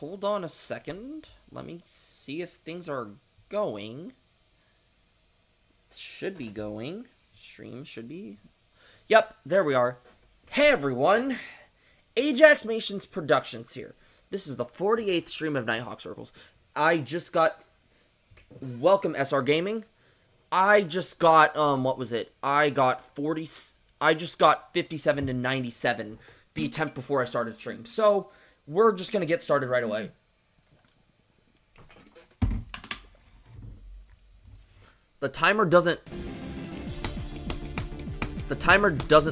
hold on a second. Let me see if things are going. Should be going. Stream should be. Yep, there we are. Hey everyone, Ajax Nations Productions here. This is the 48th stream of Nighthawk Circles. I just got... Welcome, SR Gaming. I just got, what was it? I just got 57 to 97, the attempt before I started stream. So, we're just gonna get started right away. The timer doesn't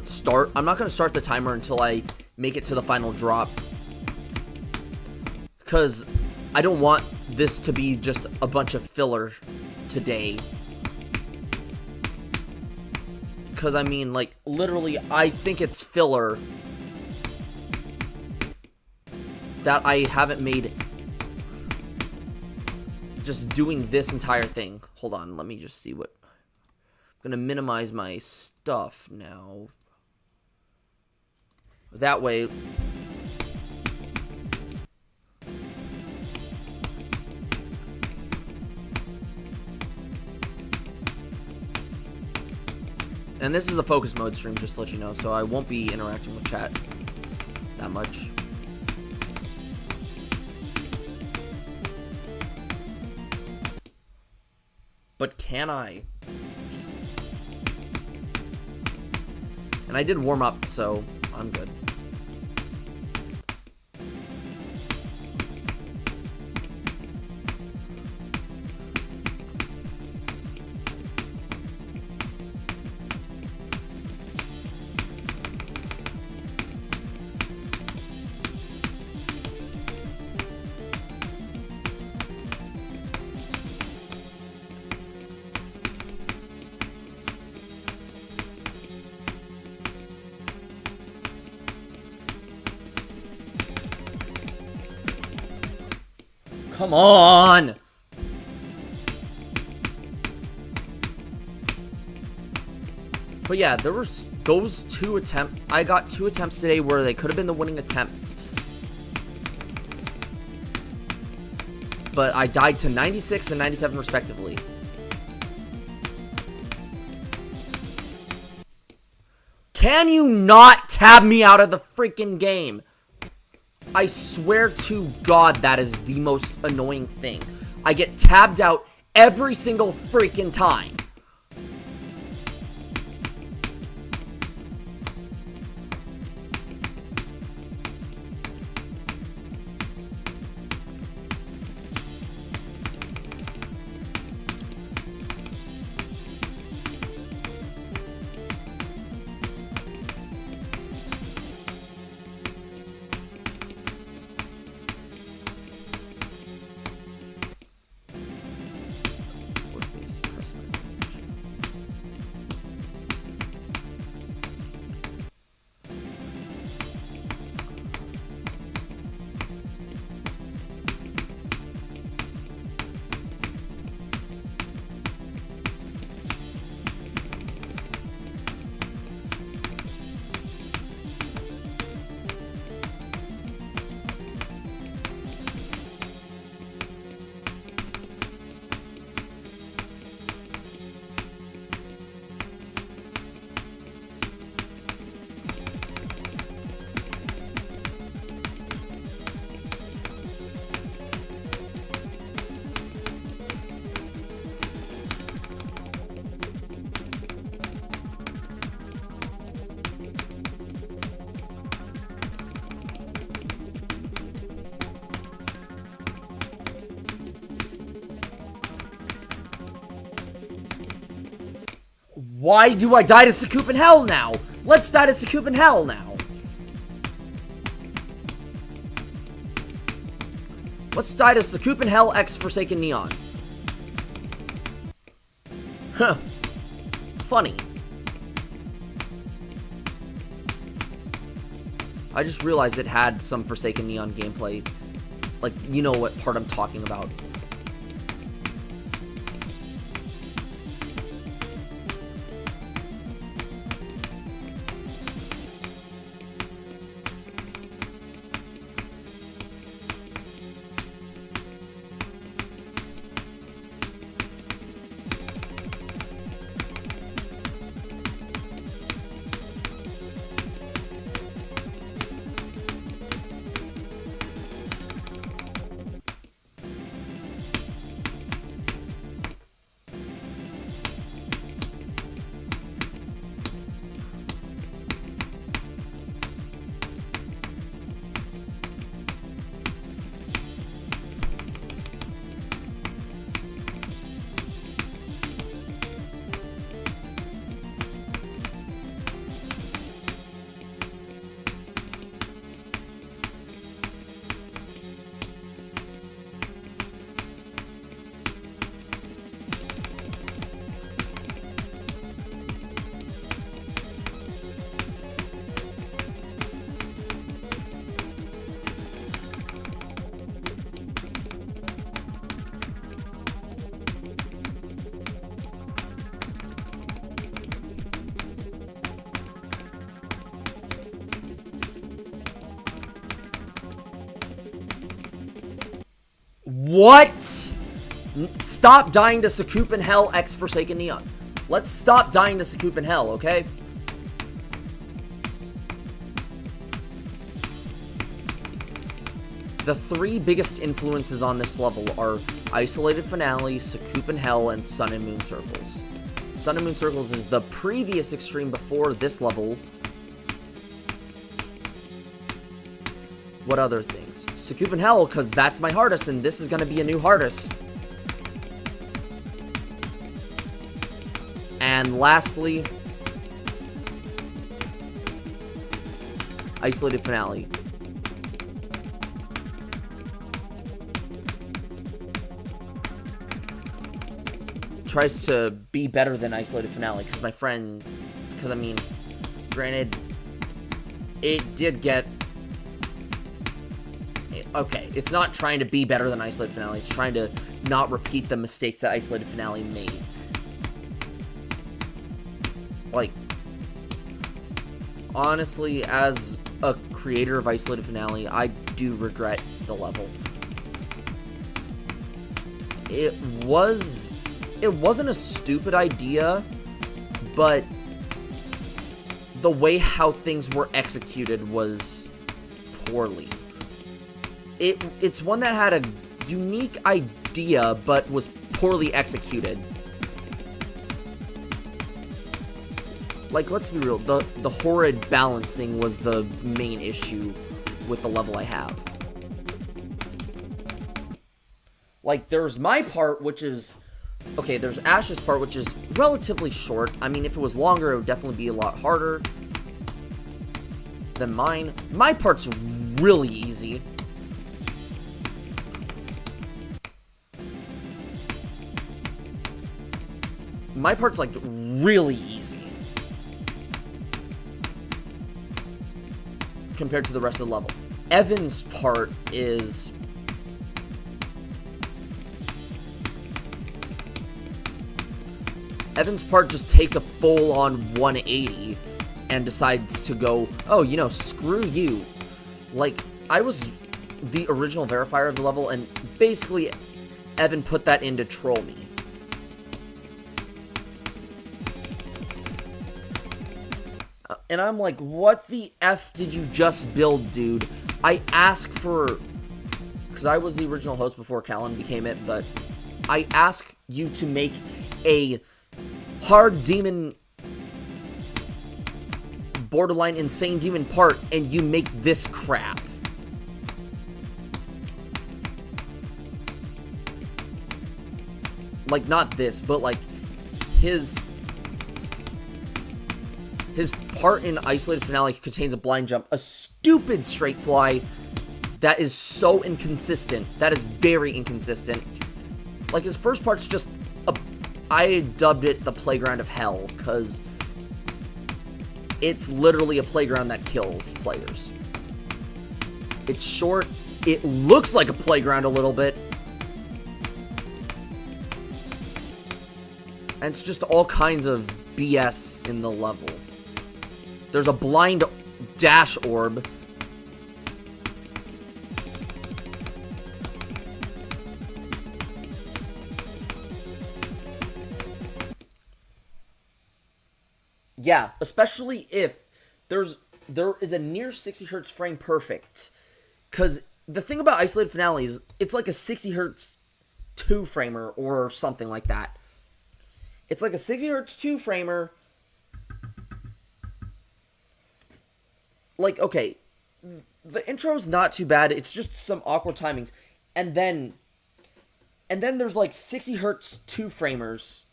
start. I'm not gonna start the timer until I make it to the final drop, because I don't want this to be just a bunch of filler today. Because, I mean, like, literally, I think it's filler that I haven't made just doing this entire thing. Hold on, let me just see what... I'm gonna minimize my stuff now. That way... And this is a focus mode stream, just to let you know, so I won't be interacting with chat that much. But can I? And I did warm up, so I'm good. Come on! But yeah, there were those two attempts. I got two attempts today where they could have been the winning attempt. But I died to 96 and 97 respectively. Can you not tab me out of the freaking game? I swear to God, that is the most annoying thing. I get tabbed out every single freaking time. Why do I die to Sakup in Hell now? Let's die to Sakup in Hell now. Let's die to Sakup in Hell X Forsaken Neon. Huh. Funny. I just realized it had some Forsaken Neon gameplay. Like, you know what part I'm talking about. What? Stop dying to Sakup in Hell X Forsaken Neon. Let's stop dying to Sakup in Hell, okay? The three biggest influences on this level are Isolated Finale, Sakup in Hell, and Sun and Moon Circles. Sun and Moon Circles is the previous extreme before this level. What other things? Sakup in Hell, because that's my hardest, and this is going to be a new hardest. And lastly, Isolated Finale. Tries to be better than Isolated Finale, because my friend, I mean, granted, it did get, okay, it's not trying to be better than Isolated Finale, it's trying to not repeat the mistakes that Isolated Finale made. Like, honestly, as a creator of Isolated Finale, I do regret the level. It wasn't a stupid idea, but the way how things were executed was poorly. It's one that had a unique idea, but was poorly executed. Like, let's be real, the horrid balancing was the main issue with the level I have. Like, there's my part, which is, okay, there's Ash's part, which is relatively short. I mean, if it was longer, it would definitely be a lot harder than mine. My part's really easy. My part's, like, really easy compared to the rest of the level. Evan's part is... Evan's part just takes a full-on 180 and decides to go, oh, you know, screw you. Like, I was the original verifier of the level, and basically Evan put that in to troll me. And I'm like, what the F did you just build, dude? I asked for... Because I was the original host before Callan became it, but I asked you to make a hard demon, borderline insane demon part, and you make this crap. Like, not this, but like his part in Isolated Finale contains a blind jump, a stupid straight fly that is so inconsistent. That is very inconsistent. Like, his first part's just I dubbed it the playground of hell, because it's literally a playground that kills players. It's short, it looks like a playground a little bit, and it's just all kinds of BS in the level. There's a blind dash orb. Yeah, especially if there is a near 60 hertz frame perfect. Because the thing about Isolated Finale is it's like a 60 hertz 2-framer or something like that. It's like a 60 hertz 2-framer. Like, okay, the intro's not too bad. It's just some awkward timings. And then there's like 60 hertz 2-framers.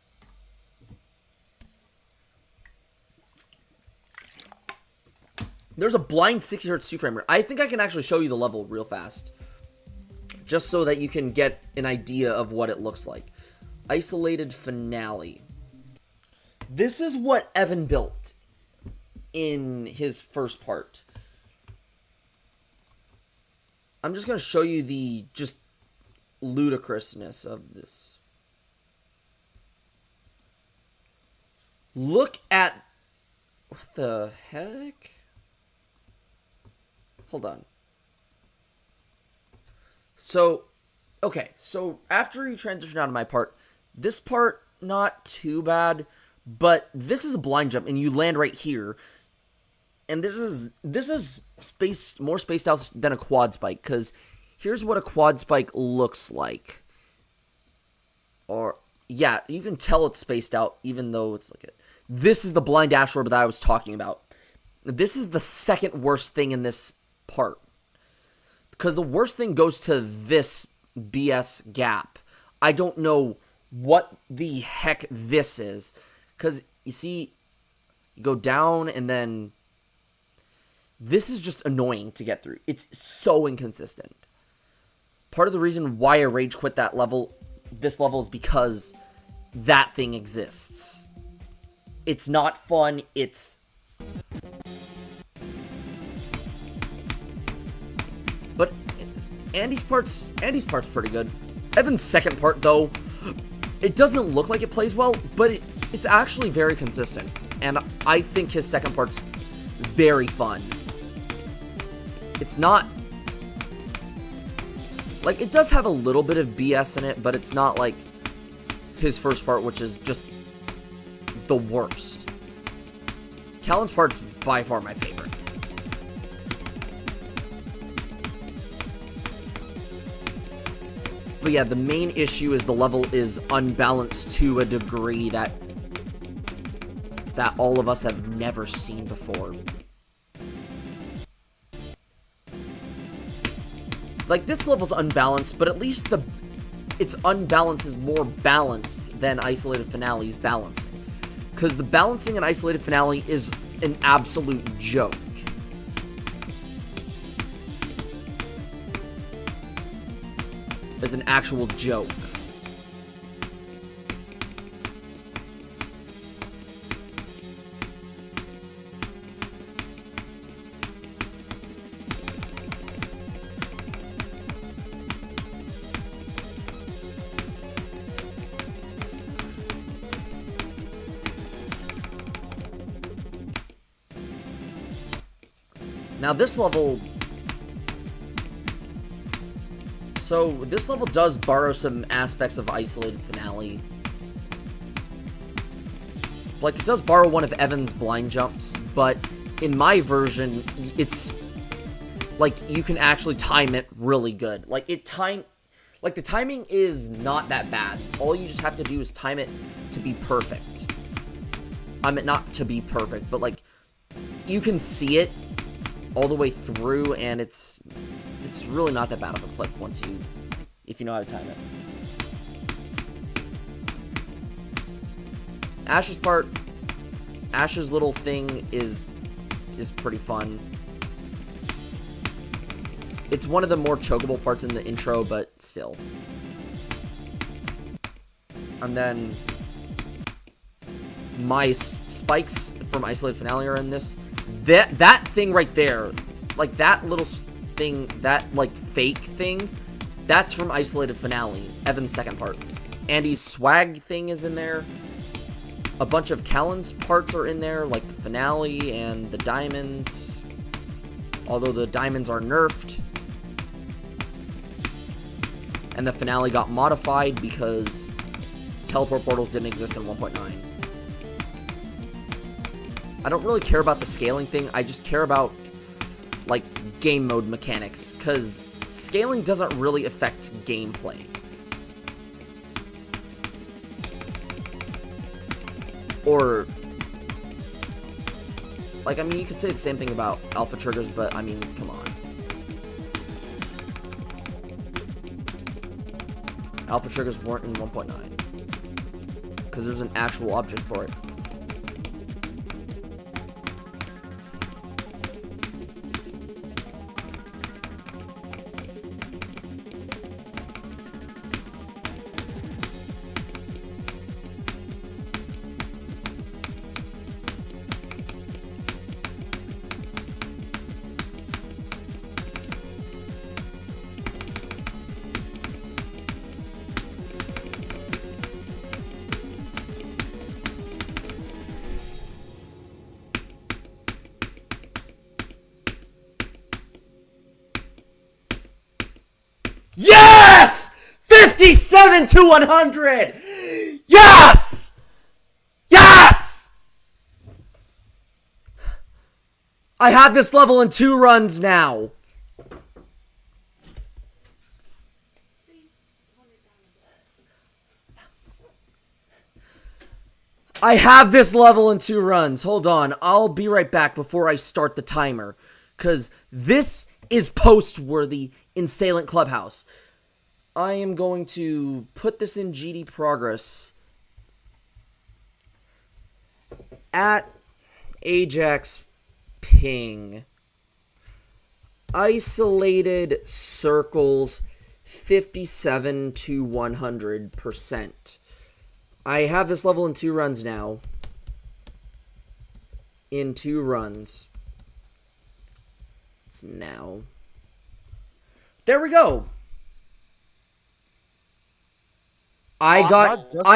There's a blind 60 hertz 2-framer. I think I can actually show you the level real fast, just so that you can get an idea of what it looks like. Isolated Finale. This is what Evan built in his first part. I'm just going to show you the just ludicrousness of this. Look at... What the heck? Hold on. So, Okay, so after you transition out of my part, this part, not too bad, but this is a blind jump, and you land right here. And this is more spaced out than a quad spike, because here's what a quad spike looks like. Or, yeah, you can tell it's spaced out, even though it's like this is the blind dash orb that I was talking about. This is the second worst thing in this part, because the worst thing goes to this BS gap. I don't know what the heck this is, because you see, you go down and then this is just annoying to get through. It's so inconsistent. Part of the reason why I rage quit this level, is because that thing exists. It's not fun. But Andy's part's pretty good. Evan's second part, though, it doesn't look like it plays well, but it's actually very consistent. And I think his second part's very fun. It's not... like, it does have a little bit of BS in it, but it's not like his first part, which is just the worst. Callan's part's by far my favorite. But yeah, the main issue is the level is unbalanced to a degree that all of us have never seen before. Like, this level's unbalanced, but at least its unbalance is more balanced than Isolated Finale's balancing. Because the balancing in Isolated Finale is an absolute joke. It's an actual joke. Now this level... so this level does borrow some aspects of Isolated Finale. Like, it does borrow one of Evan's blind jumps, but in my version, it's... like, you can actually time it really good. Like, the timing is not that bad. All you just have to do is time it to be perfect. I mean, not to be perfect, but, like, you can see it all the way through, and it's really not that bad of a clip if you know how to time it. Ash's little thing is pretty fun. It's one of the more chokeable parts in the intro, but still. And then my spikes from Isolated Finale are in this. That thing right there, like that little thing, that like fake thing, that's from Isolated Finale, Evan's second part. Andy's swag thing is in there. A bunch of Callan's parts are in there, like the finale and the diamonds. Although the diamonds are nerfed. And the finale got modified because teleport portals didn't exist in 1.9. I don't really care about the scaling thing, I just care about, like, game mode mechanics, because scaling doesn't really affect gameplay. Or, like, I mean, you could say the same thing about alpha triggers, but, I mean, come on. Alpha triggers weren't in 1.9, because there's an actual object for it. than 100! Yes! Yes! I have this level in 2 runs now. I have this level in 2 runs. Hold on. I'll be right back before I start the timer. Because this is post-worthy in Salient Clubhouse. I am going to put this in GD Progress. At Ajax ping. Isolated circles 57 to 100%. I have this level in 2 runs now. In 2 runs. It's now. There we go. I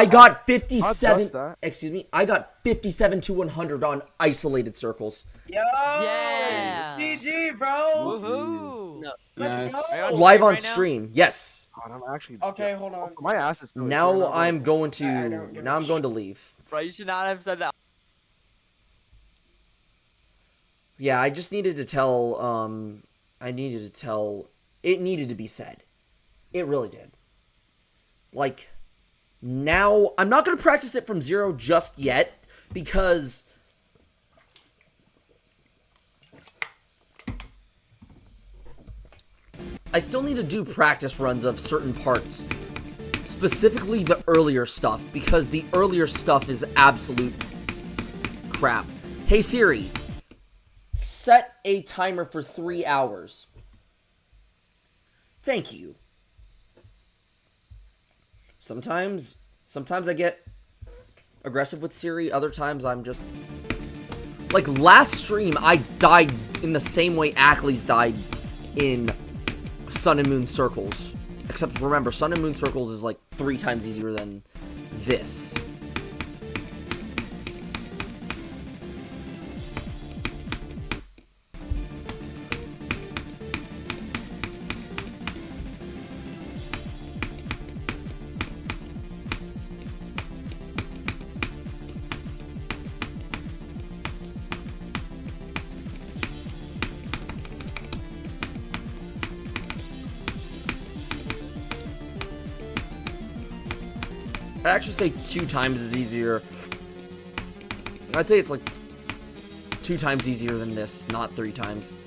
got 57. Excuse me. I got 57 to 100 on isolated circles. Yo! Yeah! GG, bro! Woohoo! No. Let's Nice. go! Live on right now? stream. Yes. God, I'm actually. Okay, hold on. My ass is. Still Now I'm going I to. don't give Now a I'm going to leave. Bro, you should not have said that. Yeah, I just needed to tell. I needed to tell. It needed to be said. It really did. Like, now I'm not gonna practice it from 0 just yet because. I still need to do practice runs of certain parts. Specifically the earlier stuff, because the earlier stuff is absolute crap. Hey Siri, set a timer for 3 hours. Thank you. Sometimes I get aggressive with Siri, other times I'm just... Like, last stream, I died in the same way Ackley's died in Sun and Moon Circles. Except, remember, Sun and Moon Circles is like 3 times easier than this. I'd actually say 2 times is easier. I'd say it's like 2 times easier than this, not 3 times.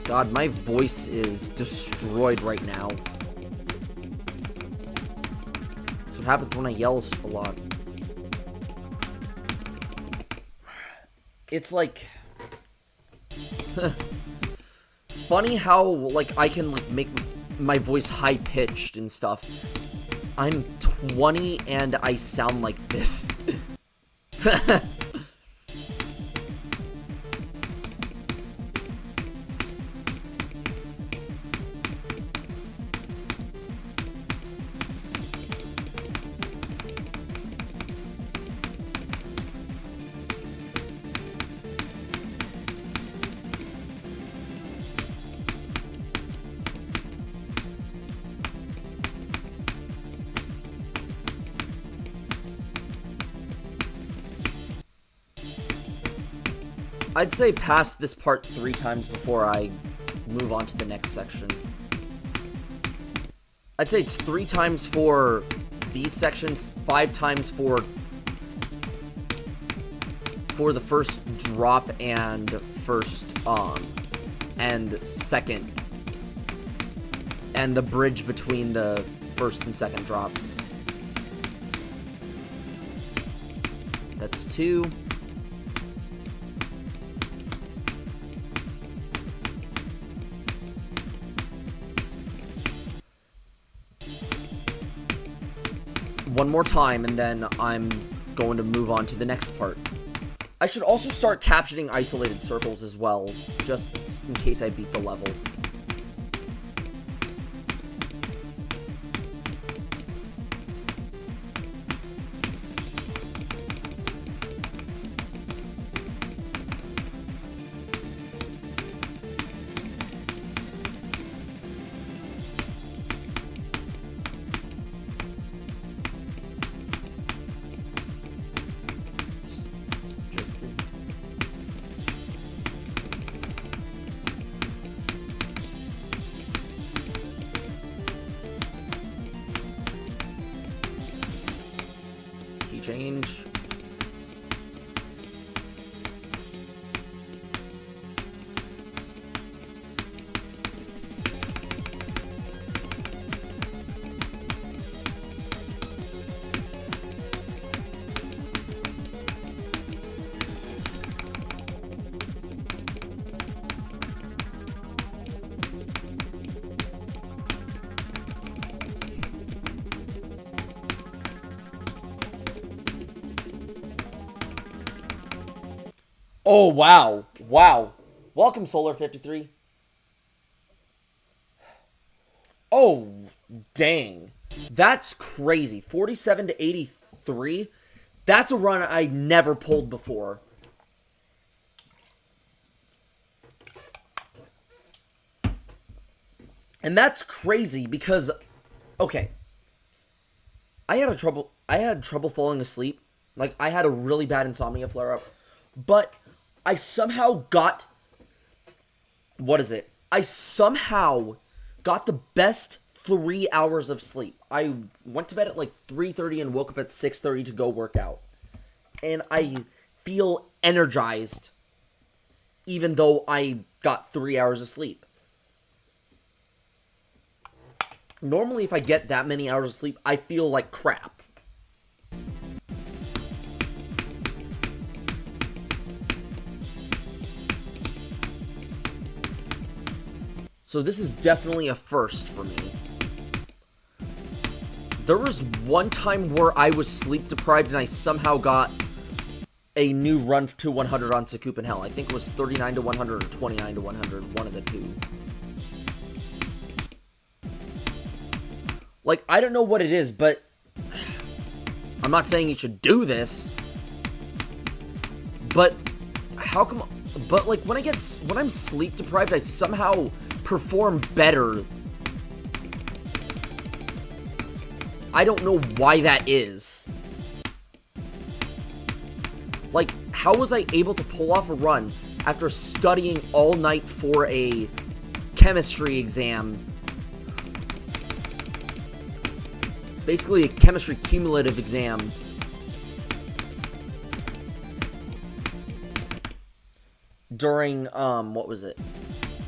God, my voice is destroyed right now. That's what happens when I yell a lot. It's like funny how like I can like make my voice high pitched and stuff. I'm 20 and I sound like this. I'd say pass this part 3 times before I move on to the next section. I'd say it's 3 times for these sections, 5 times for the first drop and first, and second, and the bridge between the first and second drops. That's 2. One more time, and then I'm going to move on to the next part. I should also start captioning isolated circles as well, just in case I beat the level. key change. Oh, wow. Wow. Welcome, Solar53. Oh, dang. That's crazy. 47 to 83. That's a run I never pulled before. And that's crazy because, okay, I had trouble falling asleep. Like, I had a really bad insomnia flare up, but I somehow got, I somehow got the best 3 hours of sleep. I went to bed at like 3:30 and woke up at 6:30 to go work out. And I feel energized even though I got 3 hours of sleep. Normally, if I get that many hours of sleep, I feel like crap. So this is definitely a first for me. There was one time where I was sleep deprived and I somehow got a new run to 100 on Sakup and Hell. I think it was 39 to 100 or 29 to 100, one of the two. Like, I don't know what it is, but I'm not saying you should do this. But how come? But like when I'm sleep deprived, I somehow perform better. I don't know why that is. Like, how was I able to pull off a run after studying all night for a chemistry exam? Basically a chemistry cumulative exam. During, what was it?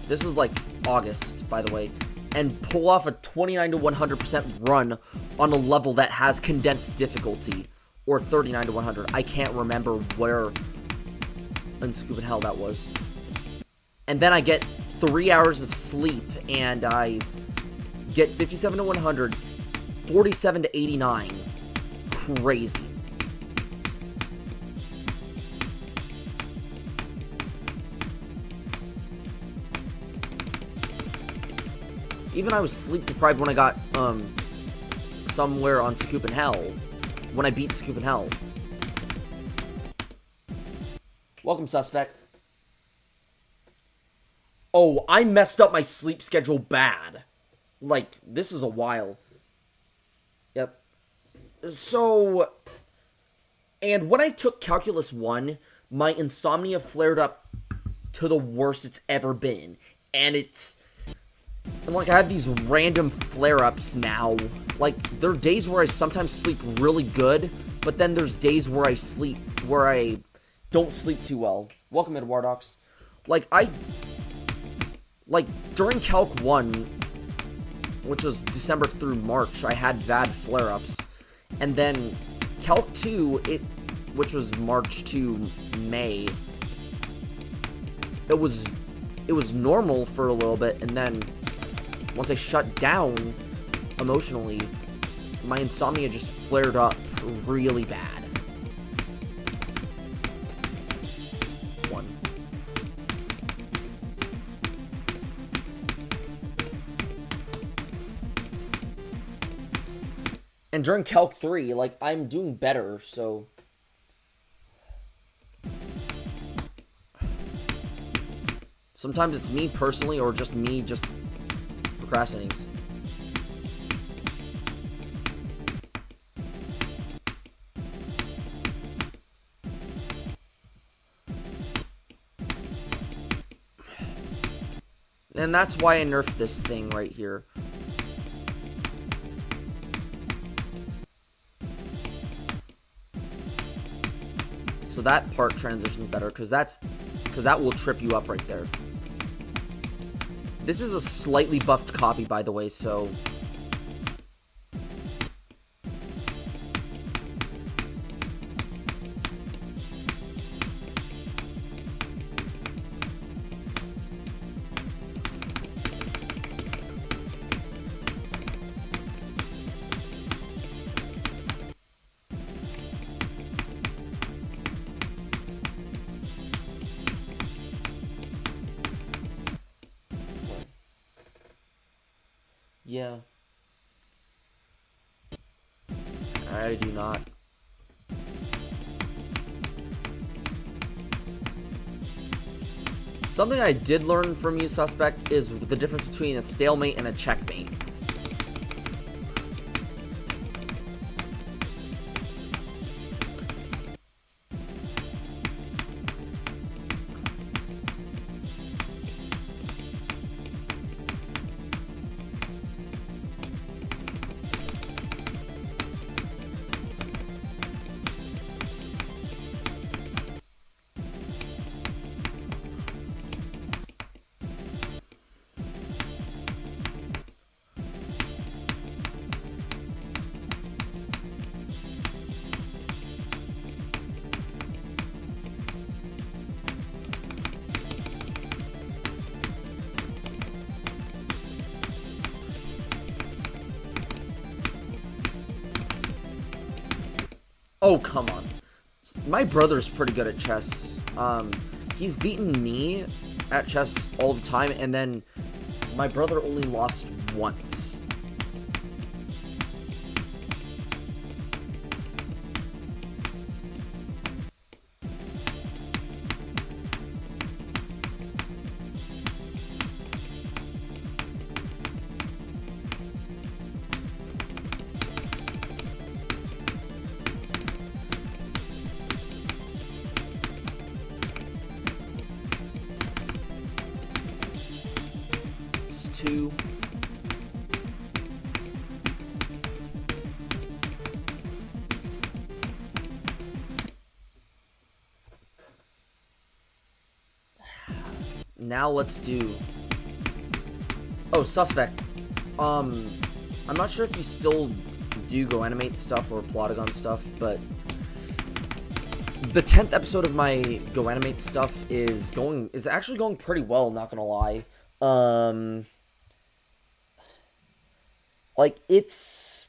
This was like August, by the way. And pull off a 29 to 100% run on a level that has condensed difficulty. Or 39 to 100. I can't remember where in Sakup and Hell that was. And then I get 3 hours of sleep, and I get 57 to 100, 47 to 89. Crazy. Even I was sleep deprived when I got, somewhere on Sakup and Hell. When I beat Sakup and Hell. Welcome, suspect. Oh, I messed up my sleep schedule bad. Like, this is a while. Yep. So, and when I took Calculus 1, my insomnia flared up to the worst it's ever been. And like, I have these random flare-ups now. Like, there are days where I sometimes sleep really good, but then there's days where I don't sleep too well. Welcome, Edwardox. Like, during Calc 1, which was December through March, I had bad flare-ups. And then Calc 2, which was March to May, it was normal for a little bit, and then once I shut down emotionally, my insomnia just flared up really bad. One. And during Calc 3, like, I'm doing better, so sometimes it's me personally or just me procrastinating. And that's why I nerfed this thing right here. So that part transitions better, because that will trip you up right there. This is a slightly buffed copy, by the way, so... Yeah. I do not. Something I did learn from you, Suspect, is the difference between a stalemate and a checkmate. Oh, come on. My brother's pretty good at chess. He's beaten me at chess all the time, and then my brother only lost once. It's 2. Now let's do... Oh, Suspect. I'm not sure if you still do Go Animate stuff or Plotagon stuff, but the 10th episode of my Go Animate stuff is actually going pretty well, not gonna lie. Like it's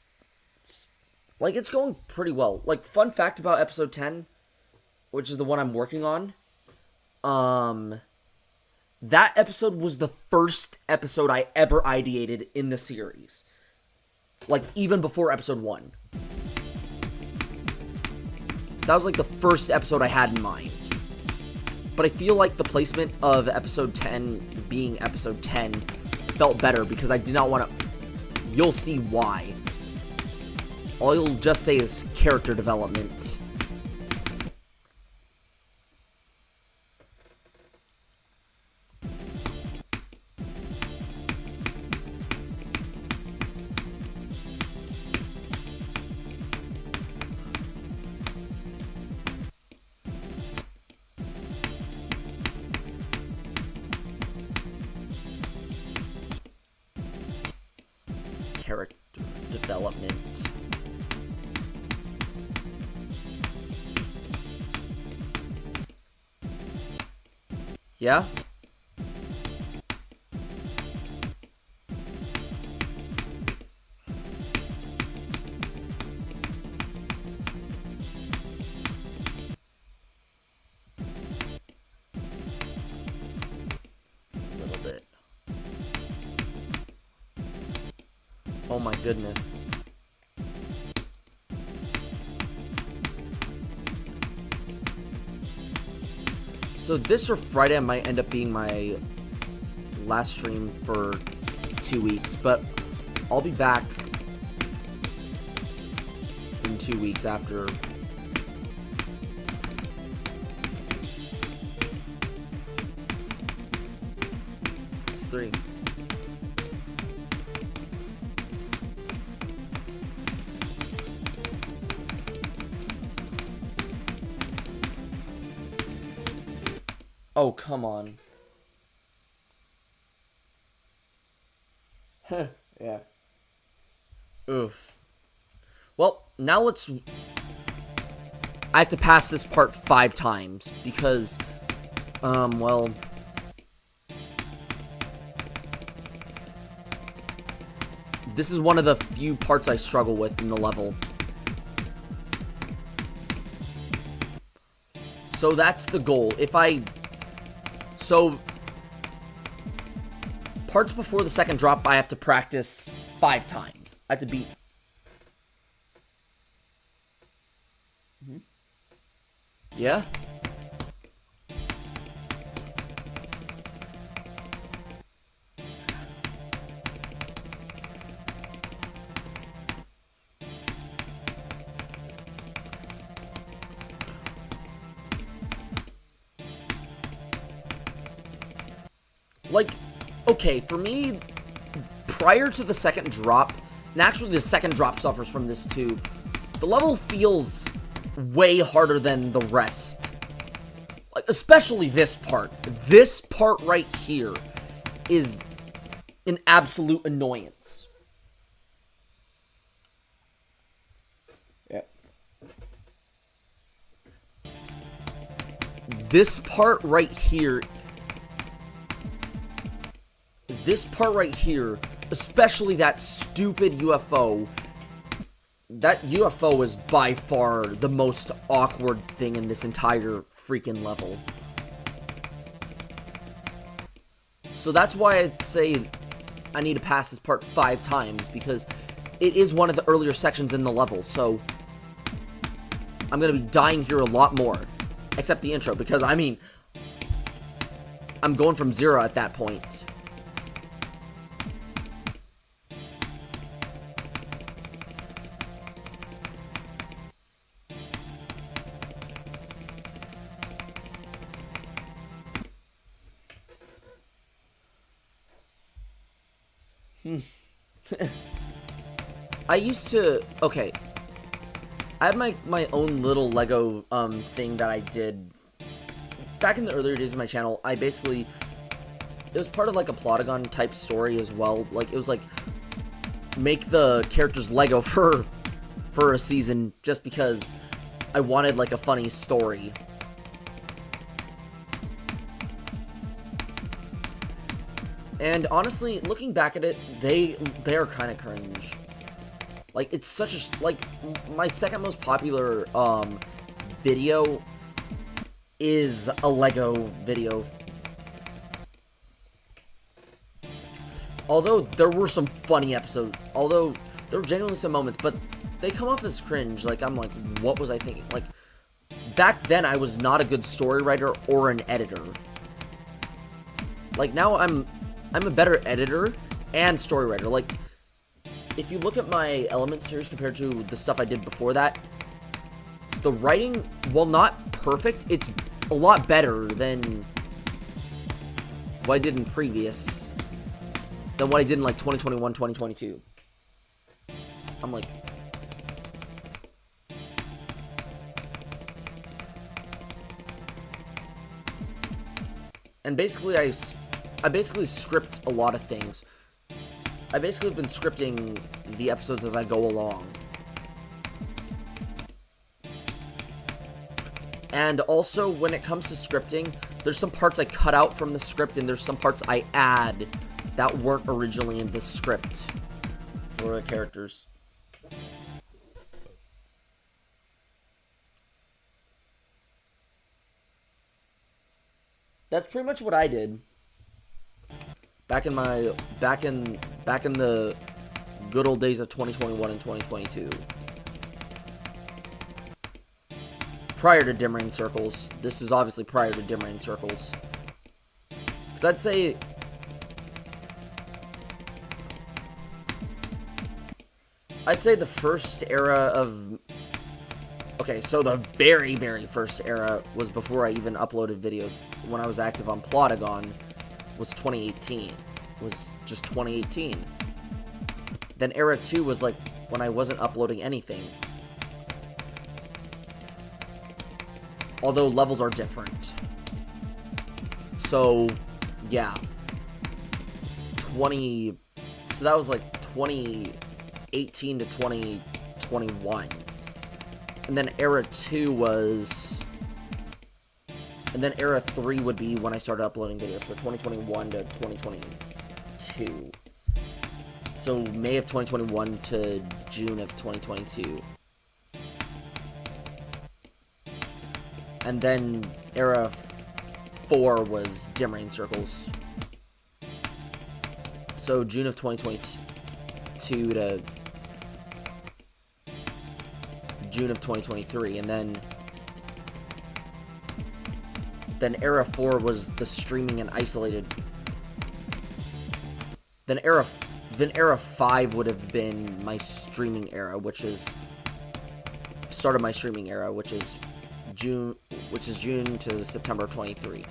going pretty well. Like, fun fact about episode 10, which is the one I'm working on, that episode was the first episode I ever ideated in the series. Like, even before episode 1. That was like the first episode I had in mind. But I feel like the placement of episode 10 being episode 10 felt better because I did not want to... You'll see why. All you'll just say is character development. Character development. Yeah? A little bit. Oh my goodness. So this or Friday might end up being my last stream for 2 weeks, but I'll be back in 2 weeks after. It's 3. Oh, come on. Huh, yeah. Oof. Well, now let's... I have to pass this part 5 times, because, well... This is one of the few parts I struggle with in the level. So that's the goal. So, parts before the second drop, I have to practice 5 times. I have to beat. Yeah? Like, okay, for me, prior to the second drop, and actually the second drop suffers from this too, the level feels way harder than the rest. Like, especially this part. This part right here is an absolute annoyance. Yeah. This part right here, especially that stupid UFO, that UFO is by far the most awkward thing in this entire freaking level. So that's why I'd say I need to pass this part 5 times, because it is one of the earlier sections in the level, so I'm gonna be dying here a lot more. Except the intro, because, I mean, I'm going from 0 at that point. I used to, okay, I had my own little Lego thing that I did back in the earlier days of my channel. I basically, it was part of like a Plotagon type story as well. Like, it was like, make the characters Lego for a season, just because I wanted like a funny story. And honestly, looking back at it, they are kind of cringe. Like, it's such a, like, my second most popular video is a Lego video. Although there were some funny episodes, although there were genuinely some moments, but they come off as cringe. Like, I'm like, what was I thinking? Like, back then I was not a good story writer or an editor. Like, now I'm a better editor and story writer. Like, if you look at my Element series compared to the stuff I did before that, the writing, while not perfect, it's a lot better than what I did in previous, than what I did in like 2021, 2022. I'm like, and basically I basically script a lot of things. I basically have been scripting the episodes as I go along. And also, when it comes to scripting, there's some parts I cut out from the script, and there's some parts I add that weren't originally in the script for the characters. That's pretty much what I did. Back in the good old days of 2021 and 2022. Prior to Dim Rain Circles. This is obviously prior to Dim Rain Circles. Because I'd say the first era of, okay, so the very, very first era was before I even uploaded videos. When I was active on Plotagon was 2018. Was just 2018. Then era 2 was like when I wasn't uploading anything. Although levels are different. So, yeah. So that was like 2018 to 2021. And then Era 2 was... And then Era 3 would be when I started uploading videos. So 2021 to 2022. So May of 2021 to June of 2022. And then Era 4 was Dim Rain Circles. So June of 2022 to June of 2023, and then Era 4 was the streaming and isolated. Then Era 5 would have been my streaming era, which is start of my streaming era, which is June to September 23.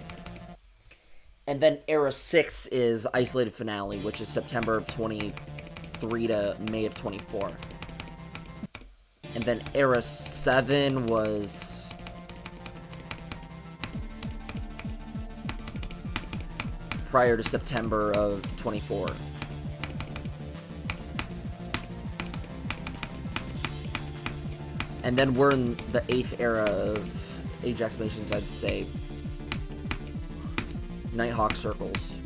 And then Era 6 is Isolated Finale, which is September of 23 to May of 24. And then Era 7 was... prior to September of 24. And then we're in the 8th era of Ajax Nations, I'd say. Nighthawk Circles.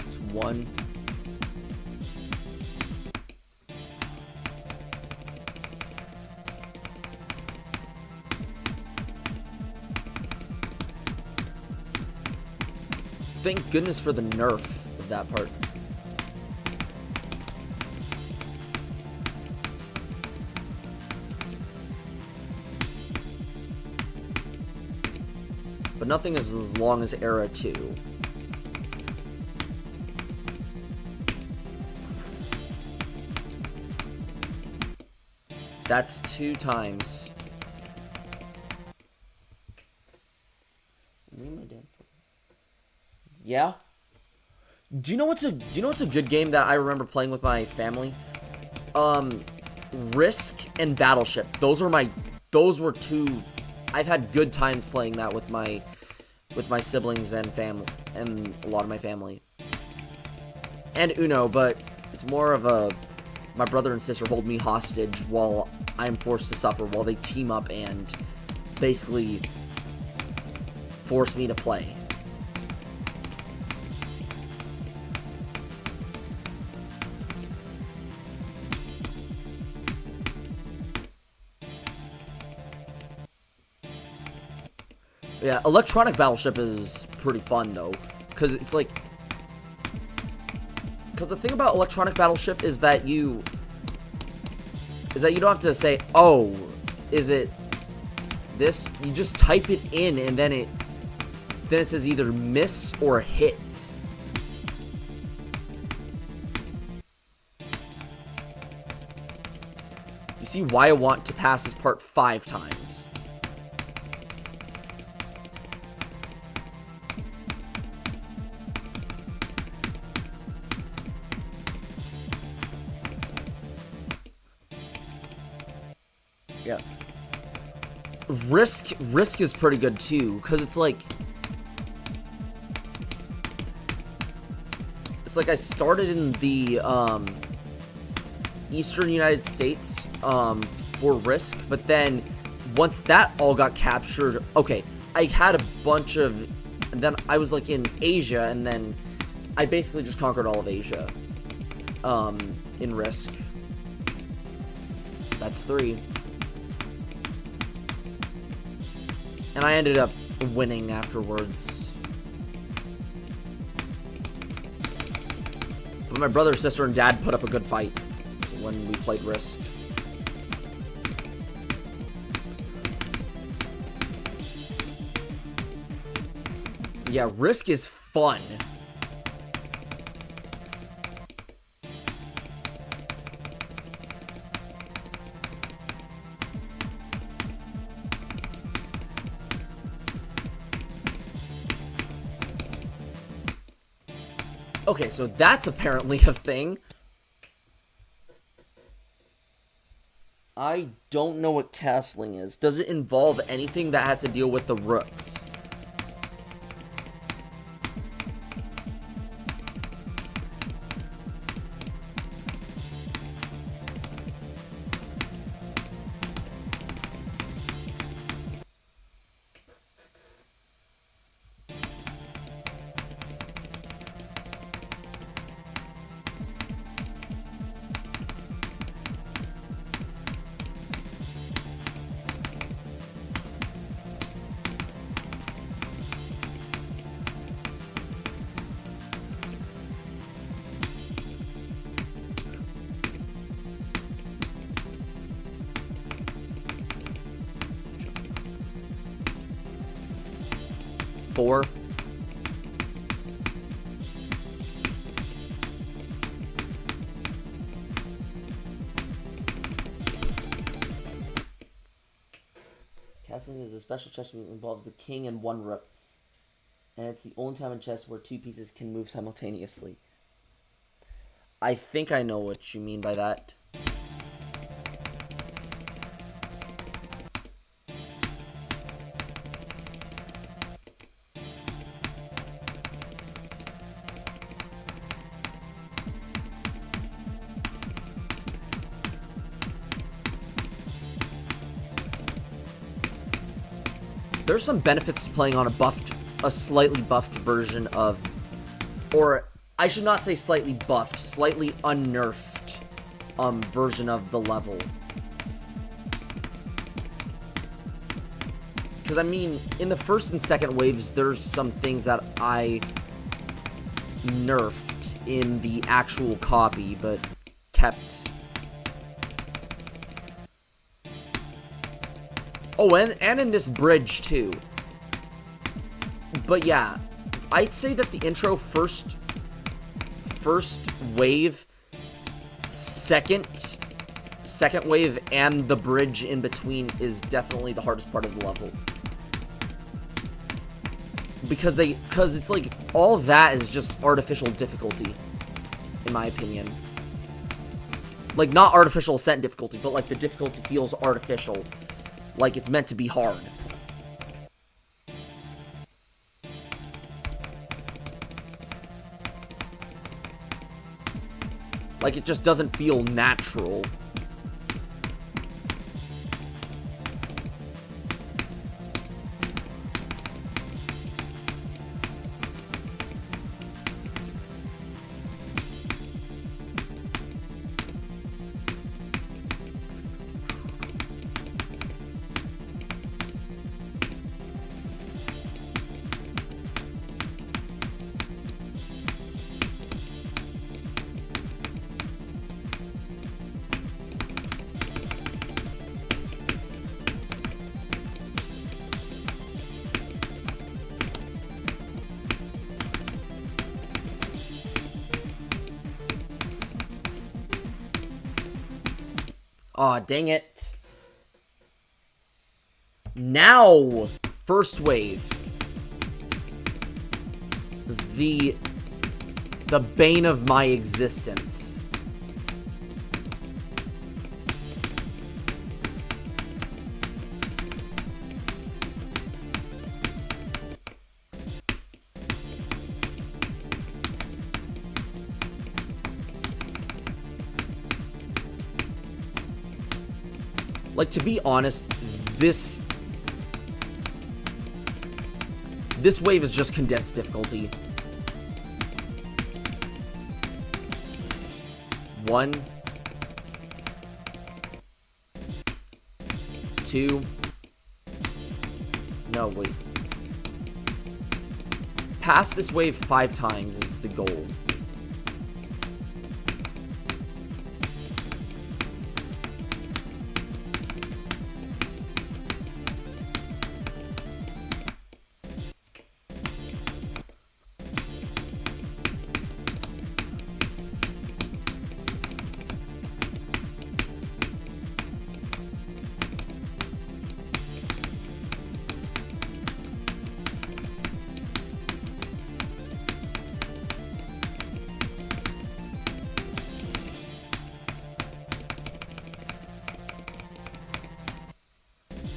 It's 1. Thank goodness for the nerf of that part. But nothing is as long as Era 2. That's 2 times. Yeah? Do you know what's a good game that I remember playing with my family? Risk and Battleship. Those were 2. I've had good times playing that with my siblings and family and a lot of my family. And Uno, but it's more of a my brother and sister hold me hostage while I'm forced to suffer, while they team up and basically force me to play. Yeah, Electronic Battleship is pretty fun, though, because it's like... Because the thing about Electronic Battleship is that you don't have to say, oh, is it this? You just type it in, and then it says either miss or hit. You see why I want to pass this part 5 times. Yeah. Risk is pretty good too, because it's like I started in the Eastern United States for Risk, but then once that all got captured, okay, I had a bunch of, and then I was like in Asia, and then I basically just conquered all of Asia in Risk. That's 3. And I ended up winning afterwards. But my brother, sister, and dad put up a good fight when we played Risk. Yeah, Risk is fun. Okay, so that's apparently a thing. I don't know what castling is. Does it involve anything that has to deal with the rooks? Four. Castling is a special chess move that involves the king and one rook. And it's the only time in chess where two pieces can move simultaneously. I think I know what you mean by that. There's some benefits to playing on a slightly buffed version of, or I should not say slightly buffed, slightly unnerfed version of the level. Because I mean, in the first and second waves, there's some things that I nerfed in the actual copy, but kept. Oh, and in this bridge, too. But yeah, I'd say that the intro first wave, second wave, and the bridge in between is definitely the hardest part of the level. Because it's like, all of that is just artificial difficulty, in my opinion. Like, not artificial ascent difficulty, but like the difficulty feels artificial. Like it's meant to be hard. Like it just doesn't feel natural. Aw, dang it. Now, first wave. The bane of my existence. Like, to be honest, this wave is just condensed difficulty. 1, 2. No, wait. Pass this wave 5 times is the goal.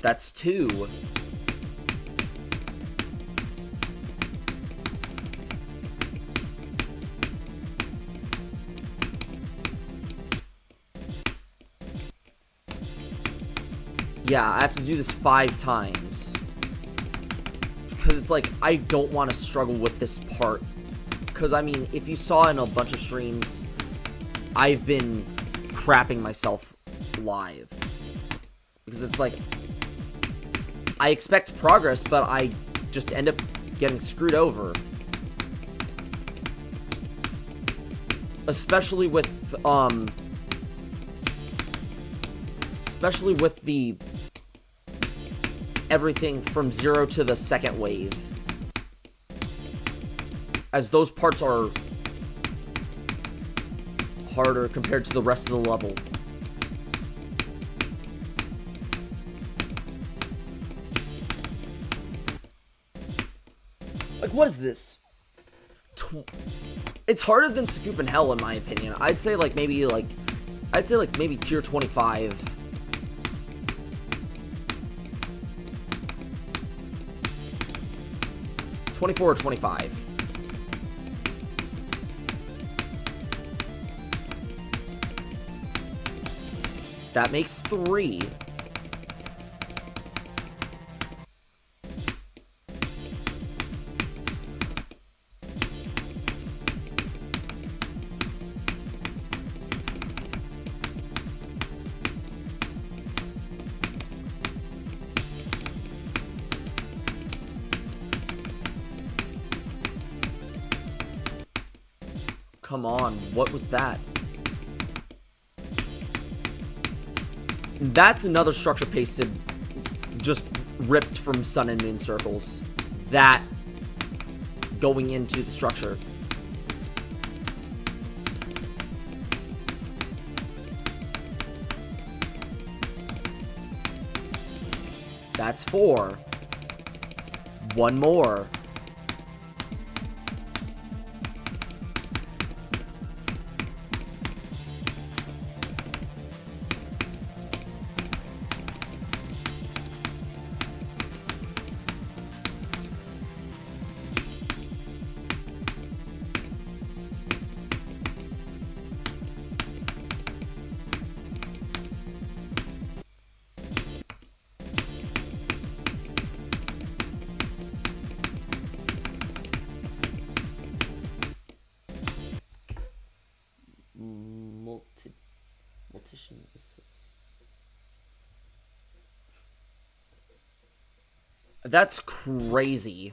That's 2. Yeah, I have to do this 5 times. Because it's like, I don't want to struggle with this part. Because, I mean, if you saw in a bunch of streams, I've been crapping myself live. Because it's like, I expect progress, but I just end up getting screwed over. Especially with the everything from 0 to the second wave. As those parts are harder compared to the rest of the level. Like, what is this? It's harder than Scoop and Hell, in my opinion. I'd say maybe tier 25. $24 or $25. That makes 3. Come on, what was that? That's another structure pasted, just ripped from Sun and Moon circles. That going into the structure. That's 4. 1 more. That's crazy.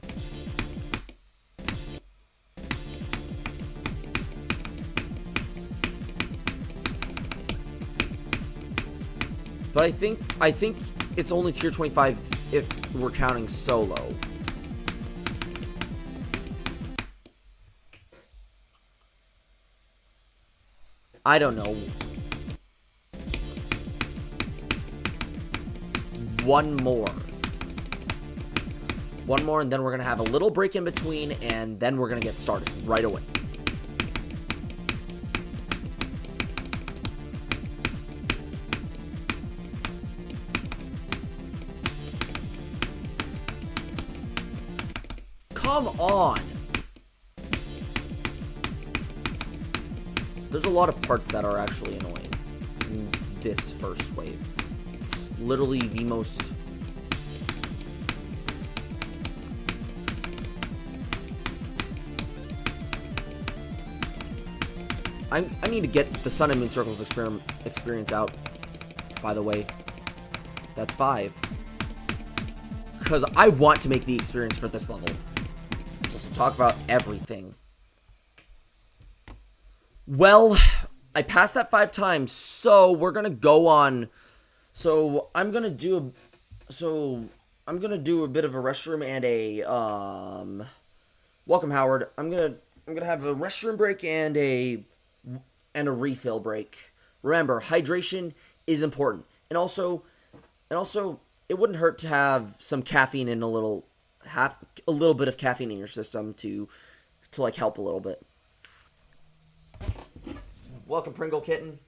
But I think it's only tier 25 if we're counting solo. I don't know. 1 more. 1 more, and then we're going to have a little break in between, and then we're going to get started right away. Come on! There's a lot of parts that are actually annoying in this first wave. It's literally the most... I need to get the Sun and Moon Circles experience out, by the way. That's 5. Because I want to make the experience for this level. Just to talk about everything. Well, I passed that 5 times, so we're gonna go on. So I'm gonna do a bit of a restroom and a welcome Howard. I'm gonna have a restroom break and a refill break. Remember, hydration is important, and also it wouldn't hurt to have some caffeine in a little bit of caffeine in your system to like help a little bit. Welcome, Pringle Kitten.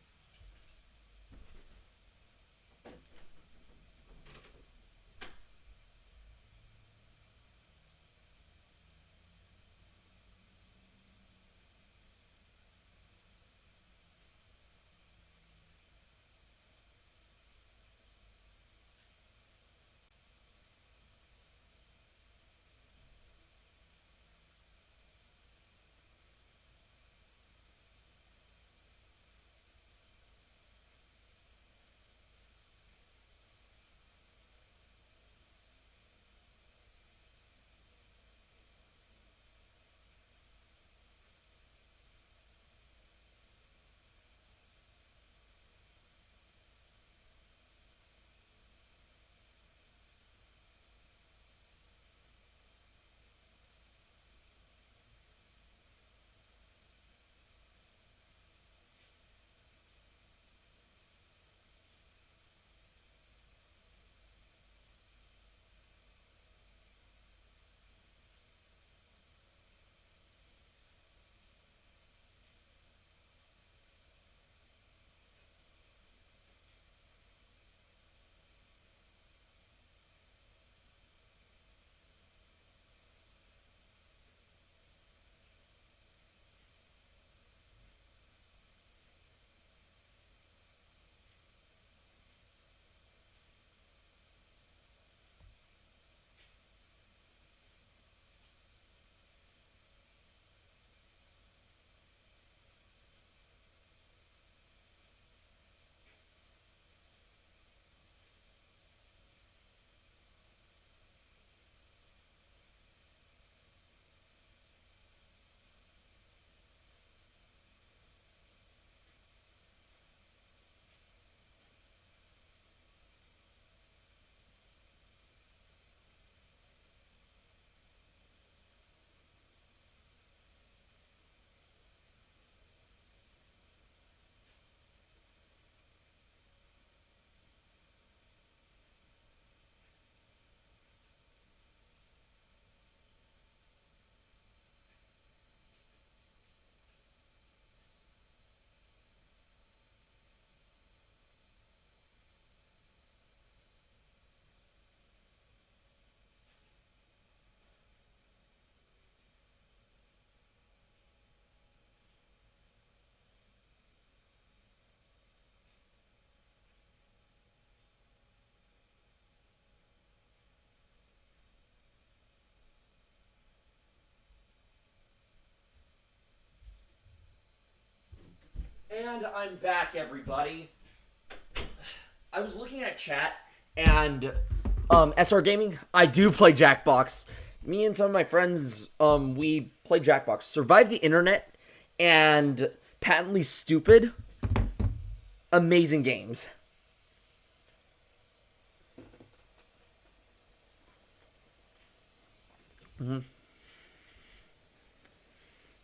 And I'm back, everybody. I was looking at chat, and SR Gaming, I do play Jackbox. Me and some of my friends, we play Jackbox. Survive the Internet and Patently Stupid. Amazing games.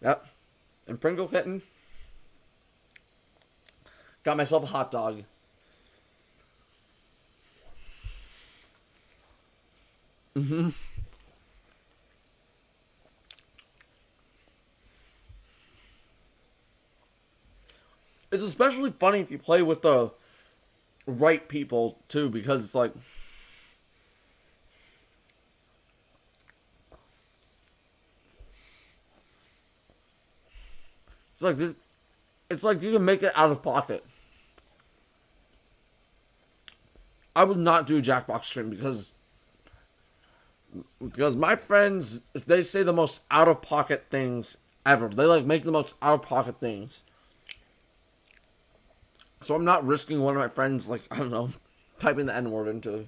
Yep. And Pringle Kitten. Got myself a hot dog. It's especially funny if you play with the right people, too, because it's like... It's like you can make it out of pocket. I would not do a Jackbox stream because my friends, they say the most out of pocket things ever. They like make the most out of pocket things. So I'm not risking one of my friends, like, I don't know, typing the N-word into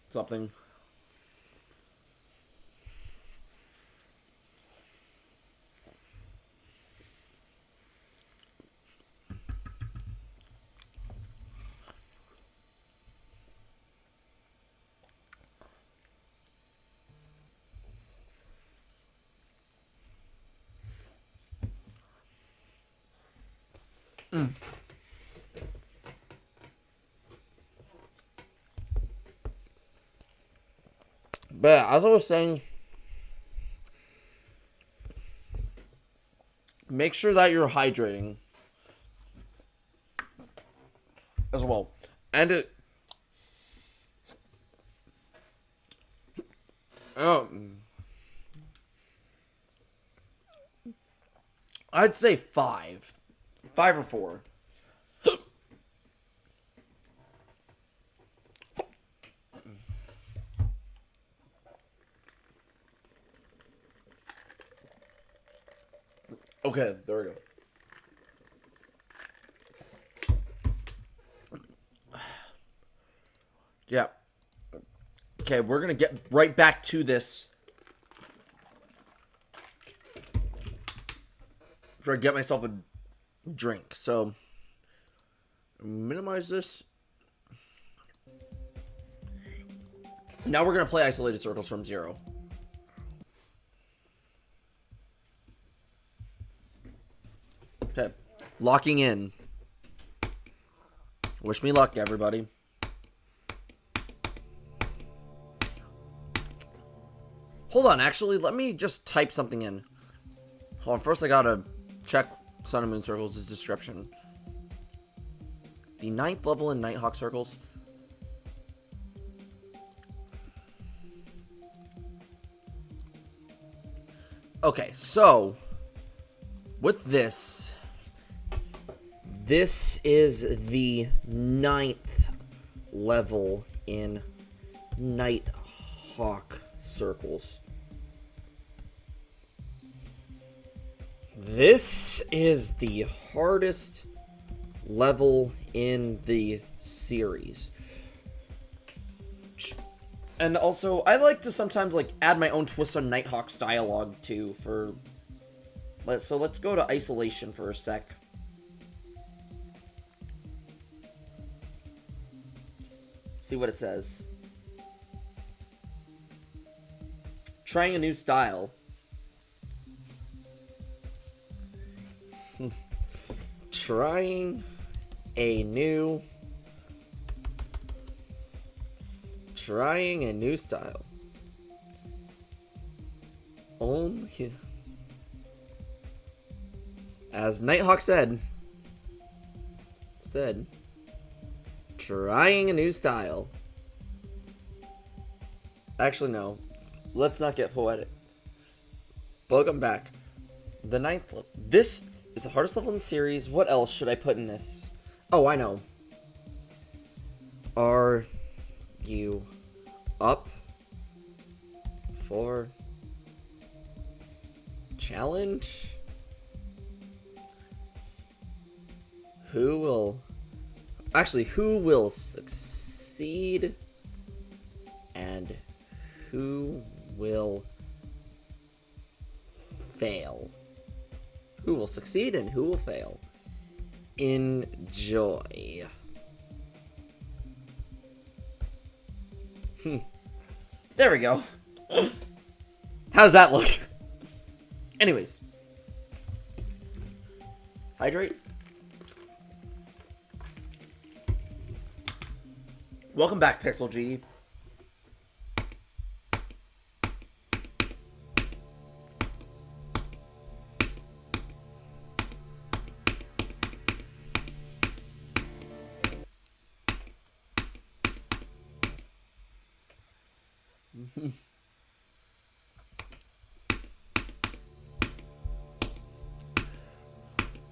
something. But as I was saying, make sure that you're hydrating as well. And it... I'd say 5. 5 or 4. Okay, there we go. Yeah. Okay, we're gonna get right back to this. Try to get myself a drink. So, minimize this. Now we're gonna play Isolated Circles from 0. Okay, locking in. Wish me luck, everybody. Hold on, actually, let me just type something in. Hold on, first I gotta check Sun and Moon Circles' description. The 9th level in Nighthawk Circles. Okay, so with this is the 9th level in Nighthawk Circles. This is the hardest level in the series. And also, I like to sometimes like add my own twist on Nighthawk's dialogue too. So let's go to Isolation for a sec. See what it says. Trying a new style. Trying a new style. Only, as Nighthawk said, trying a new style. Actually, no. Let's not get poetic. Welcome back. The 9th level. This is the hardest level in the series. What else should I put in this? Oh, I know. Are you up for challenge? Who will... Actually, who will succeed and who will fail? Who will succeed and who will fail? Enjoy. There we go. How does that look? Anyways. Hydrate. Welcome back, Pixel GD.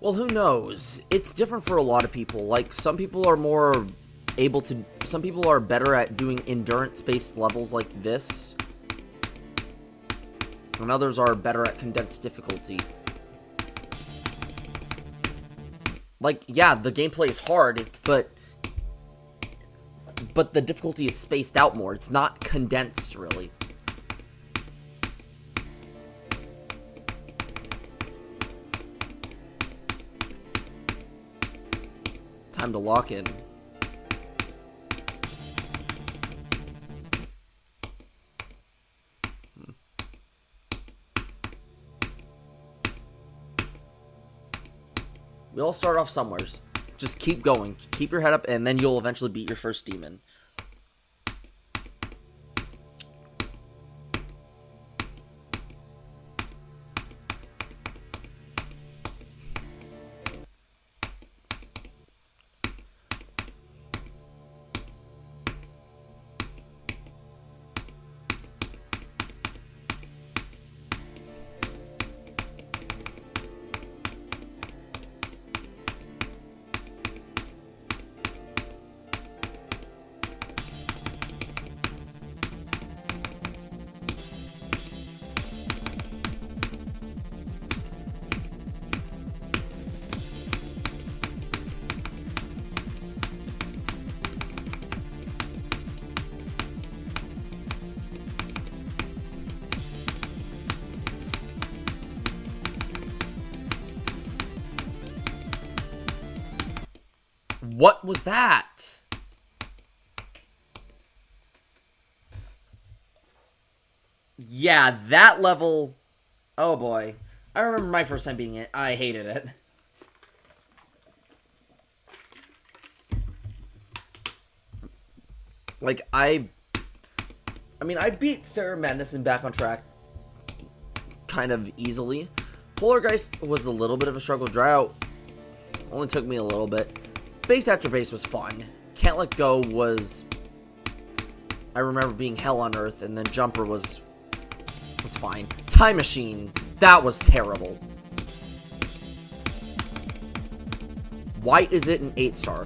Well, who knows? It's different for a lot of people. Like, some people are more able to... Some people are better at doing endurance-based levels like this. And others are better at condensed difficulty. Like, yeah, the gameplay is hard, but the difficulty is spaced out more. It's not condensed, really. Time to lock in. We all start off somewheres. Just keep going. Keep your head up, and then you'll eventually beat your first demon. What was that? Yeah, that level... Oh boy. I remember my first time being it. I hated it. Like, I mean, I beat Sarah Madness and Back on Track kind of easily. Polargeist was a little bit of a struggle. Drought only took me a little bit. Base after base was fun. Can't Let Go was... I remember being hell on earth, and then Jumper was fine. Time Machine, that was terrible. Why is it an 8-star?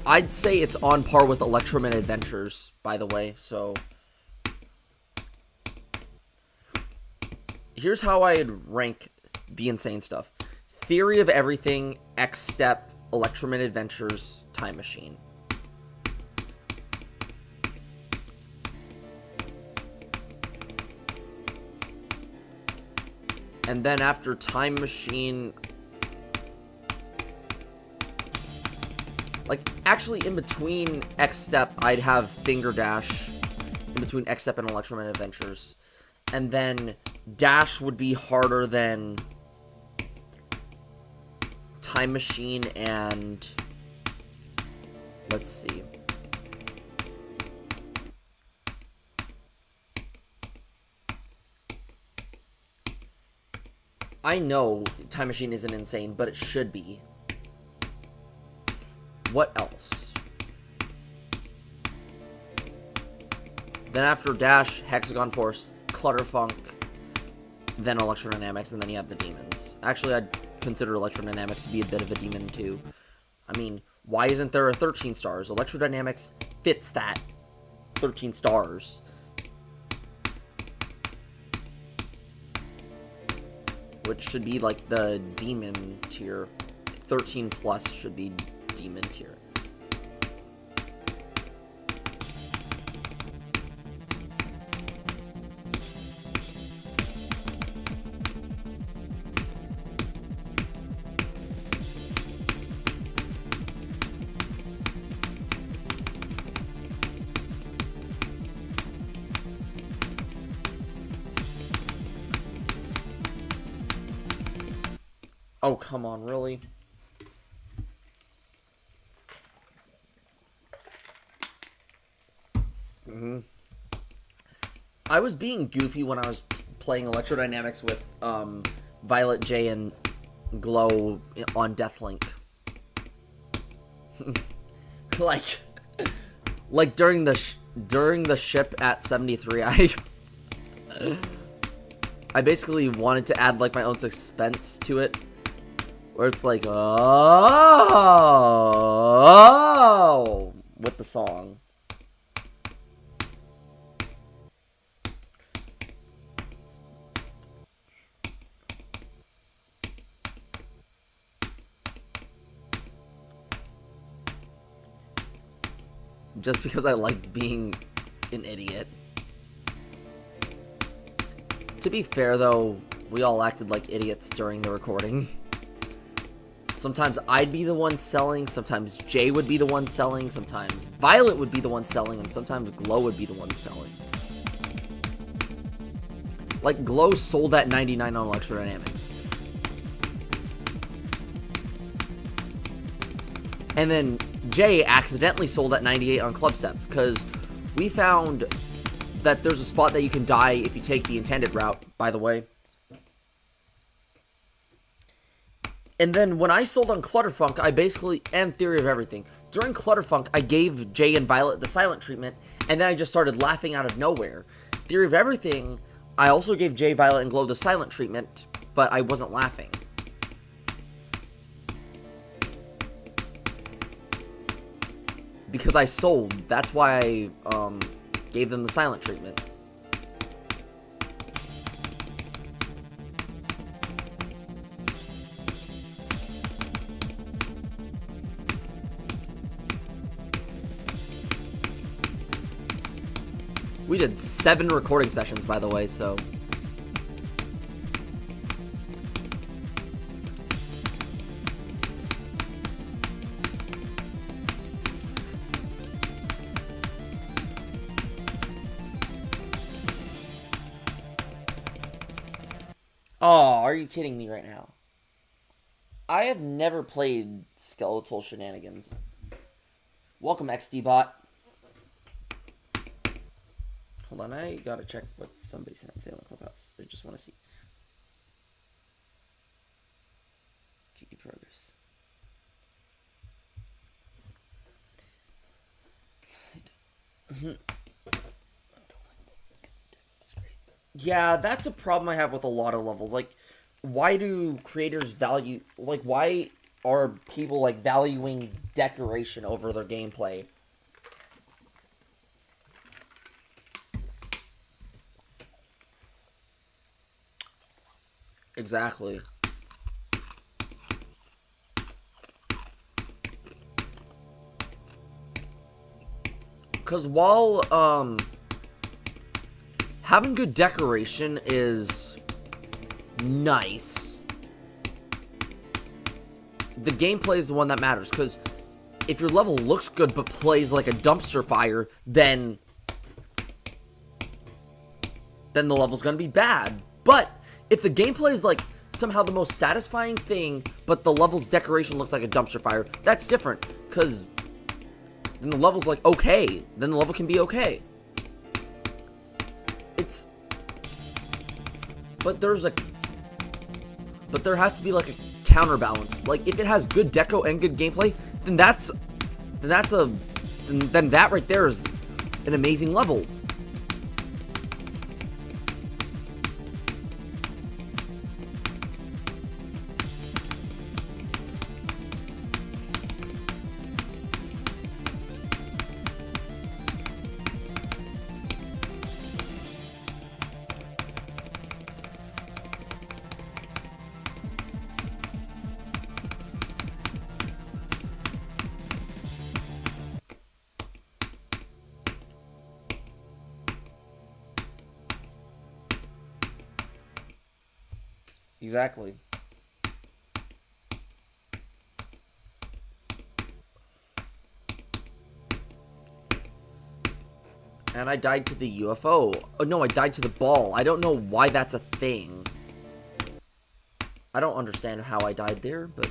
I'd say it's on par with Electroman Adventures, by the way, so... Here's how I'd rank the insane stuff. Theory of Everything, X-Step, Electroman Adventures, Time Machine. And then after Time Machine... Like, actually, in between X-Step, I'd have Finger Dash. In between X-Step and Electroman Adventures. And then Dash would be harder than Time Machine and... Let's see. I know Time Machine isn't insane, but it should be. What else? Then after Dash, Hexagon Force, Clutterfunk, then Electrodynamics, and then you have the demons. Actually, I'd consider Electrodynamics to be a bit of a demon, too. I mean, why isn't there a 13 stars? Electrodynamics fits that 13 stars. Which should be, like, the demon tier. 13 plus should be demon tier. Oh, come on, really? I was being goofy when I was playing Electrodynamics with Violet J and Glow on Deathlink. like during the ship at 73, I basically wanted to add like my own suspense to it. Where it's like, oh, with the song. Just because I like being an idiot. To be fair, though, we all acted like idiots during the recording. Sometimes I'd be the one selling, sometimes Jay would be the one selling, sometimes Violet would be the one selling, and sometimes Glow would be the one selling. Like, Glow sold at 99 on Electrodynamics. And then Jay accidentally sold at 98 on Clubstep, because we found that there's a spot that you can die if you take the intended route, by the way. And then when I sold on Clutterfunk, I basically, and Theory of Everything, during Clutterfunk, I gave Jay and Violet the silent treatment, and then I just started laughing out of nowhere. Theory of Everything, I also gave Jay, Violet, and Glow the silent treatment, but I wasn't laughing. Because I sold, that's why I gave them the silent treatment. We did 7 recording sessions, by the way, so... Oh, are you kidding me right now? I have never played Skeletal Shenanigans. Welcome, XDBot. Hold on, I gotta check what somebody sent in Salem Clubhouse. I just want to see. GD progress. Yeah, that's a problem I have with a lot of levels. Like, why do creators value... Like, why are people, like, valuing decoration over their gameplay? Exactly. Because while, having good decoration is nice, the gameplay is the one that matters. Because if your level looks good but plays like a dumpster fire, then the level's gonna be bad. But if the gameplay is like somehow the most satisfying thing, but the level's decoration looks like a dumpster fire, that's different. Because then the level's like okay. Then the level can be okay. But there has to be like a counterbalance. Like if it has good deco and good gameplay, then that right there is an amazing level. Exactly. And I died to the UFO. Oh, no, I died to the ball. I don't know why that's a thing. I don't understand how I died there, but...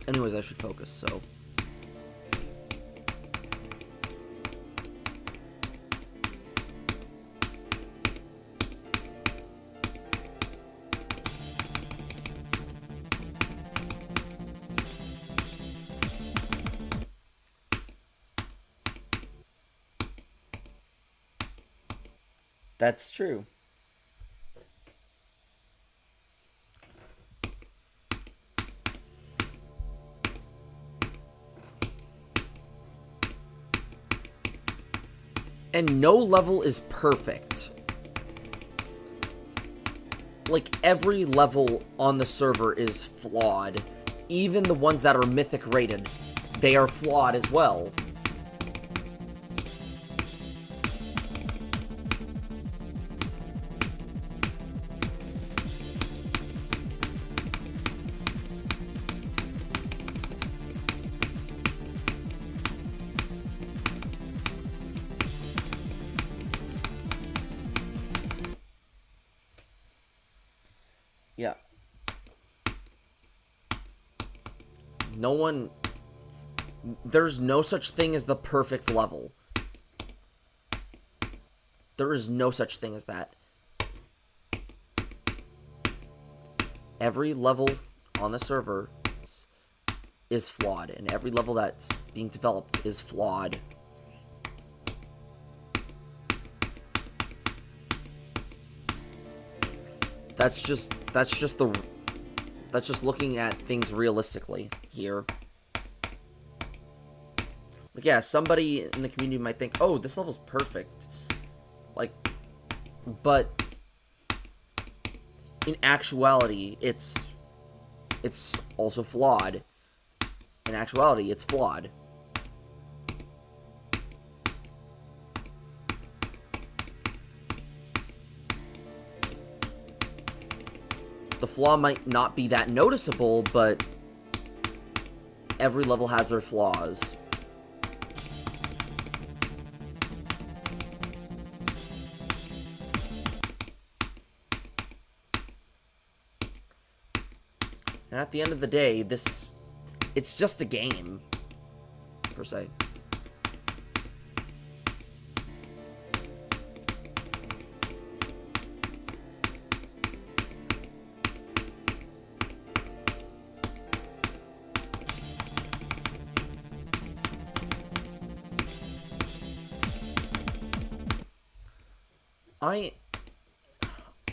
Anyways, I should focus, so... That's true. And no level is perfect. Like, every level on the server is flawed. Even the ones that are mythic rated, they are flawed as well. Yeah. No one... There's no such thing as the perfect level. There is no such thing as that. Every level on the server is flawed, and every level that's being developed is flawed. That's just looking at things realistically here. Like, yeah, somebody in the community might think, oh, this level's perfect. Like, but in actuality, it's also flawed. In actuality, it's flawed. The flaw might not be that noticeable, but every level has their flaws. And at the end of the day, it's just a game, per se.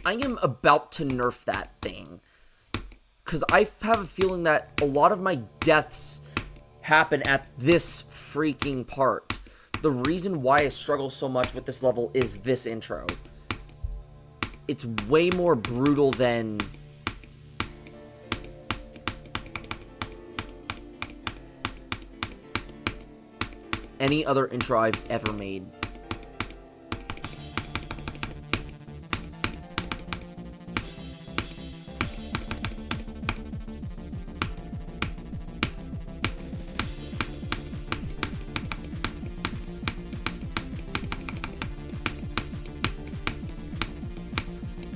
I am about to nerf that thing. Because I have a feeling that a lot of my deaths happen at this freaking part. The reason why I struggle so much with this level is this intro. It's way more brutal than any other intro I've ever made.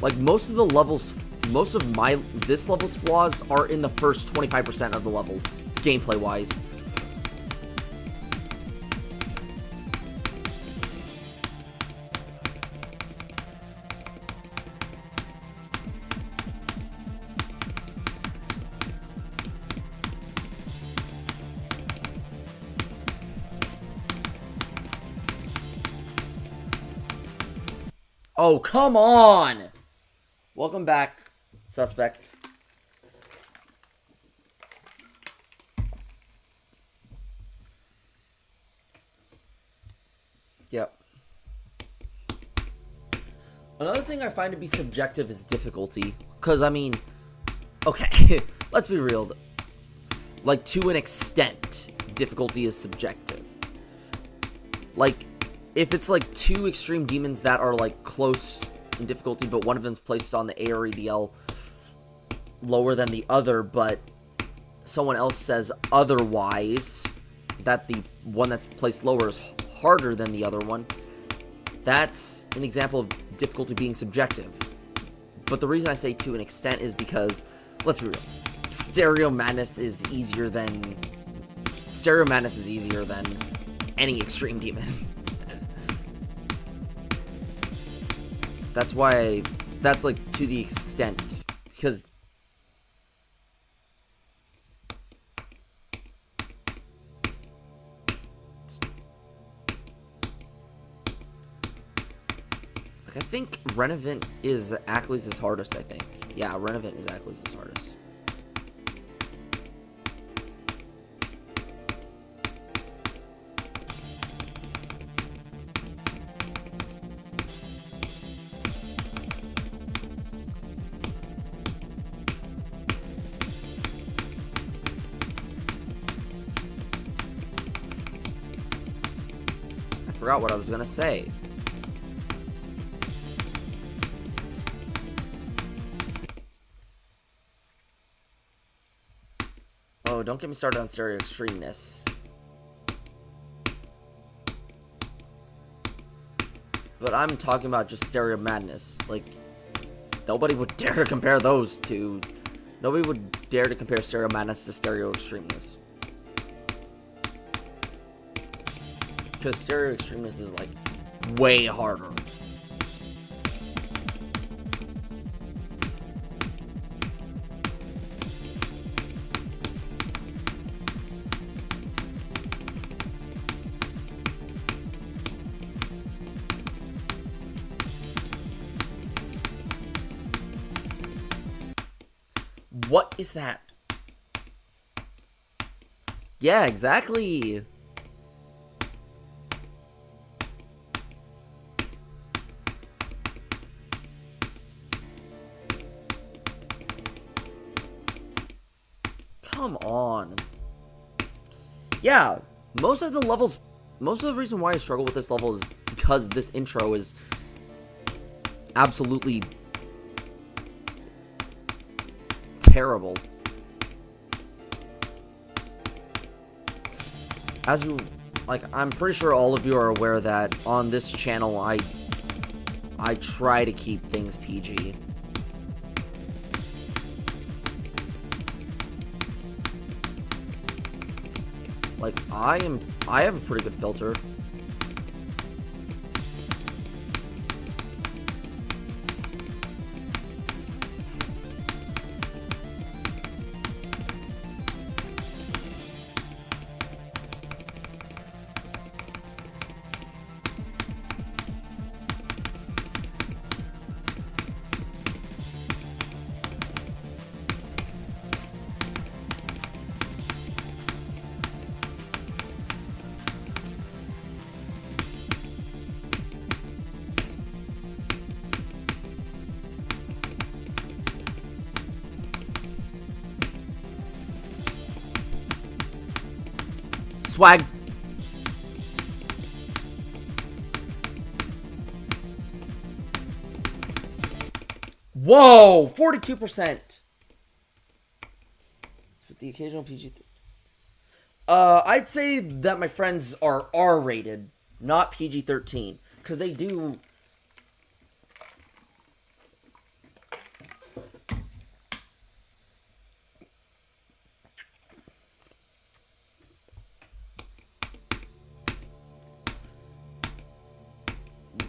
Like, most of the levels, most of this level's flaws are in the first 25% of the level, gameplay-wise. Oh, come on! Welcome back, suspect. Yep. Another thing I find to be subjective is difficulty. Because, I mean, okay, let's be real. Like, to an extent, difficulty is subjective. Like, if it's like two extreme demons that are like close in difficulty, but one of them's placed on the A or EDL lower than the other, but someone else says otherwise, that the one that's placed lower is harder than the other one, that's an example of difficulty being subjective. But the reason I say to an extent is because, let's be real, Stereo Madness is easier than any extreme demon. That's why, that's like to the extent, because like, I think Renavant is Ackley's hardest, I think. Yeah, Renavant is Ackley's hardest. I forgot what I was gonna say. Oh, don't get me started on Stereo Extremeness. But I'm talking about just Stereo Madness. Like, nobody would dare to compare those two. Nobody would dare to compare Stereo Madness to Stereo Extremeness. Because Stereo Extremeness is, like, way harder. What is that? Yeah, exactly. Come on. Yeah, most of the reason why I struggle with this level is because this intro is absolutely terrible. As you, like, I'm pretty sure all of you are aware that on this channel I try to keep things PG. Like, I have a pretty good filter. Swag. Whoa, 42%. With the occasional PG. I'd say that my friends are R-rated, not PG-13, because they do.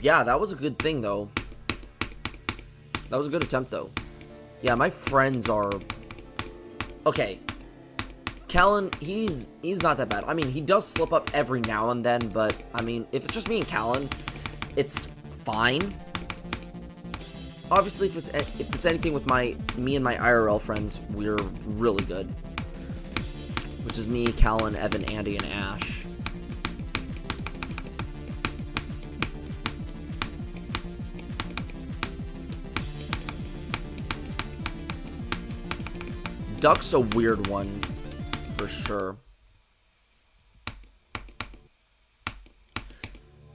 Yeah, that was a good thing, though. That was a good attempt, though. Yeah, my friends are... Okay. Callan, he's not that bad. I mean, he does slip up every now and then, but, I mean, if it's just me and Callan, it's fine. Obviously, if it's anything with me and my IRL friends, we're really good. Which is me, Callan, Evan, Andy, and Ash. Duck's a weird one, for sure.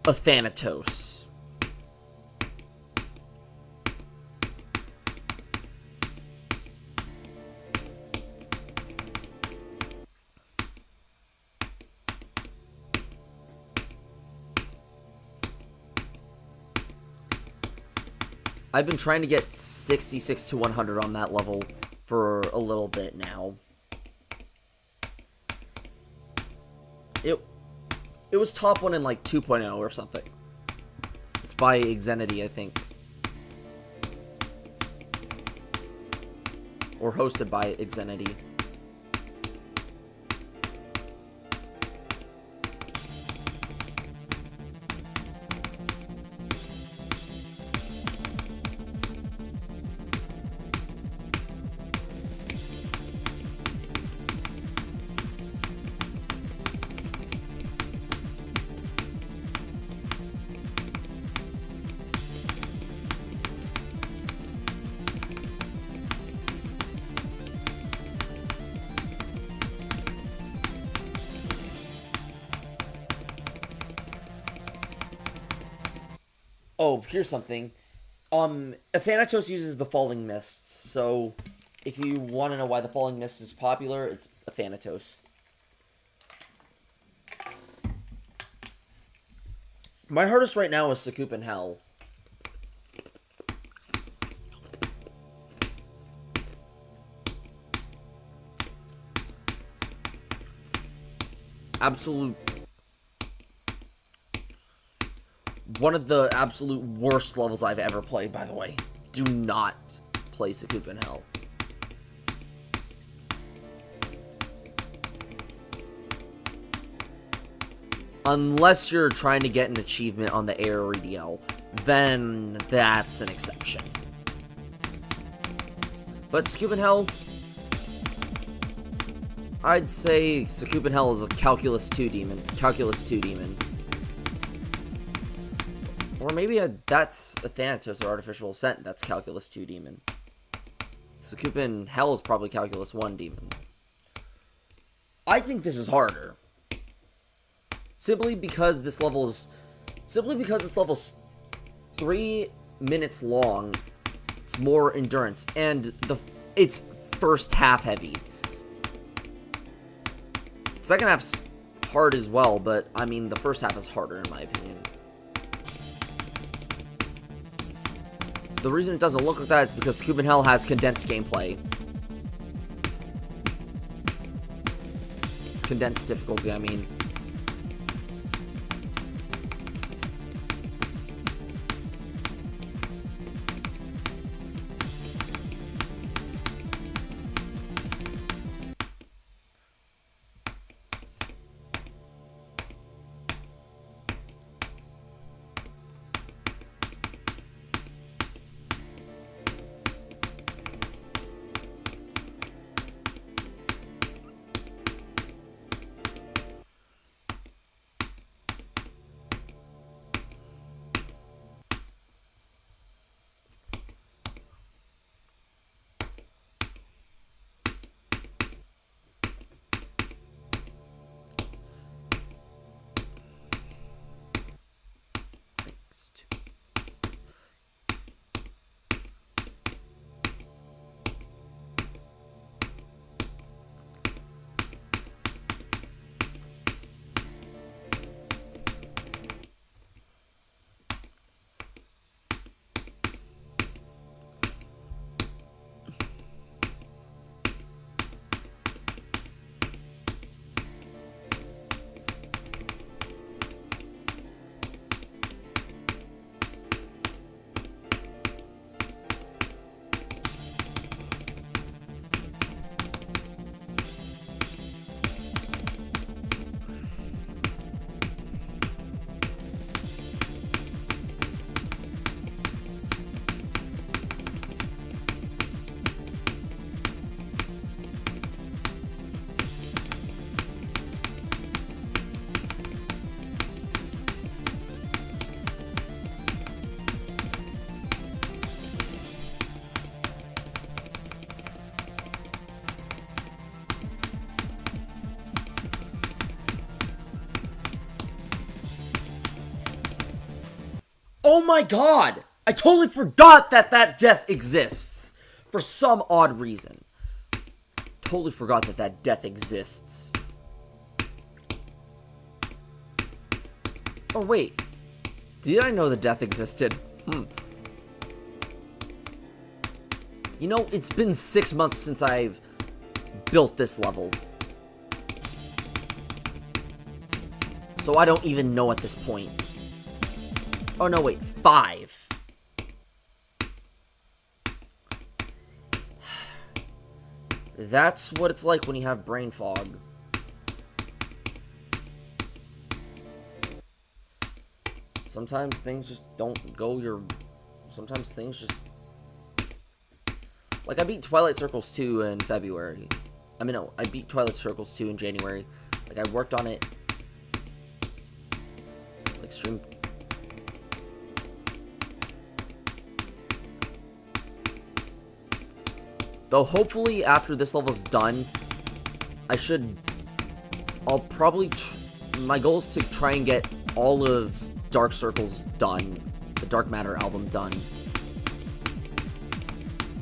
a Thanatos. I've been trying to get 66 to 100 on that level for a little bit now. It was top 1 in like 2.0 or something. It's by Xenity, I think. Or hosted by Xenity. Oh, here's something. Athanatos uses the Falling Mists, so if you want to know why the Falling Mist is popular, it's Athanatos. My hardest right now is Sakupen Hell. One of the absolute worst levels I've ever played, by the way. Do not play Sakupen Hell. Unless you're trying to get an achievement on the Air EDL, then that's an exception. But Sakupen Hell, I'd say Sakupen Hell is a Calculus 2 demon. Or maybe that's a Thanatos or Artificial Ascent that's Calculus 2 demon. Sakupen Hell is probably Calculus 1 demon. I think this is harder. Simply because this level's 3 minutes long. It's more endurance, and it's first half heavy. Second half's hard as well, but I mean the first half is harder in my opinion. The reason it doesn't look like that is because Sakupen Hell has condensed gameplay. It's condensed difficulty, I mean. my god! I totally forgot that that death exists. For some odd reason. Totally forgot that that death exists. Oh, wait. Did I know the death existed? You know, it's been 6 months since I've built this level. So I don't even know at this point. Oh, no, wait. 5. That's what it's like when you have brain fog. Sometimes things just don't go your... Sometimes things just... Like, I beat Twilight Circles 2 in February. I mean, no, I beat Twilight Circles 2 in January. Like, I worked on it. It's like stream... Though, hopefully, after this level's done, I'll probably... My goal is to try and get all of Dark Circles done. The Dark Matter album done.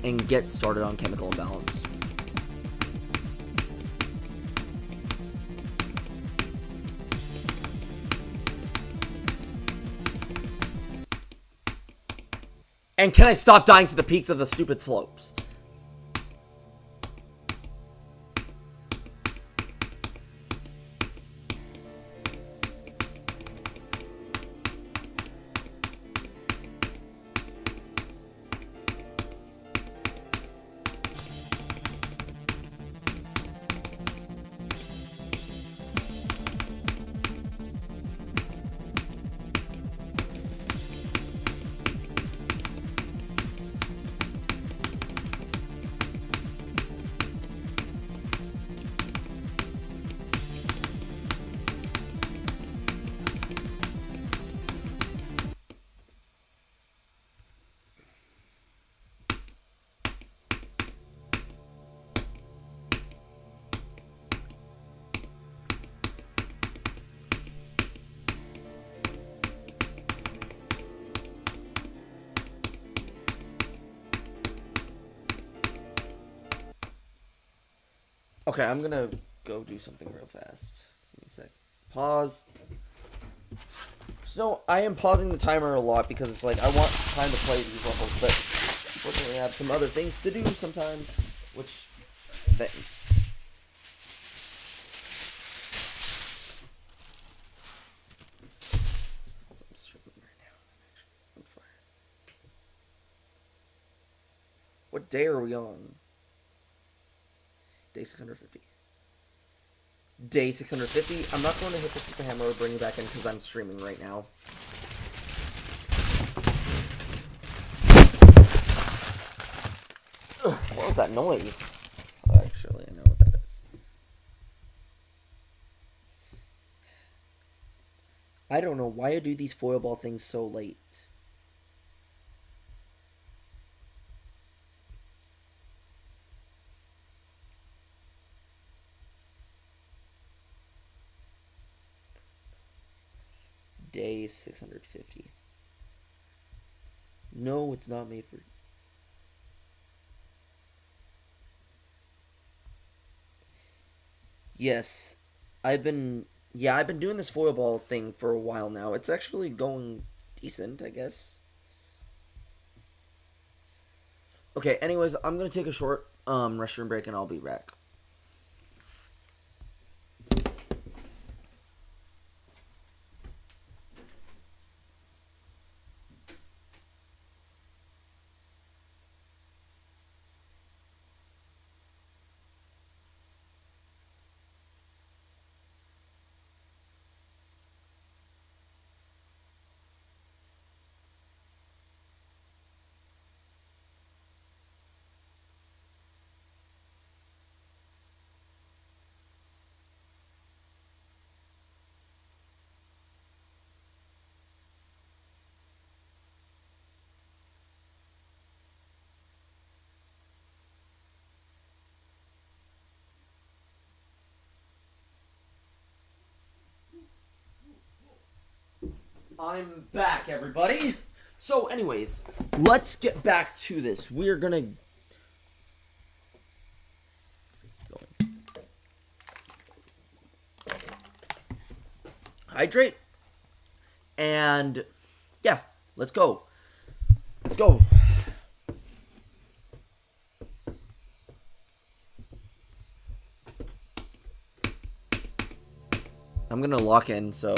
And get started on Chemical Imbalance. And can I stop dying to the peaks of the stupid slopes? Okay, I'm gonna go do something real fast. Give me a sec. Pause. So, I am pausing the timer a lot because it's like, I want time to play these levels, but unfortunately I have some other things to do sometimes, which, I'm streaming right now. I'm actually on fire. What day are we on? Day 650. Day 650. I'm not going to hit this with the hammer or bring you back in because I'm streaming right now. Ugh, what was that noise? Oh, actually, I know what that is. I don't know why I do these foil ball things so late. Day 650. No, it's not made for... Yes, I've been doing this foil ball thing for a while now. It's actually going decent, I guess. Okay, anyways, I'm gonna take a short restroom break and I'll be back. I'm back, everybody. So, anyways, let's get back to this. We're gonna hydrate, and yeah, let's go. Let's go. I'm gonna lock in, so.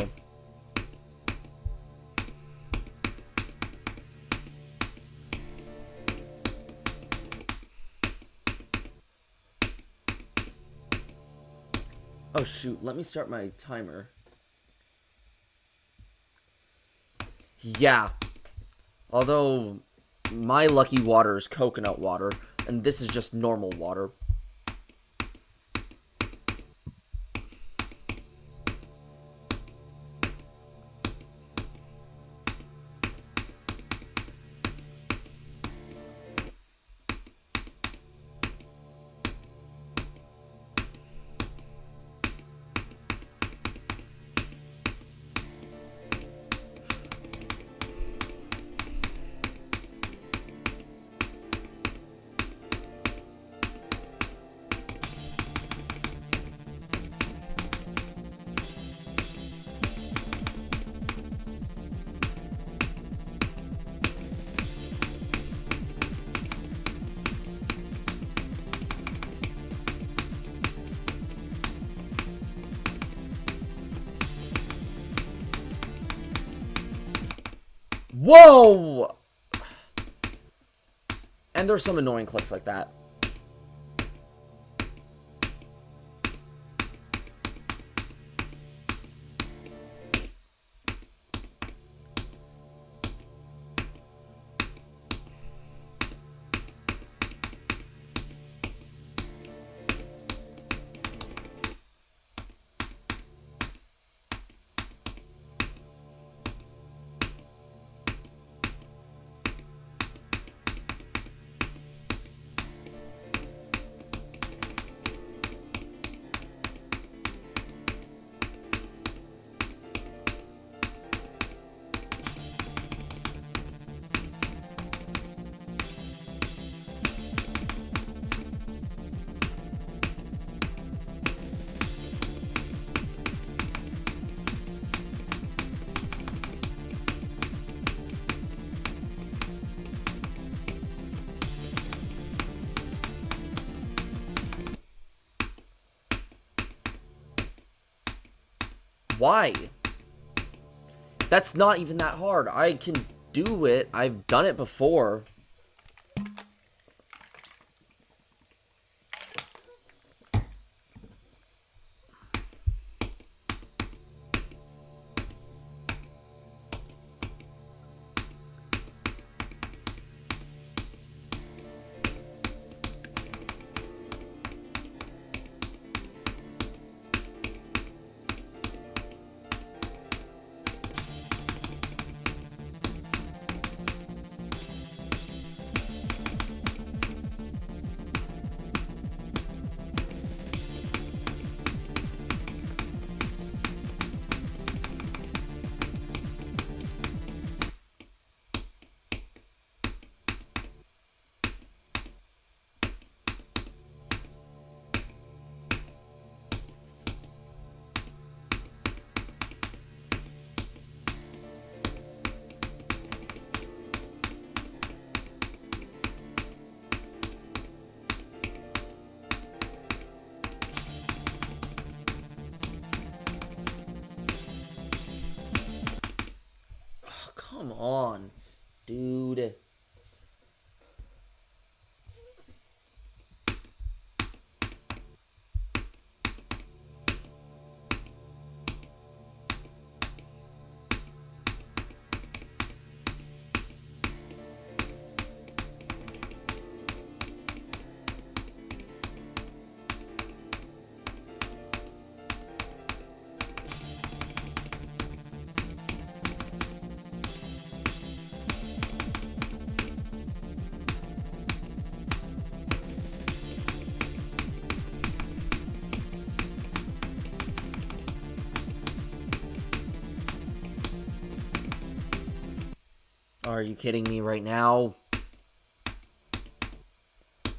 Oh shoot, let me start my timer. Yeah. Although my lucky water is coconut water, and this is just normal water. Whoa! And there's some annoying clicks like that. Why? That's not even that hard. I can do it. I've done it before. Come on, dude. Are you kidding me right now?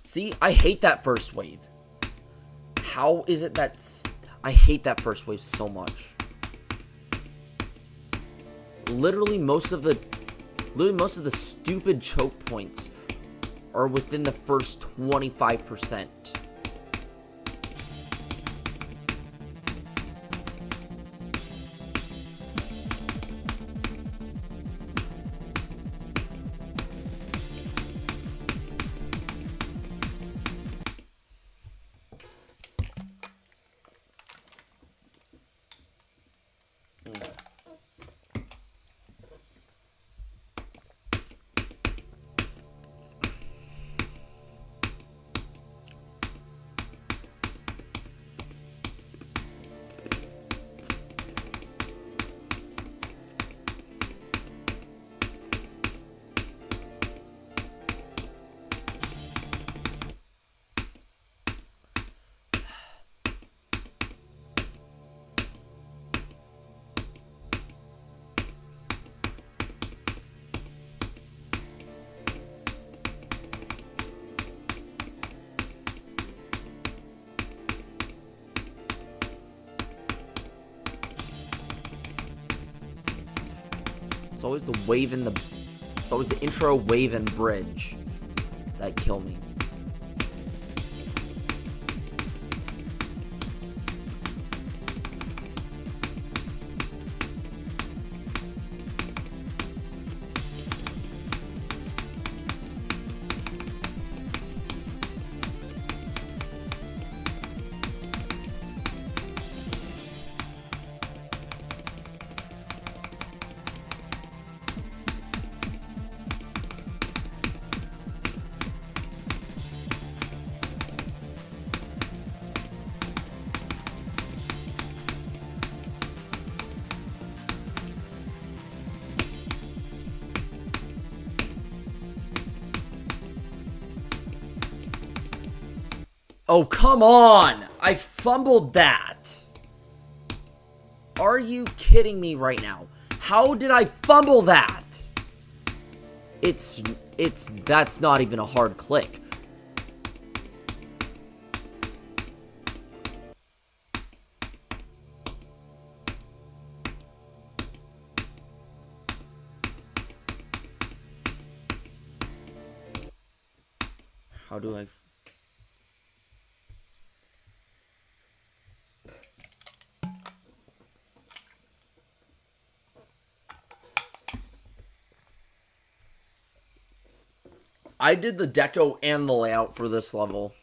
See, I hate that first wave. How is it that... I hate that first wave so much. Literally most of the stupid choke points are within the first 25%. It's always the wave in the... It's always the intro, wave, and bridge that kill me. Oh, come on! I fumbled that! Are you kidding me right now? How did I fumble that? That's not even a hard click. How do I... I did the deco and the layout for this level.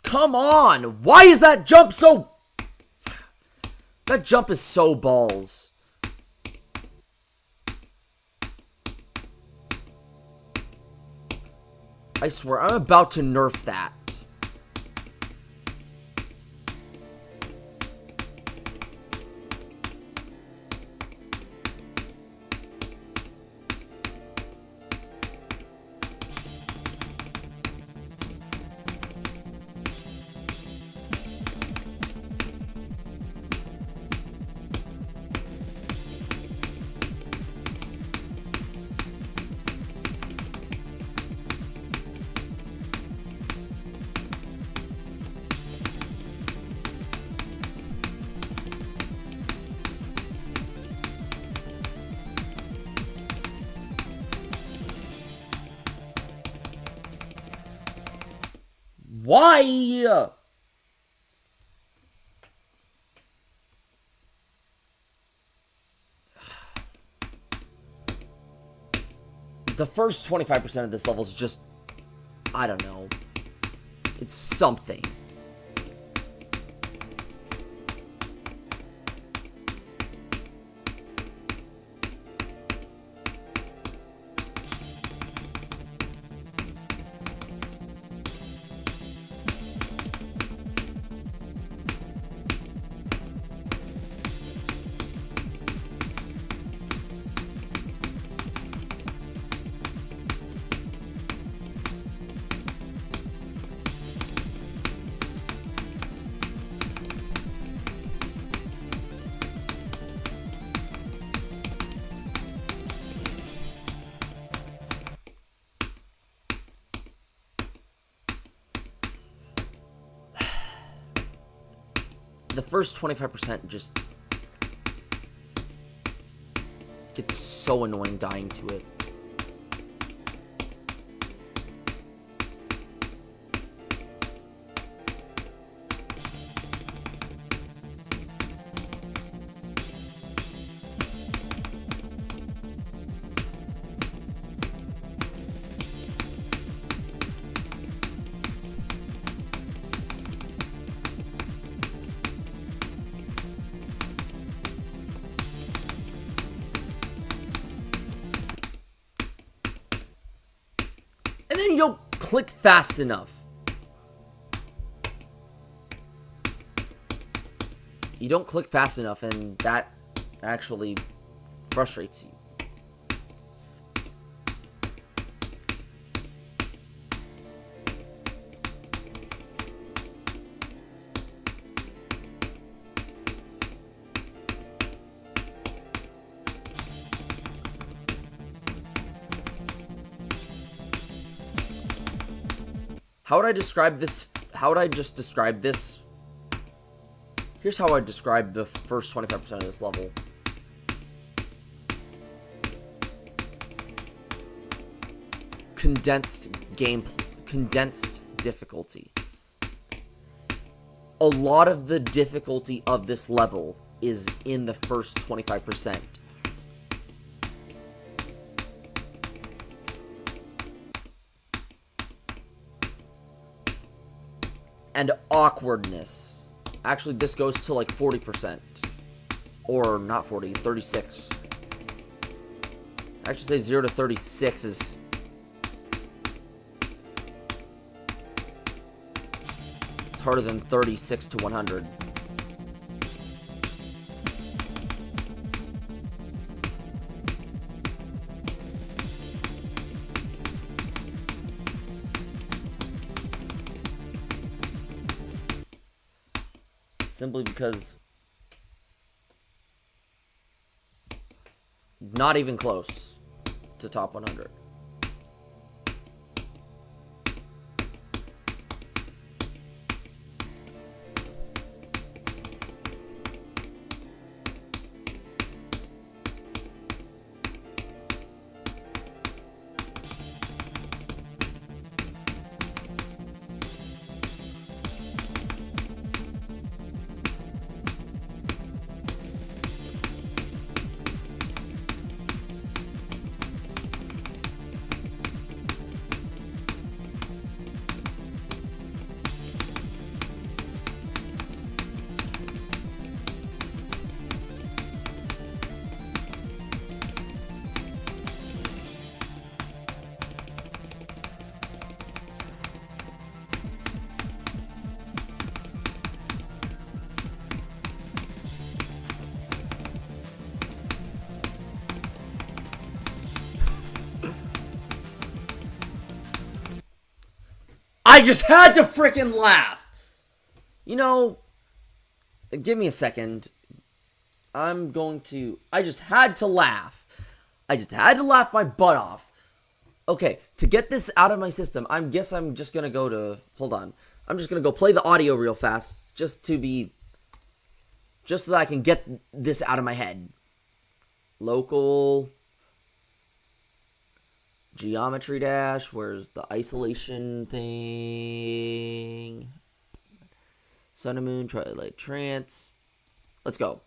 Come on! Why is that jump so... That jump is so balls. I swear, I'm about to nerf that. Why? The first 25% of this level is just, I don't know. It's something. The first 25% just gets so annoying dying to it. And then you don't click fast enough. You don't click fast enough, and that actually frustrates you. How would I describe this? How would I just describe this? Here's how I describe the first 25% of this level. Condensed difficulty. A lot of the difficulty of this level is in the first 25%. And awkwardness. Actually, this goes to like 40%. Or not 40, 36. I actually say 0 to 36 is... It's harder than 36 to 100. Simply because not even close to top 100. I just had to freaking laugh. You know, give me a second. I just had to laugh. I just had to laugh my butt off. Okay, to get this out of my system, I'm just gonna go to, hold on. I'm just gonna go play the audio real fast, just so that I can get this out of my head. Local Geometry Dash. Where's the isolation thing? Sun and Moon, Twilight Trance. Let's go.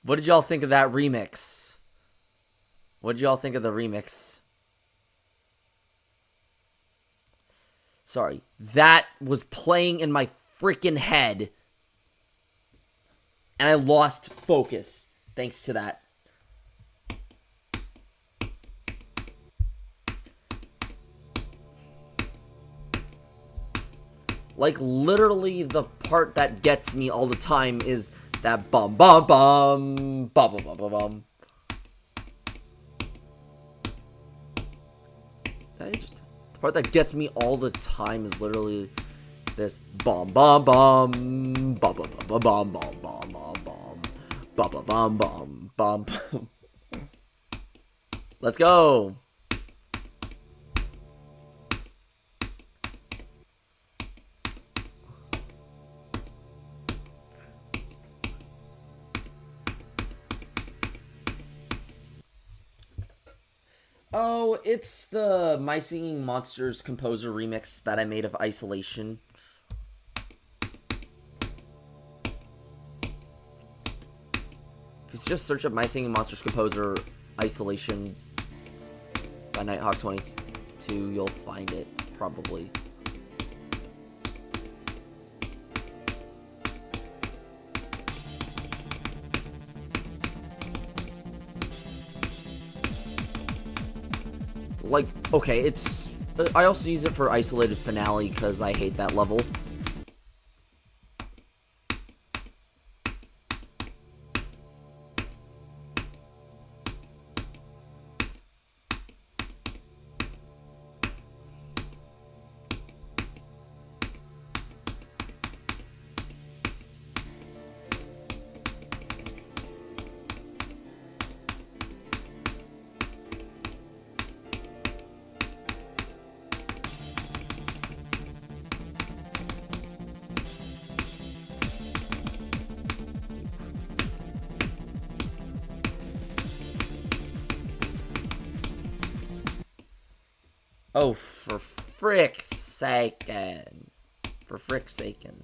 What did y'all think of that remix? What did y'all think of the remix? Sorry. That was playing in my freaking head. And I lost focus thanks to that. Like, literally the part that gets me all the time is that bum bum bum bum bum bum bum. The part that gets me all the time is literally this bum bum bum bum bum bum bum bum bum bum bum bum bum bum. Let's go. Oh, it's the My Singing Monsters composer remix that I made of Isolation. If you just search up My Singing Monsters composer Isolation by Nighthawk22, you'll find it, probably. like, okay, it's... I also use it for Isolated Finale because I hate that level. Oh, for frick's saken. For frick's saken.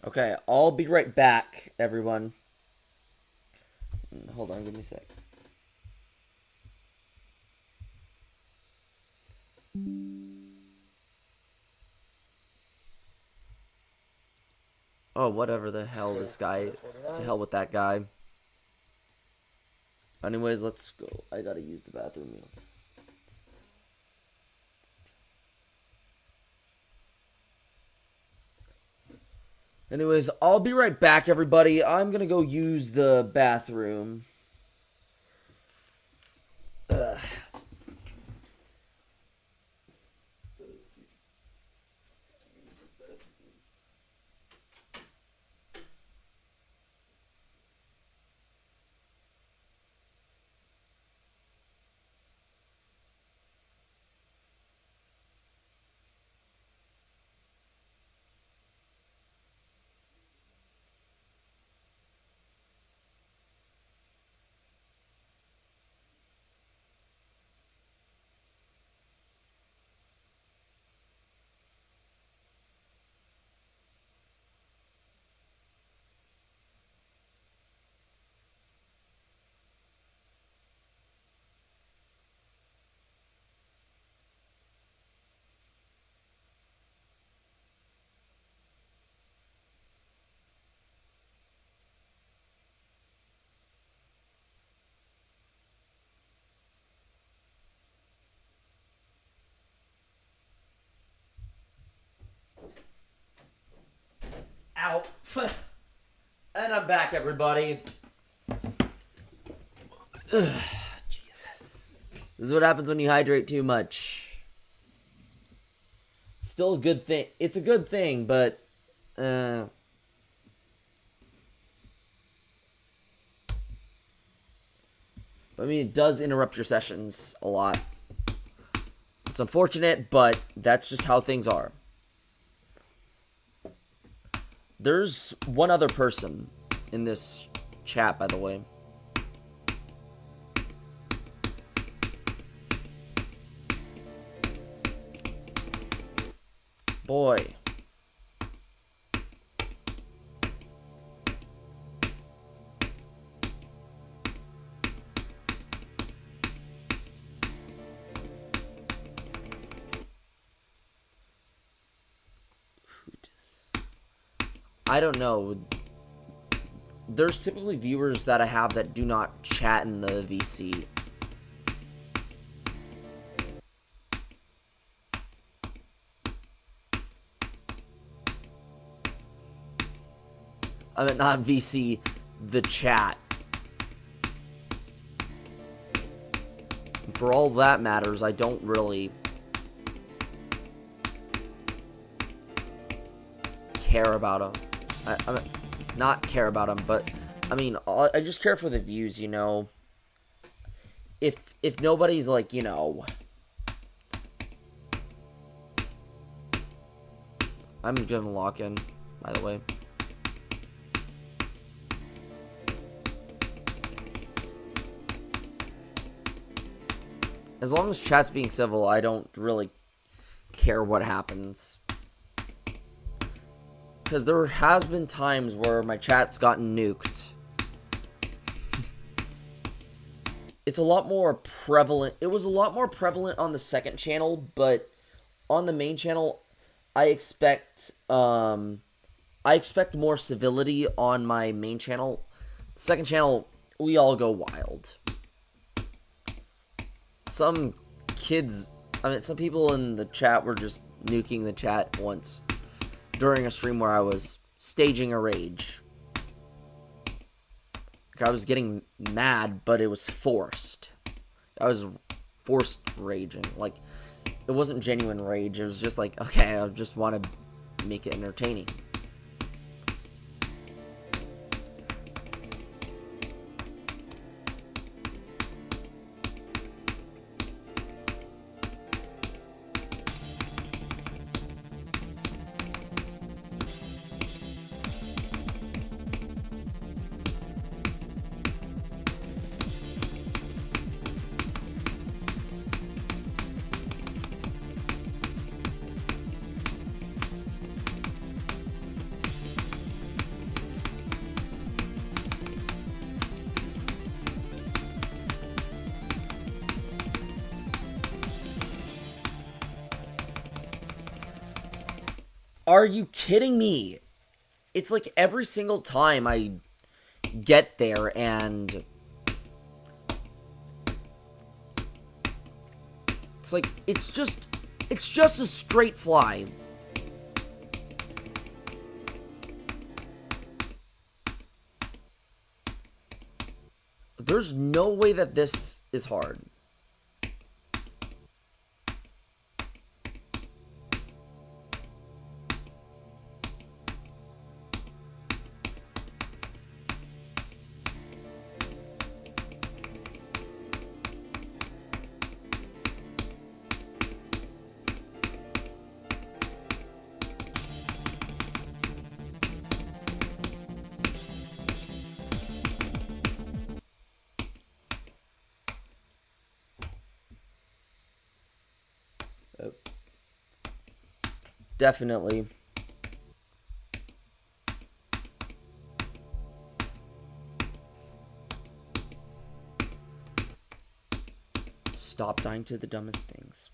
Okay, I'll be right back, everyone. Hold on, give me a sec. Oh, whatever the hell this guy... To hell with that guy. Anyways, let's go. I gotta use the bathroom. Anyways, I'll be right back, everybody. I'm gonna go use the bathroom. Ugh. Ow. And I'm back, everybody. Ugh, Jesus. This is what happens when you hydrate too much. Still a good thing. It's a good thing, but... I mean, it does interrupt your sessions a lot. It's unfortunate, but that's just how things are. There's one other person in this chat, by the way. Boy. I don't know. There's typically viewers that I have that do not chat in the VC. I mean, not VC, the chat. For all that matters, I don't really care about them. I mean, not care about them, but I mean, I just care for the views, you know. If nobody's like, you know, I'm gonna lock in, by the way. As long as chat's being civil, I don't really care what happens. Because there has been times where my chat's gotten nuked. It's a lot more prevalent. It was a lot more prevalent on the second channel, but on the main channel, I expect more civility on my main channel. The second channel, we all go wild. Some kids, I mean, some people in the chat were just nuking the chat once during a stream where I was staging a rage. Like, I was getting mad, but it was forced. I was forced raging. Like, it wasn't genuine rage. It was just like, okay, I just want to make it entertaining. Are you kidding me? It's like every single time I get there and it's like it's just a straight fly. There's no way that this is hard. Definitely. Stop dying to the dumbest things.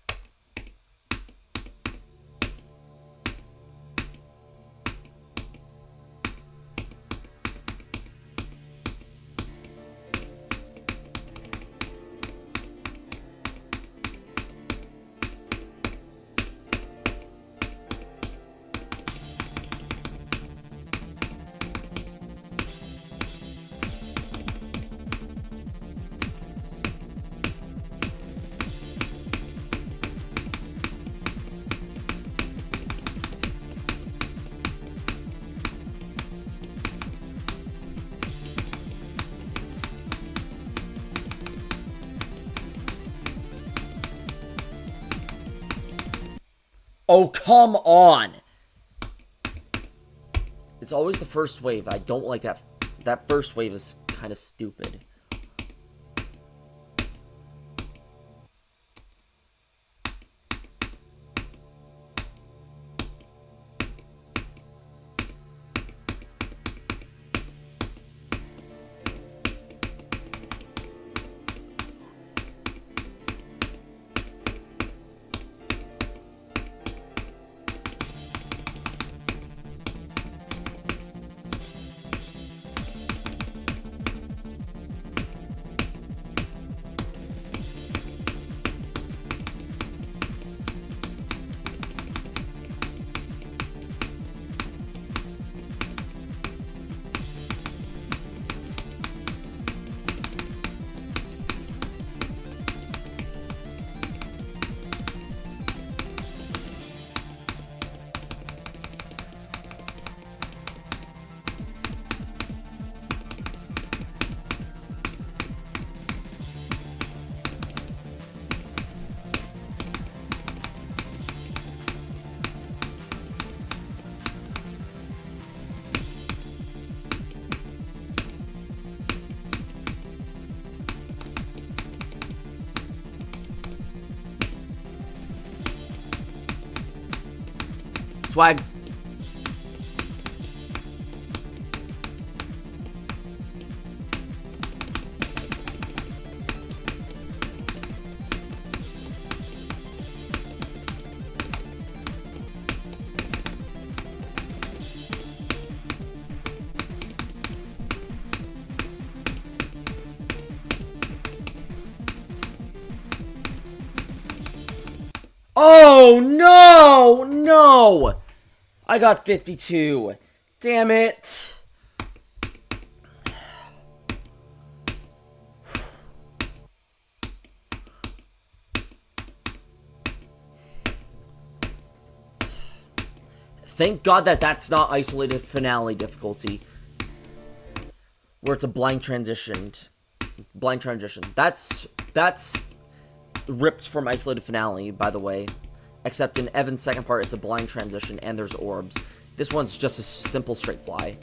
Oh, come on! It's always the first wave. I don't like that. That first wave is kind of stupid. Swag. Oh, no! No! I got 52. Damn it. Thank God that that's not isolated finale difficulty. Where it's a blind transition. Blind transition. That's ripped from isolated finale, by the way. Except in Evan's second part, it's a blind transition and there's orbs. This one's just a simple straight fly.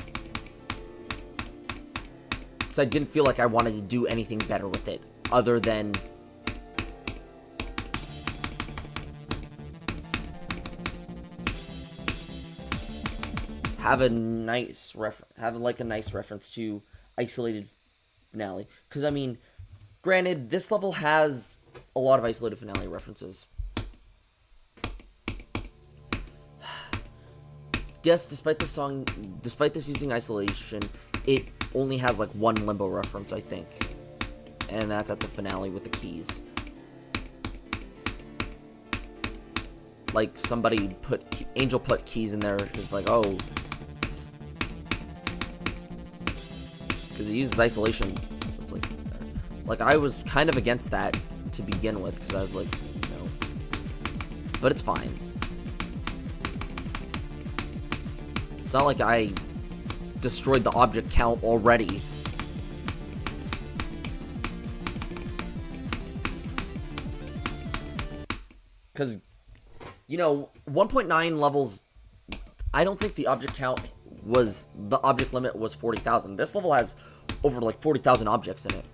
So I didn't feel like I wanted to do anything better with it, other than have a nice reference to isolated finale. Because I mean, granted, this level has a lot of isolated finale references. Yes, despite this using isolation, it only has like one Limbo reference, I think. And that's at the finale with the keys. Like, somebody Angel put keys in there, it's like, oh. Because he uses isolation, so it's like, I was kind of against that to begin with, because I was like, no. But it's fine. It's not like I destroyed the object count already. Because, you know, 1.9 levels, I don't think the object limit was 40,000. This level has over like 40,000 objects in it.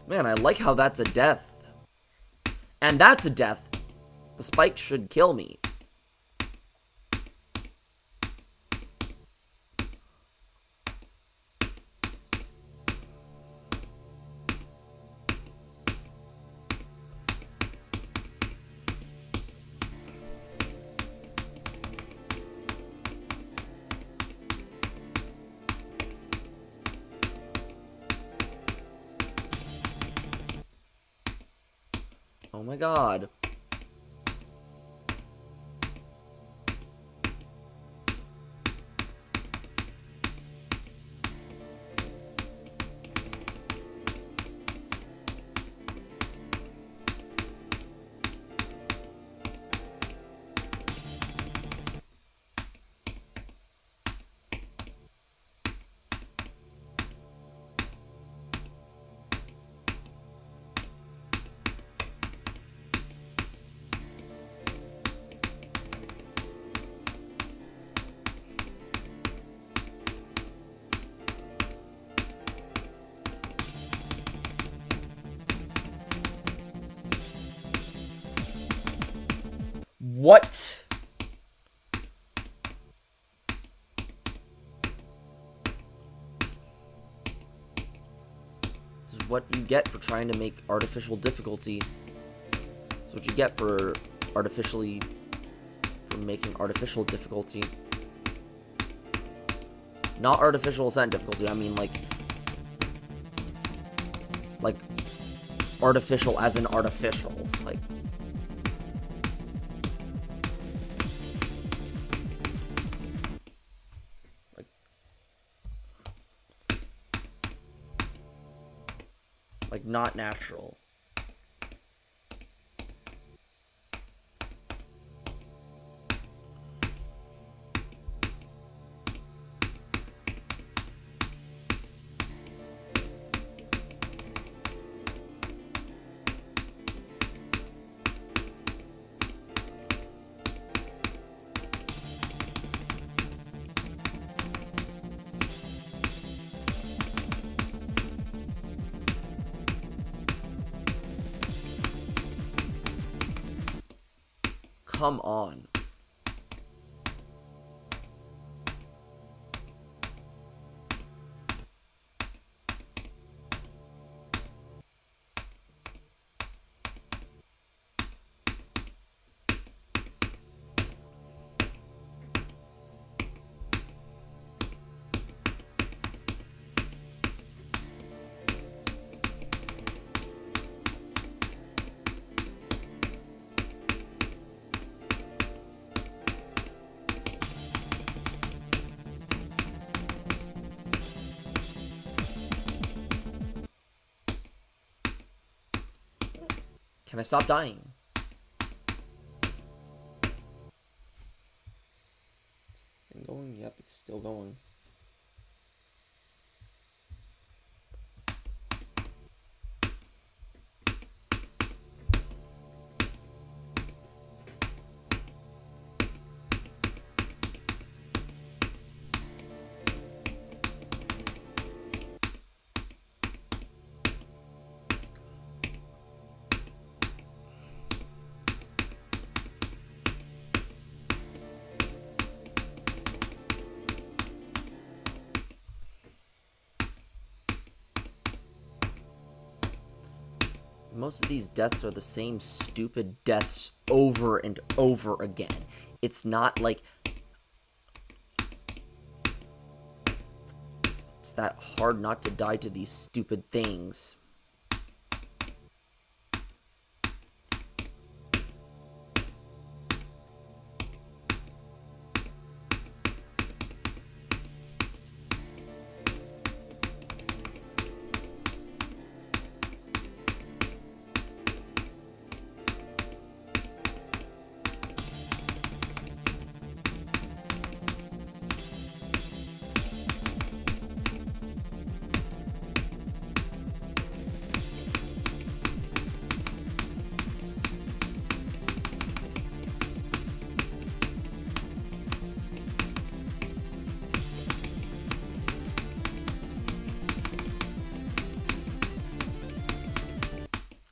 Man, I like how that's a death. And that's a death. The spike should kill me. Oh my god. What? This is what you get for trying to make artificial difficulty. This is what you get for making artificial difficulty. Not artificial ascent difficulty, I mean like artificial as in artificial, like not natural. Come on. Can I stop dying? Thing going? Yep, it's still going. Most of these deaths are the same stupid deaths over and over again. It's not like it's that hard not to die to these stupid things.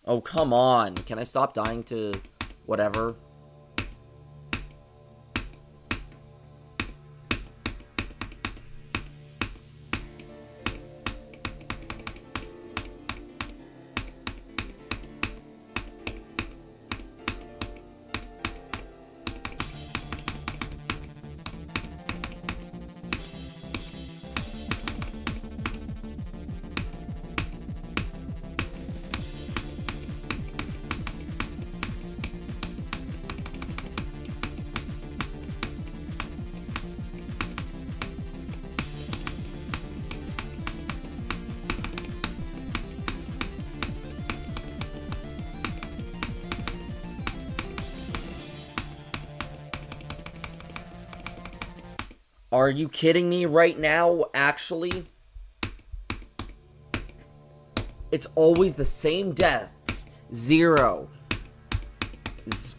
Oh, come on. Can I stop dying to whatever? Are you kidding me right now, actually? It's always the same deaths. 0.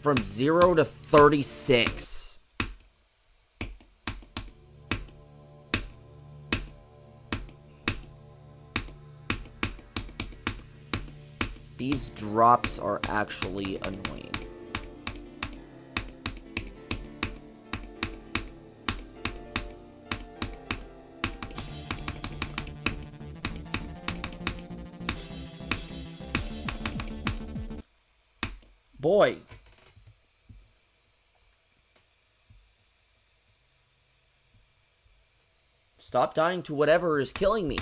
From 0 to 36. These drops are actually annoying. Boy. Stop dying to whatever is killing me.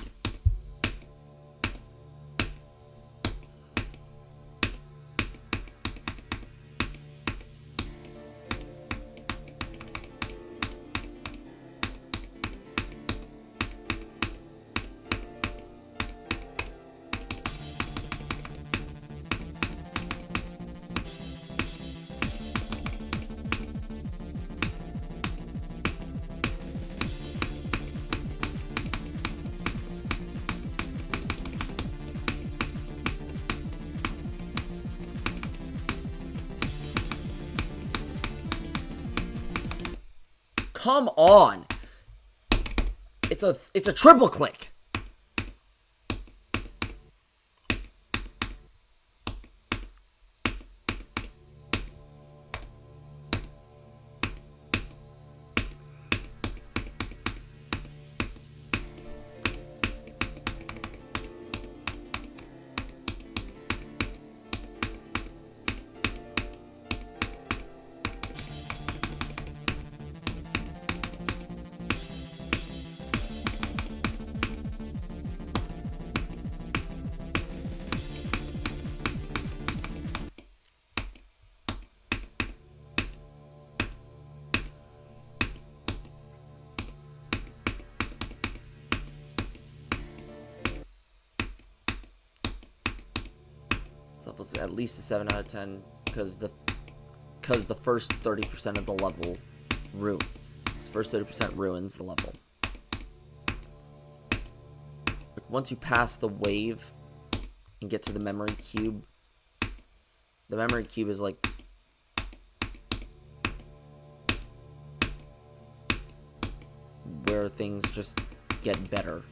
Come on. It's a triple click. Level's at least a 7 out of 10 because the first 30% of the level this first 30% ruins the level. Like once you pass the wave and get to the memory cube is like where things just get better.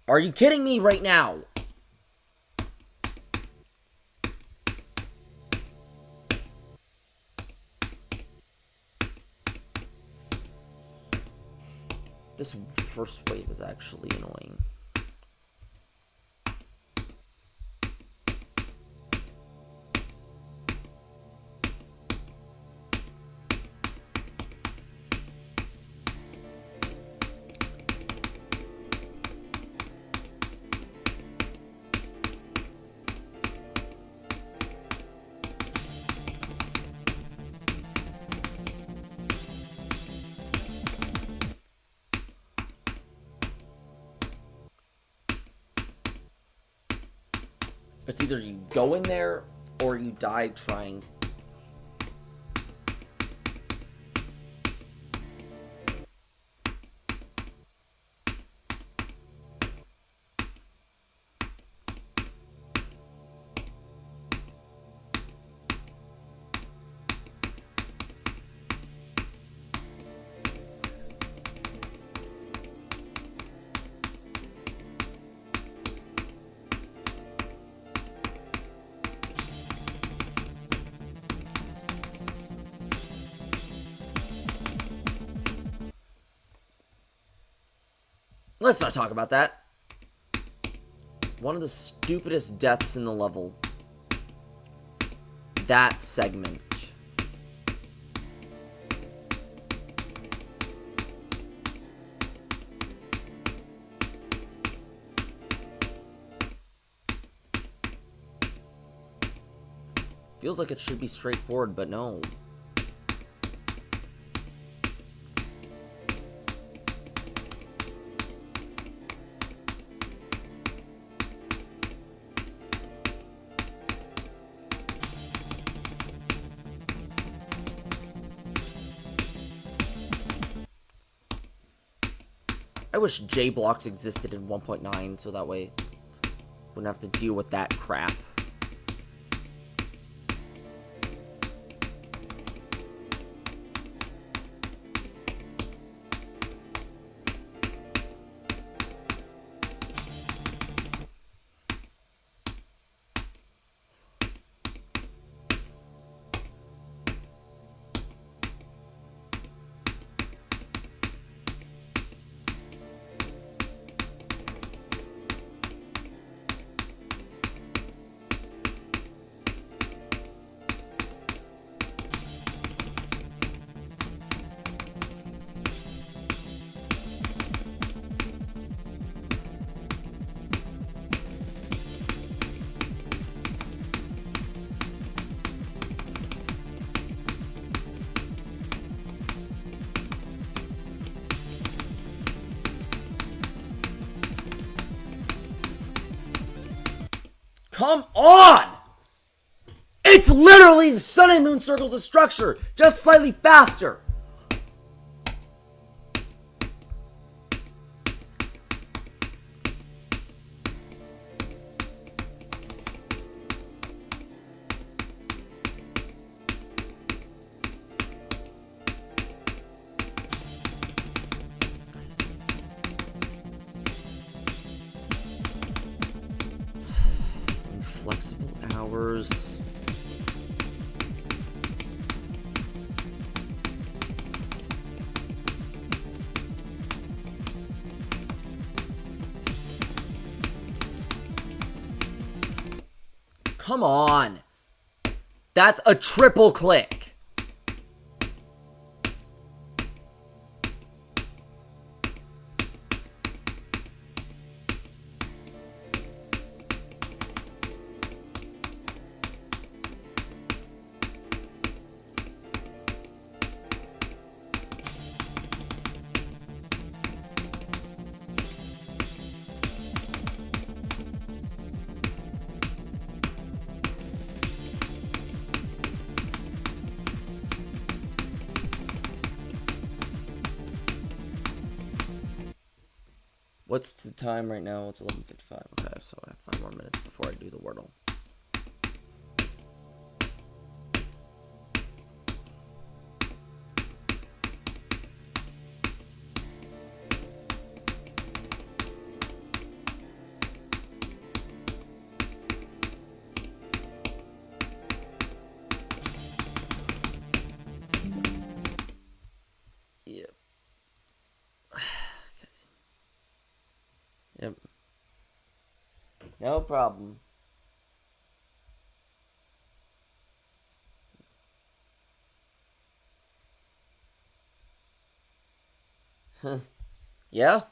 Are you kidding me right now? This first wave is actually annoying. It's either you go in there or you die trying. Let's not talk about that. One of the stupidest deaths in the level. That segment. Feels like it should be straightforward, but no. I wish J blocks existed in 1.9 so that way wouldn't have to deal with that crap. Come on! It's literally the sun and moon circles of structure, just slightly faster. Flexible hours. Come on. That's a triple click. What's the time right now? It's 11:55. Okay, so I have 5 more minutes before I do the Wordle. Yep. Yep. No problem. Yeah?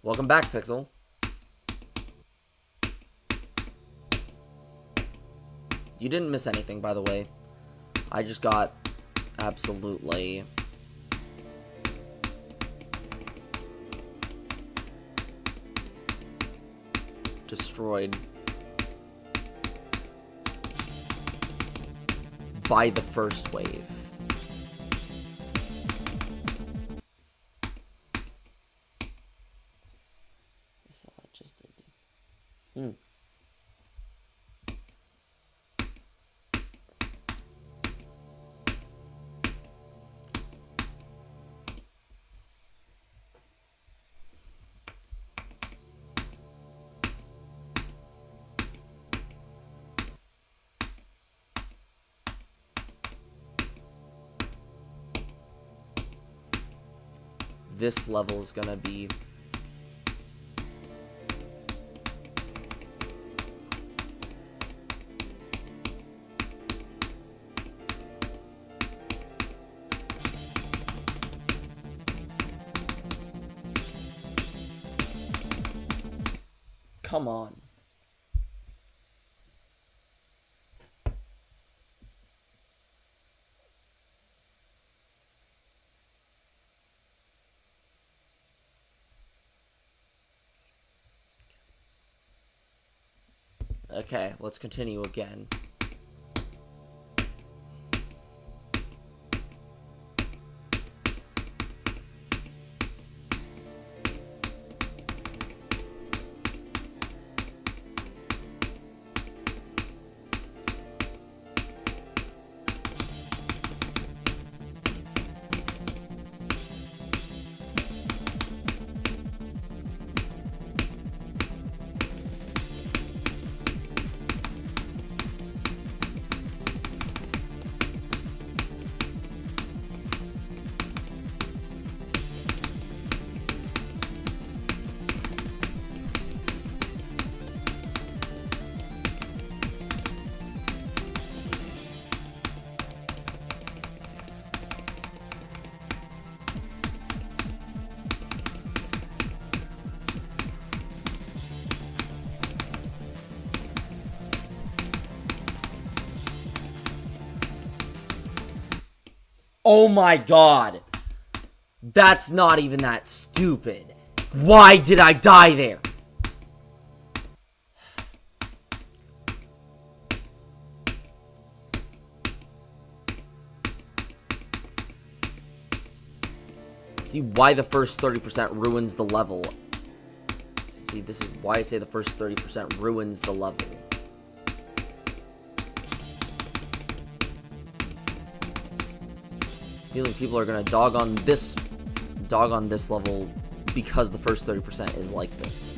Welcome back, Pixel. You didn't miss anything, by the way. I just got absolutely destroyed by the first wave. That's all I just did. This level is gonna be come on. Okay, let's continue again. Oh my god. That's not even that stupid. Why did I die there? See why the first 30% ruins the level. See, this is why I say the first 30% ruins the level. Feeling people are gonna dog on this level because the first 30% is like this.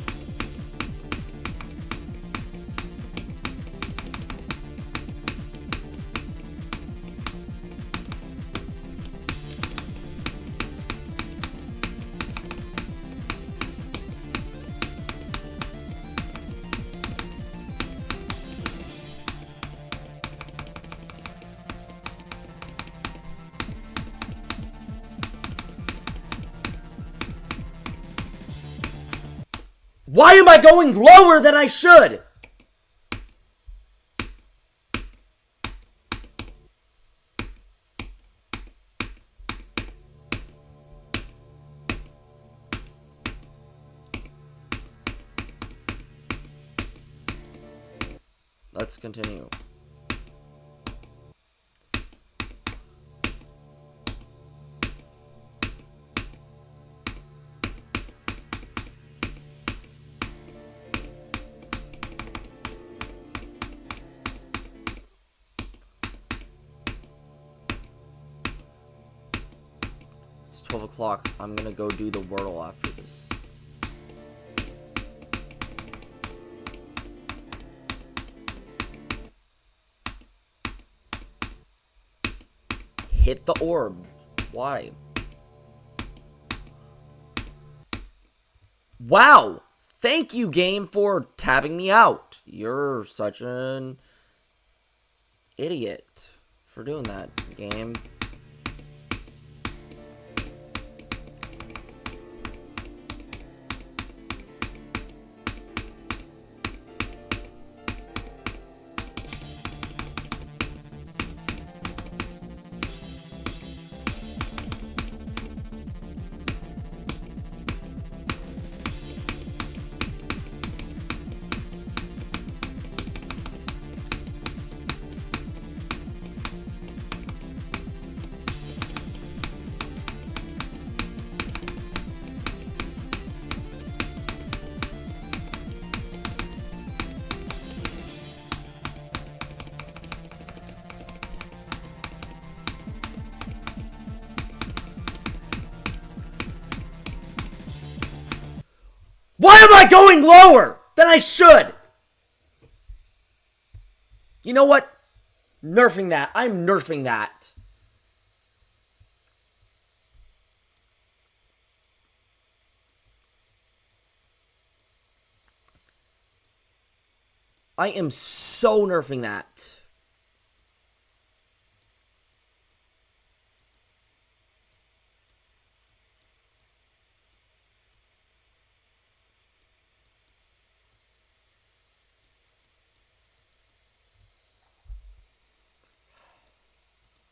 Why am I going lower than I should? Let's continue. It's 12 o'clock. I'm gonna go do the Wordle after this. Hit the orb. Why? Wow! Thank you, game, for tabbing me out. You're such an idiot for doing that, game. Why am I going lower than I should? You know what? Nerfing that. I'm nerfing that. I am so nerfing that.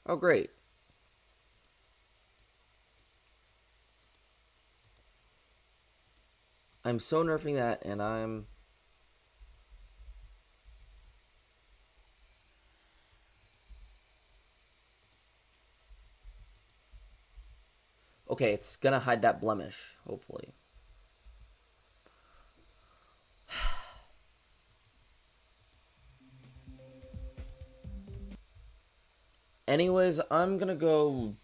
Oh, great. I'm so nerfing that, and I'm... Okay, it's gonna hide that blemish, hopefully. Anyways, I'm gonna go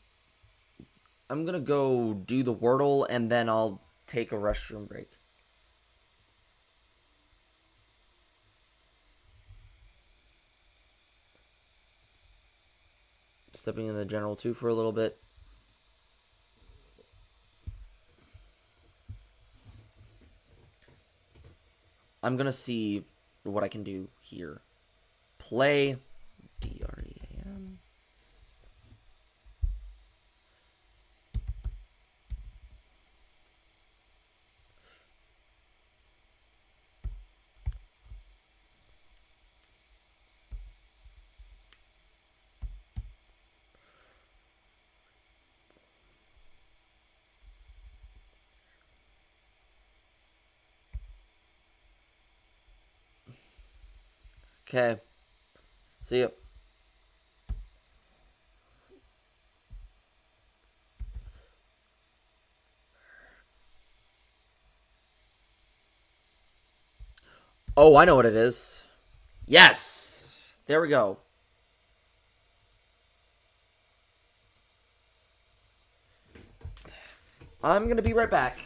do the Wordle, and then I'll take a restroom break. Stepping in the general 2 for a little bit. I'm gonna see what I can do here. Play DREAM. Okay. See ya. Oh, I know what it is. Yes! There we go. I'm gonna be right back.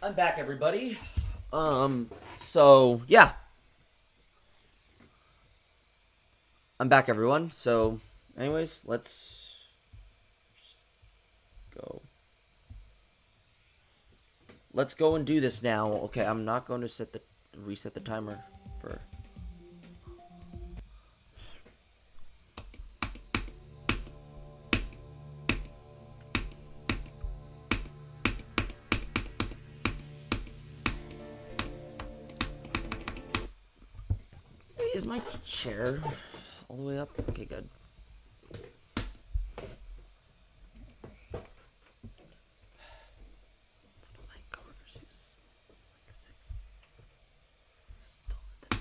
I'm back, everybody. So, yeah. I'm back, everyone. So, anyways, let's go. Let's go and do this now. Okay, I'm not going to reset the timer for... Is my chair all the way up? Okay, good. My coworkers who's like 6 stole it.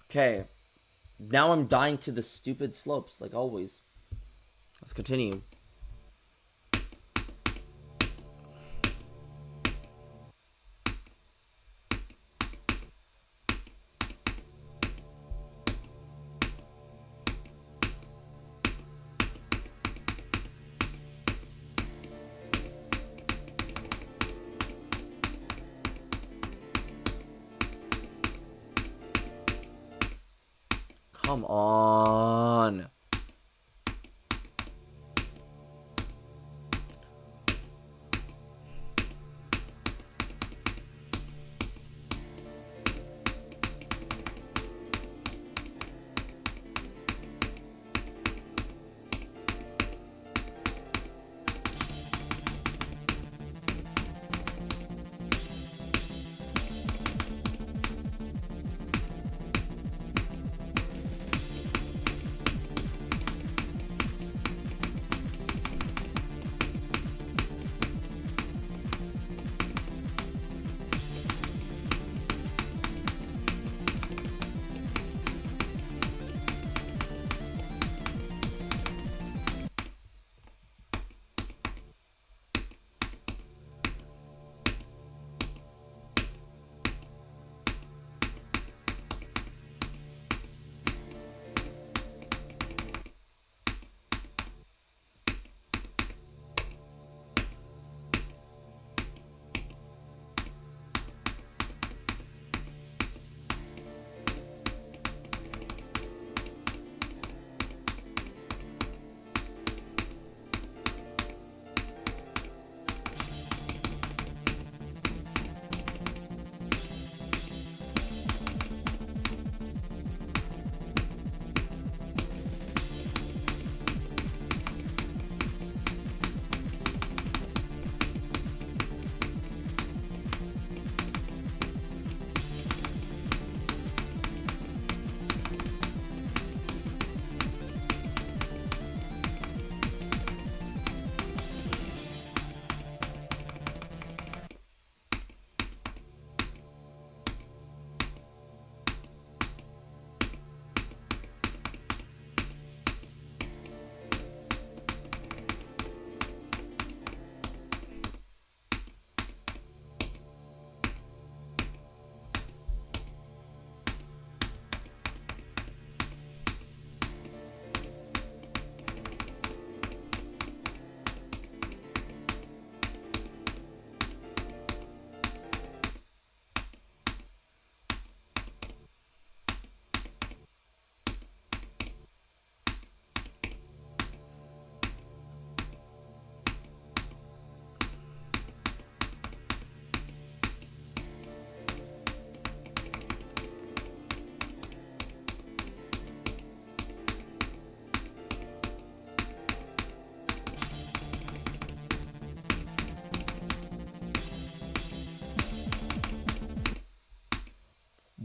Okay. Now I'm dying to the stupid slopes, like always. Let's continue. Come on.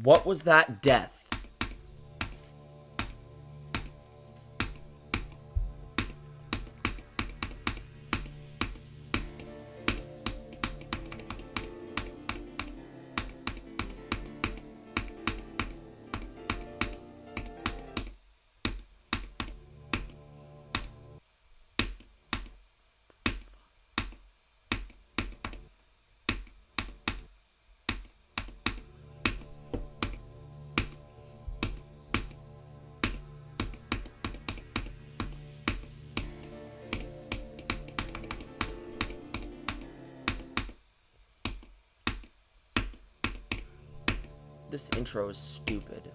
What was that death? This intro is stupid.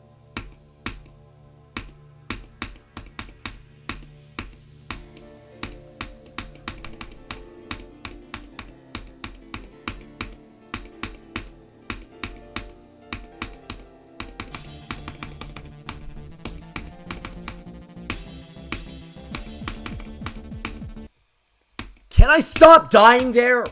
Can I stop dying there?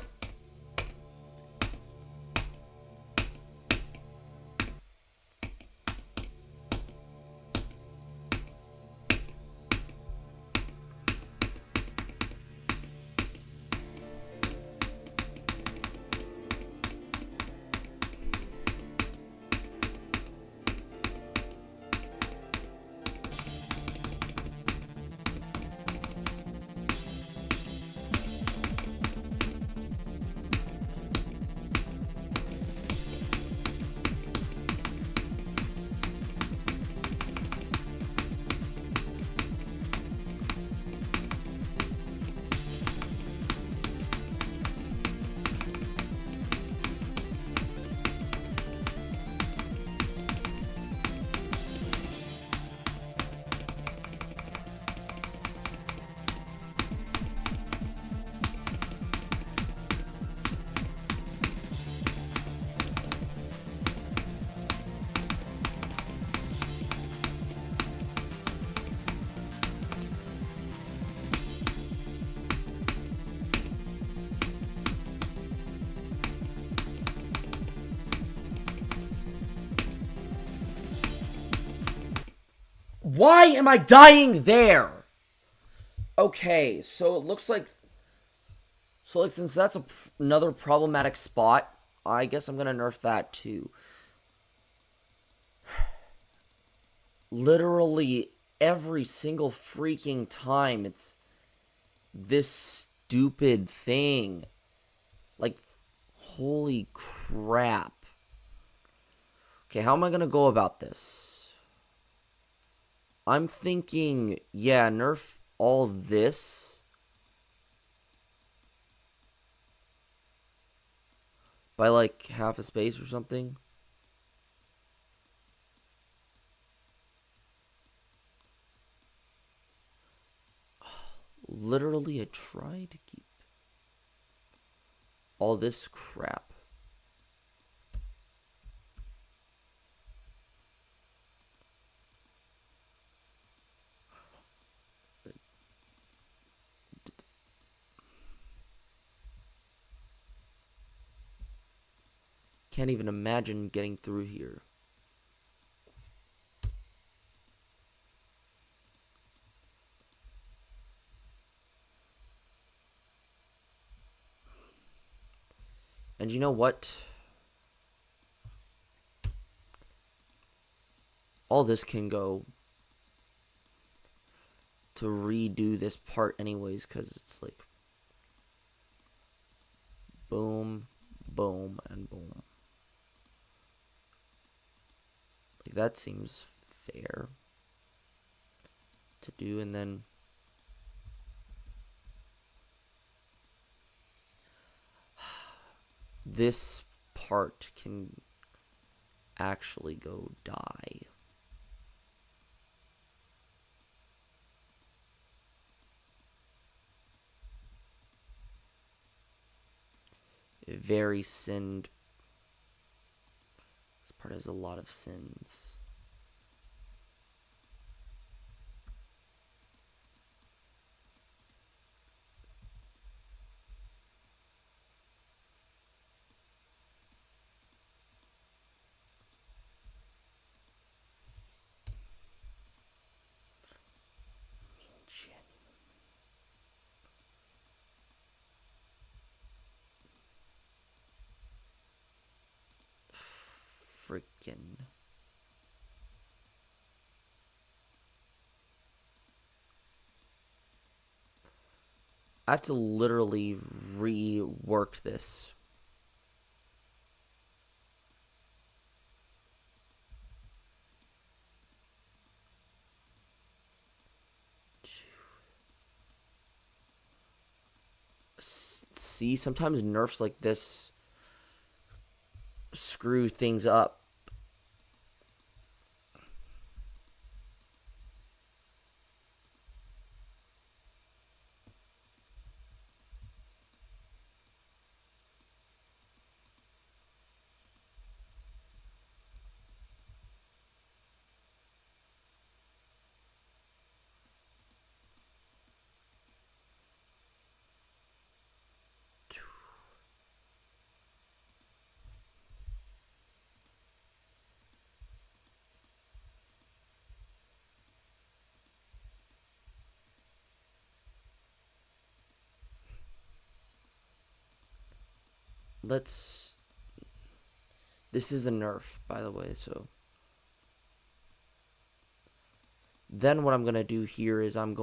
Why am I dying there? Okay, so it looks like... So, like, since that's another problematic spot, I guess I'm gonna nerf that, too. Literally every single freaking time, it's this stupid thing. Like, holy crap. Okay, how am I gonna go about this? I'm thinking, yeah, nerf all this by like half a space or something. Literally, I tried to keep all this crap. Can't even imagine getting through here. And you know what? All this can go to redo this part anyways, because it's like boom, boom, and boom. Like, that seems fair to do, and then this part can actually go die. Very sinned. This part has a lot of sins. freaking... I have to literally rework this. See, sometimes nerfs like this screw things up. This is a nerf, by the way, so. Then what I'm going to do here is I'm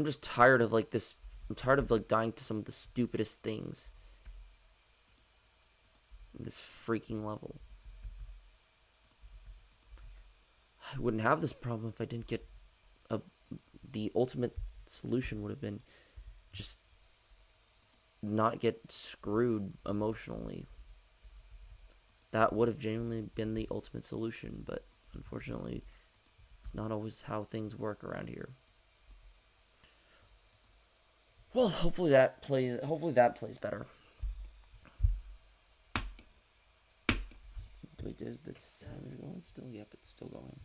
just tired of like this. I'm tired of like dying to some of the stupidest things. This freaking level. I wouldn't have this problem if I didn't get the ultimate solution would have been just not get screwed emotionally. That would have genuinely been the ultimate solution, but unfortunately, it's not always how things work around here. Well, hopefully that plays better. Wait, is this going still? Yep, it's still going.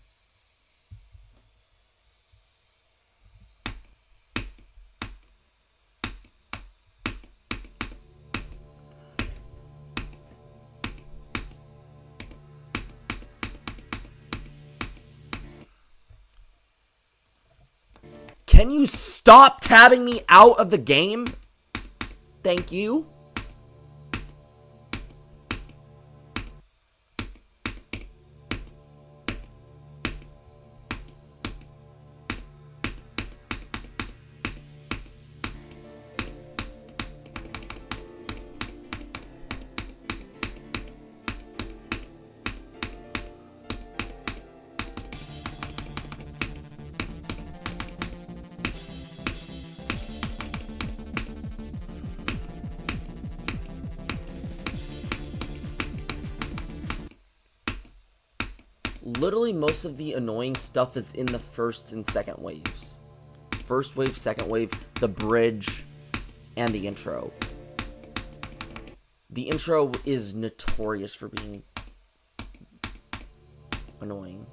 Can you stop tabbing me out of the game? Thank you. Literally, most of the annoying stuff is in the first and second waves. First wave, second wave, the bridge, and the intro. The intro is notorious for being annoying.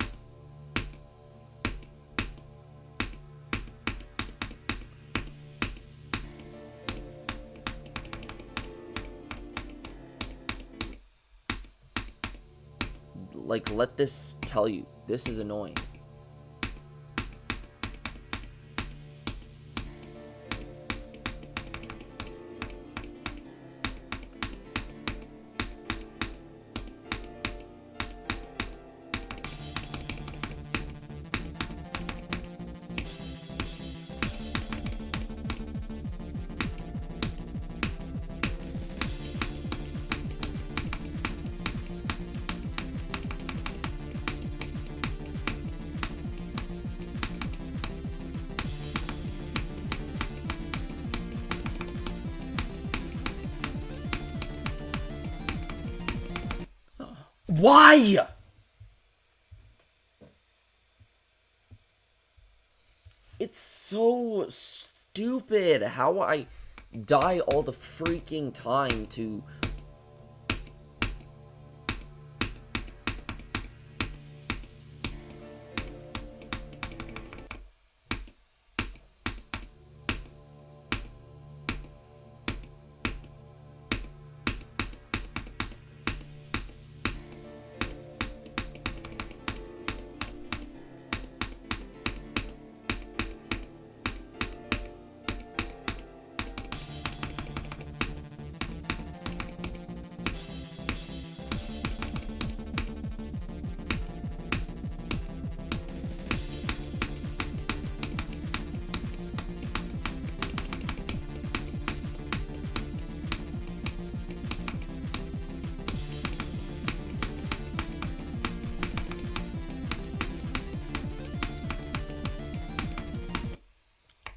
Like, let this tell you, this is annoying. Why? It's so stupid how I die all the freaking time to...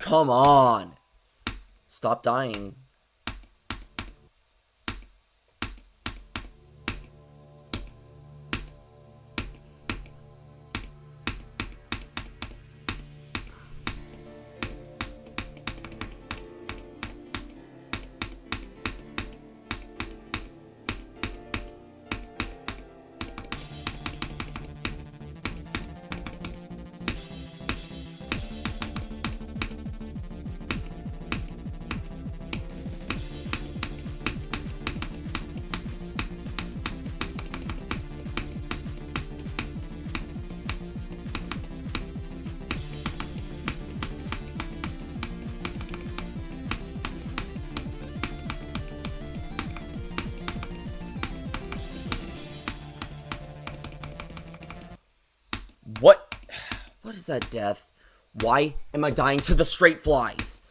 Come on. Stop dying. What? What is that death? Why am I dying to the straight flies?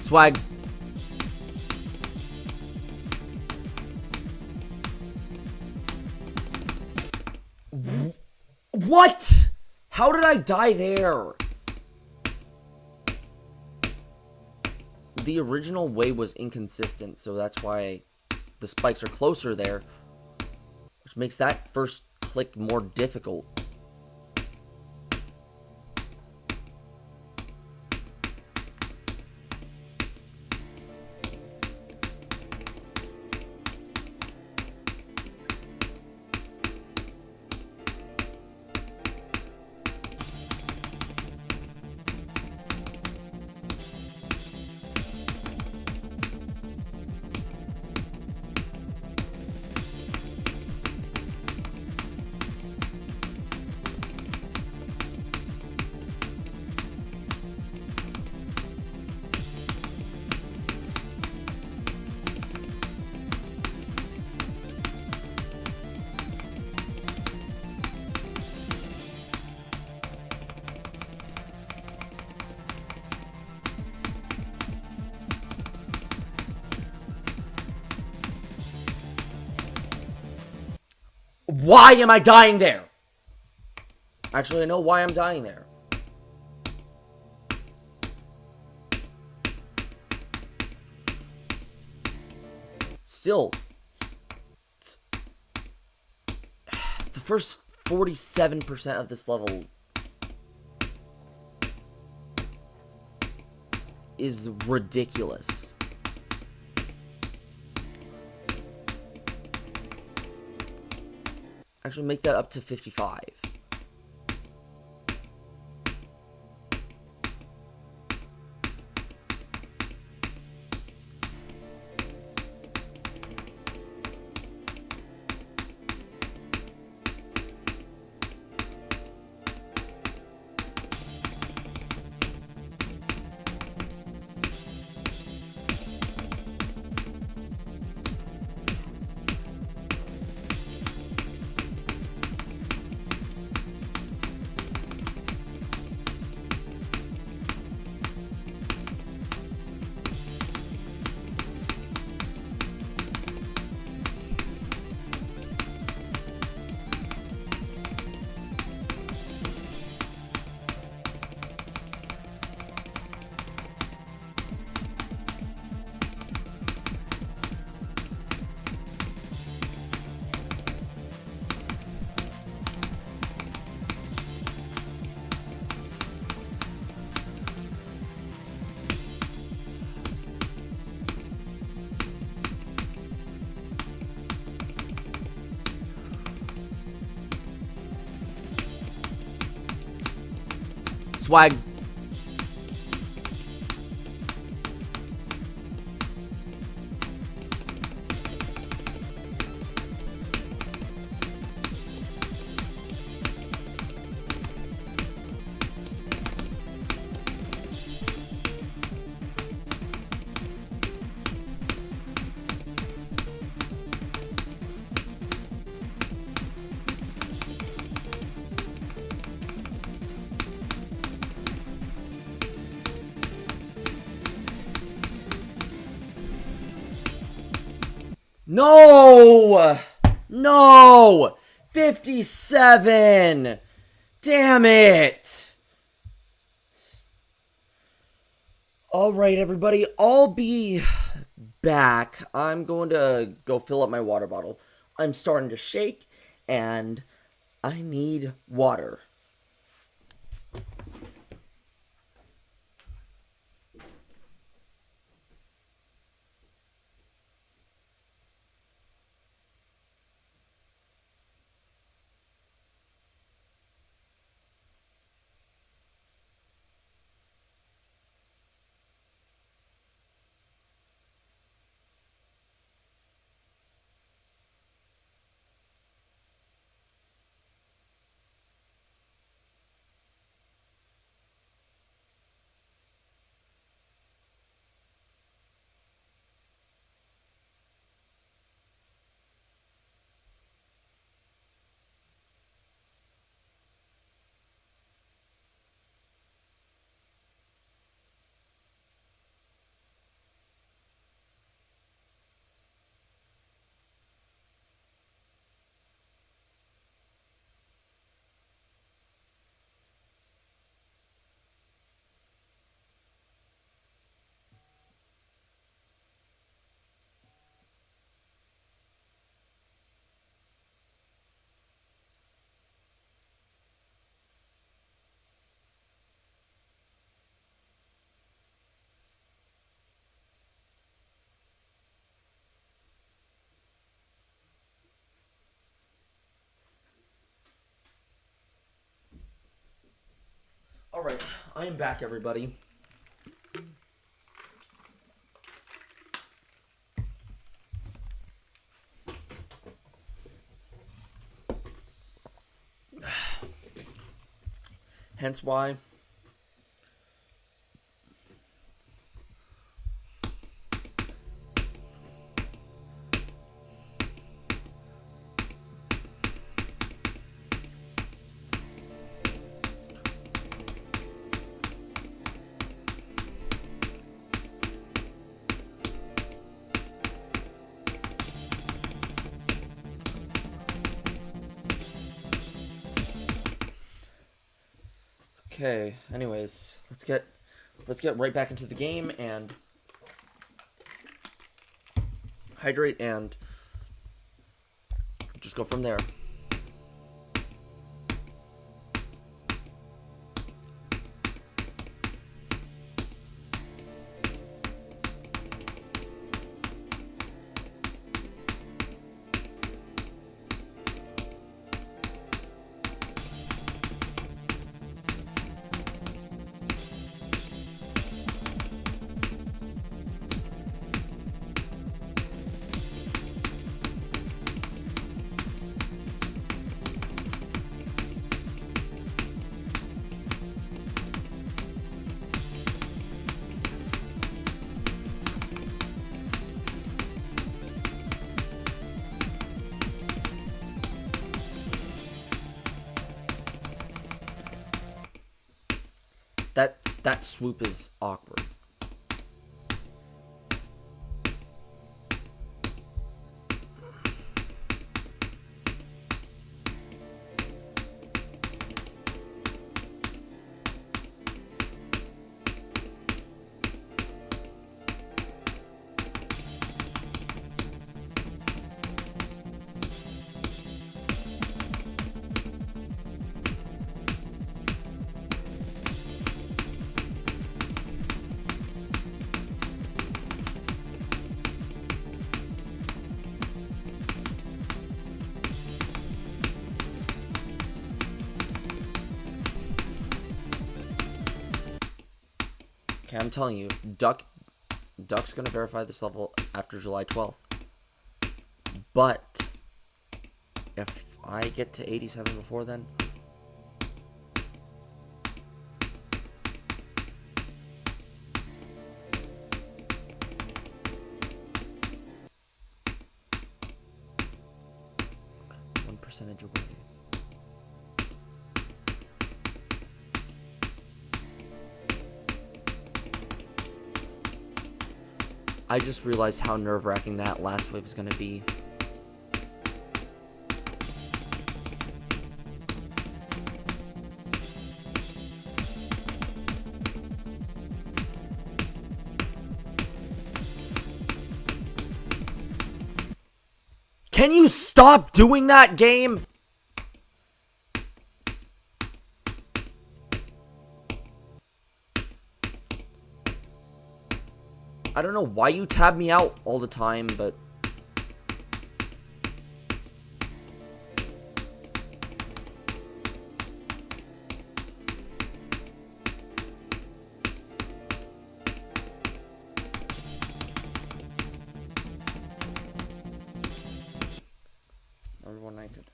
Swag. What? How did I die there? The original way was inconsistent, so that's why the spikes are closer there, which makes that first click more difficult. Why am I dying there? Actually, I know why I'm dying there. Still, the first 47% of this level is ridiculous. Actually, make that up to 55. Swag. No! No! 57! Damn it! Alright, everybody, I'll be back. I'm going to go fill up my water bottle. I'm starting to shake, and I need water. Alright, I am back, everybody. Hence why Okay, anyways, let's get right back into the game and hydrate and just go from there. That swoop is awkward. Okay, I'm telling you, Duck's gonna verify this level after July 12th. But if I get to 87 before then, percentage away. I just realized how nerve-wracking that last wave is going to be. Can you stop doing that, game? I don't know why you tab me out all the time, but... Remember when I could...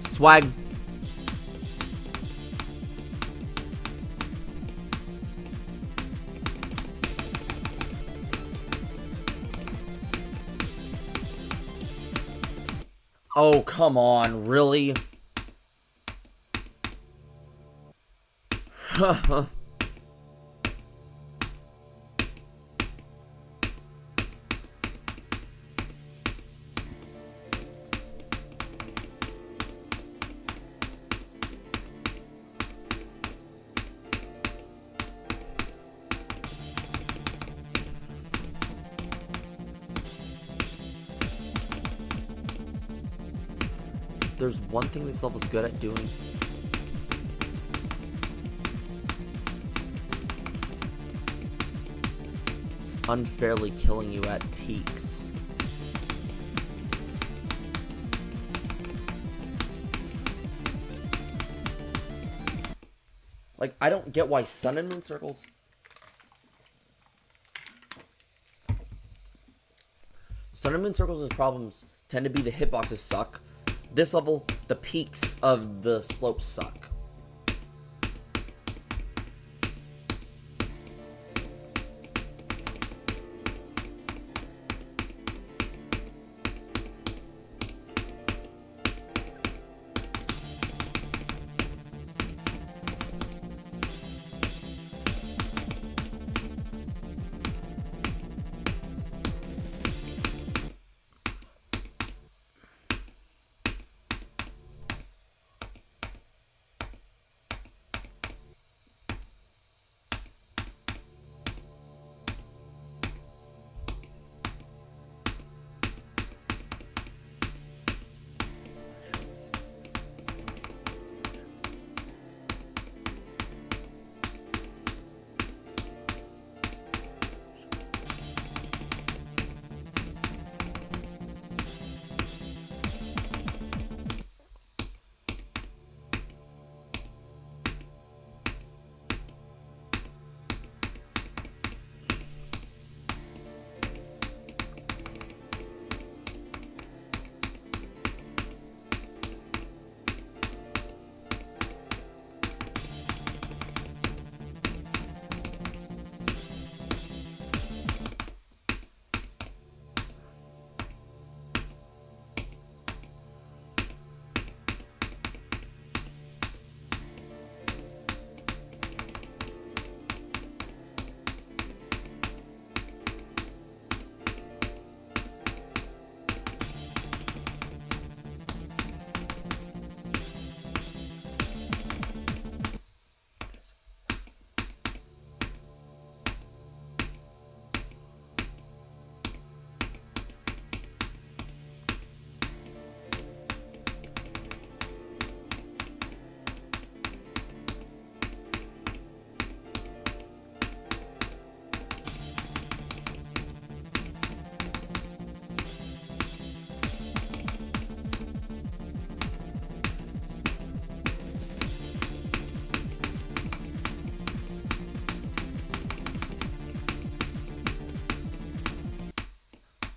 Swag. Oh, come on, really? There's one thing this level's good at doing. It's unfairly killing you at peaks. Like, I don't get why Sun and Moon circles... Sun and Moon circles' problems tend to be the hitboxes suck. This level, the peaks of the slopes suck.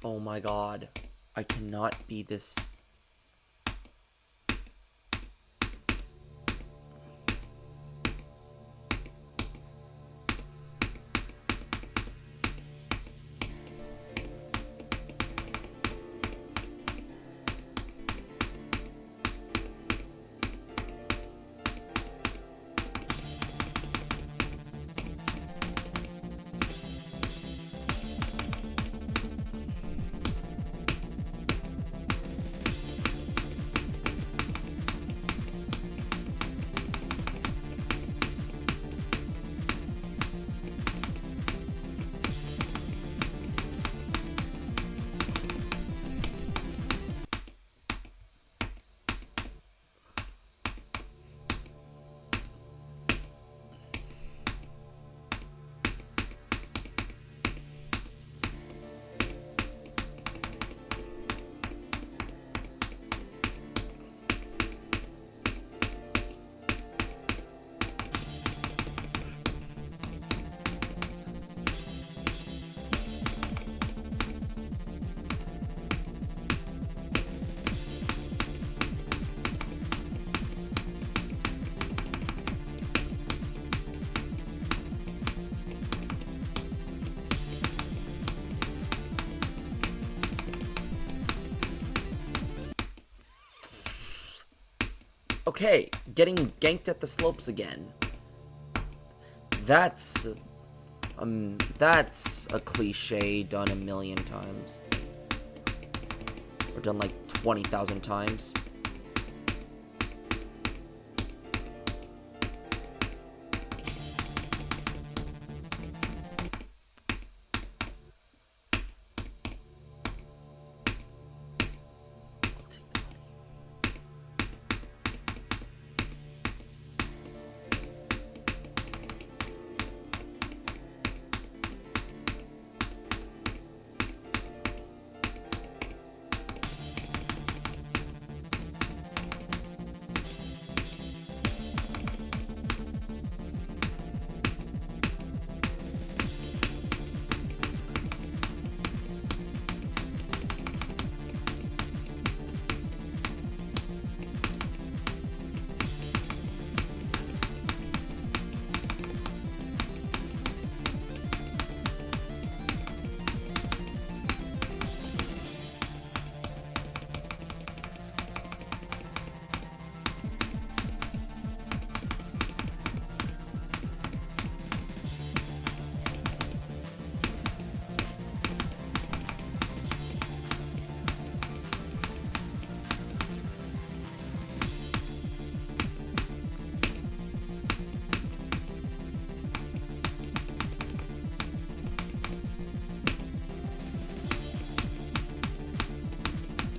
Oh my god. I cannot be this... Okay, getting ganked at the slopes again. That's a cliche done a million times. Or done like 20,000 times.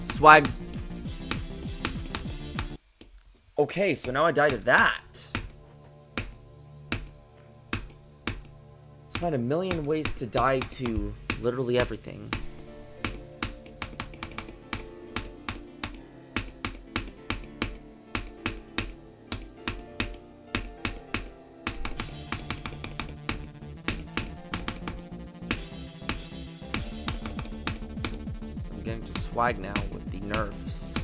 Swag. Okay, so now I die to that. Let's find a million ways to die to literally everything. I'm getting to swag now with the nerfs.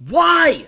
Why?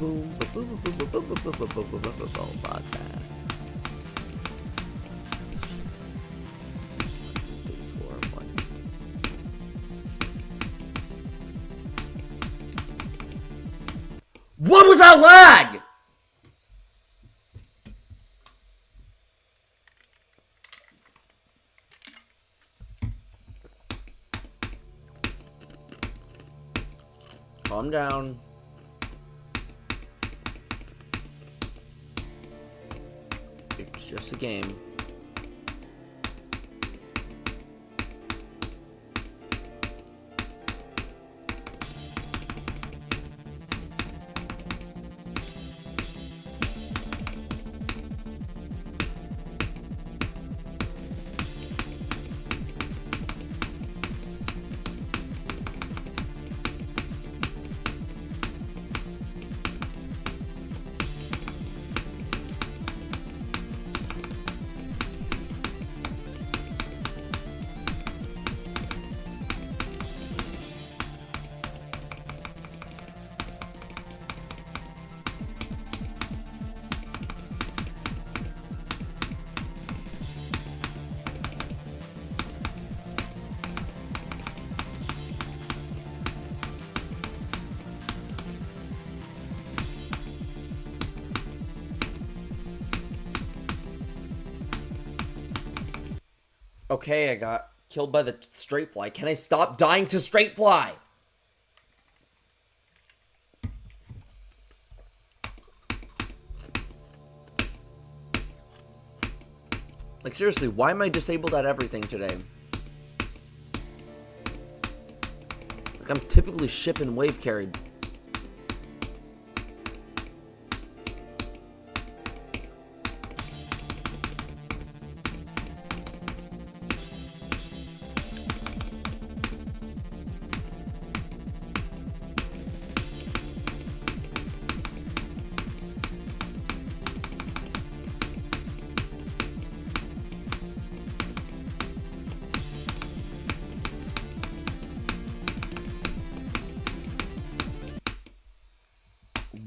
boom, ba boom, ba boom, ba boom, ba boom, ba boom, ba boom, ba boom, about that. 34, 1. What was that lag? Calm down. It's just a game. Okay, I got killed by the straight fly. Can I stop dying to straight fly? Like, seriously, why am I disabled at everything today? Like, I'm typically ship and wave carried.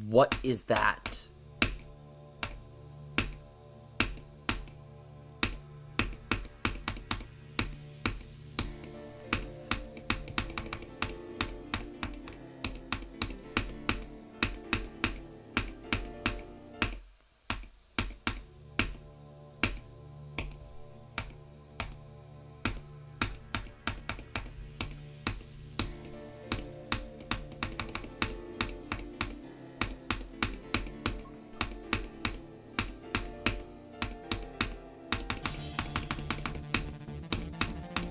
What is that?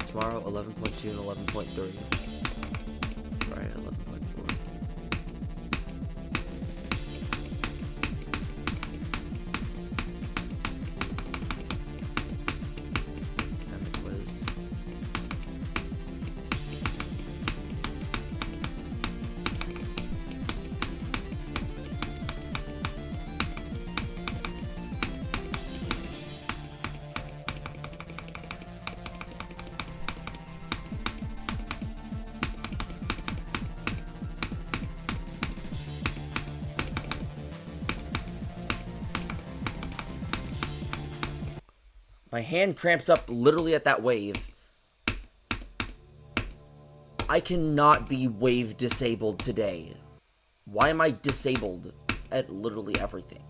Tomorrow, 11.2 and 11.3. Friday, 11.4. And the quiz. My hand cramps up literally at that wave. I cannot be wave disabled today. Why am I disabled at literally everything?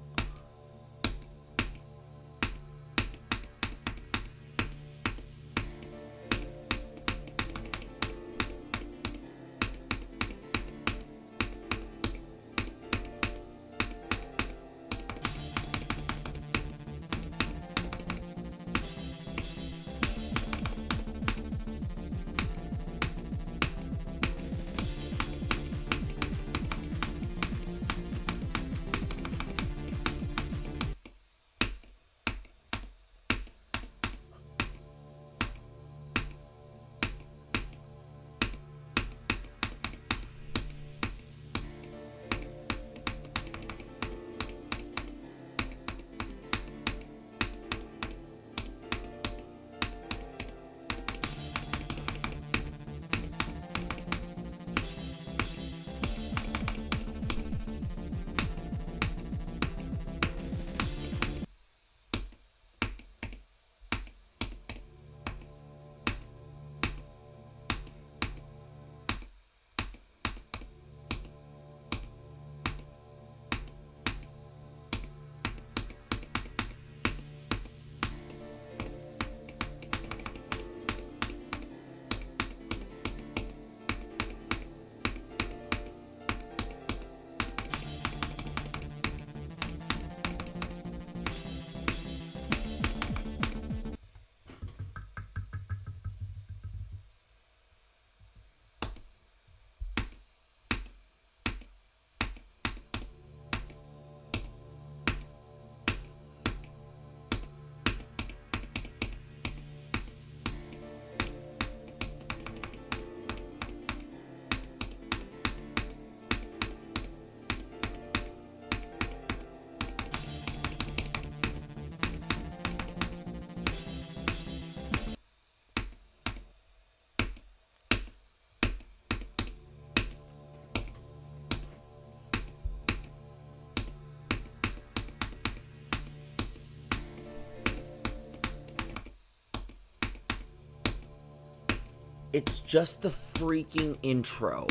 It's just the freaking intro.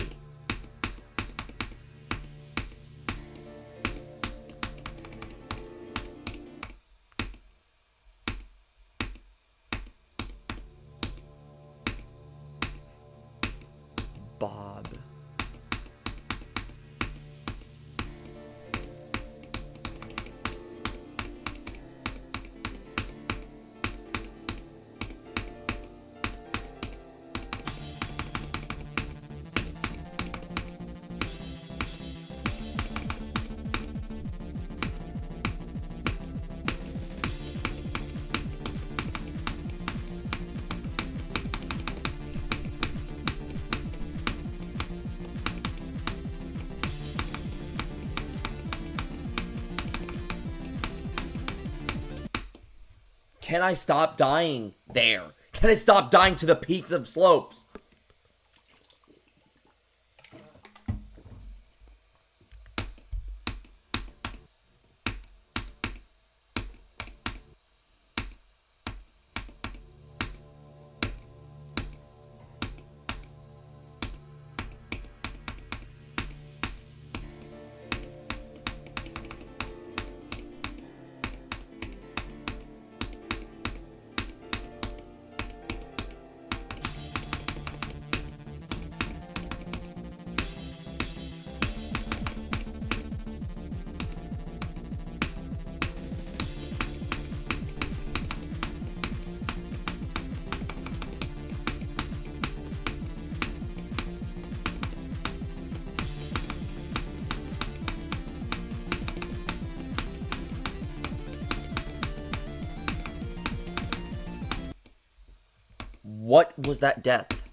Bob. Can I stop dying there? Can I stop dying to the peaks of slopes? What was that death?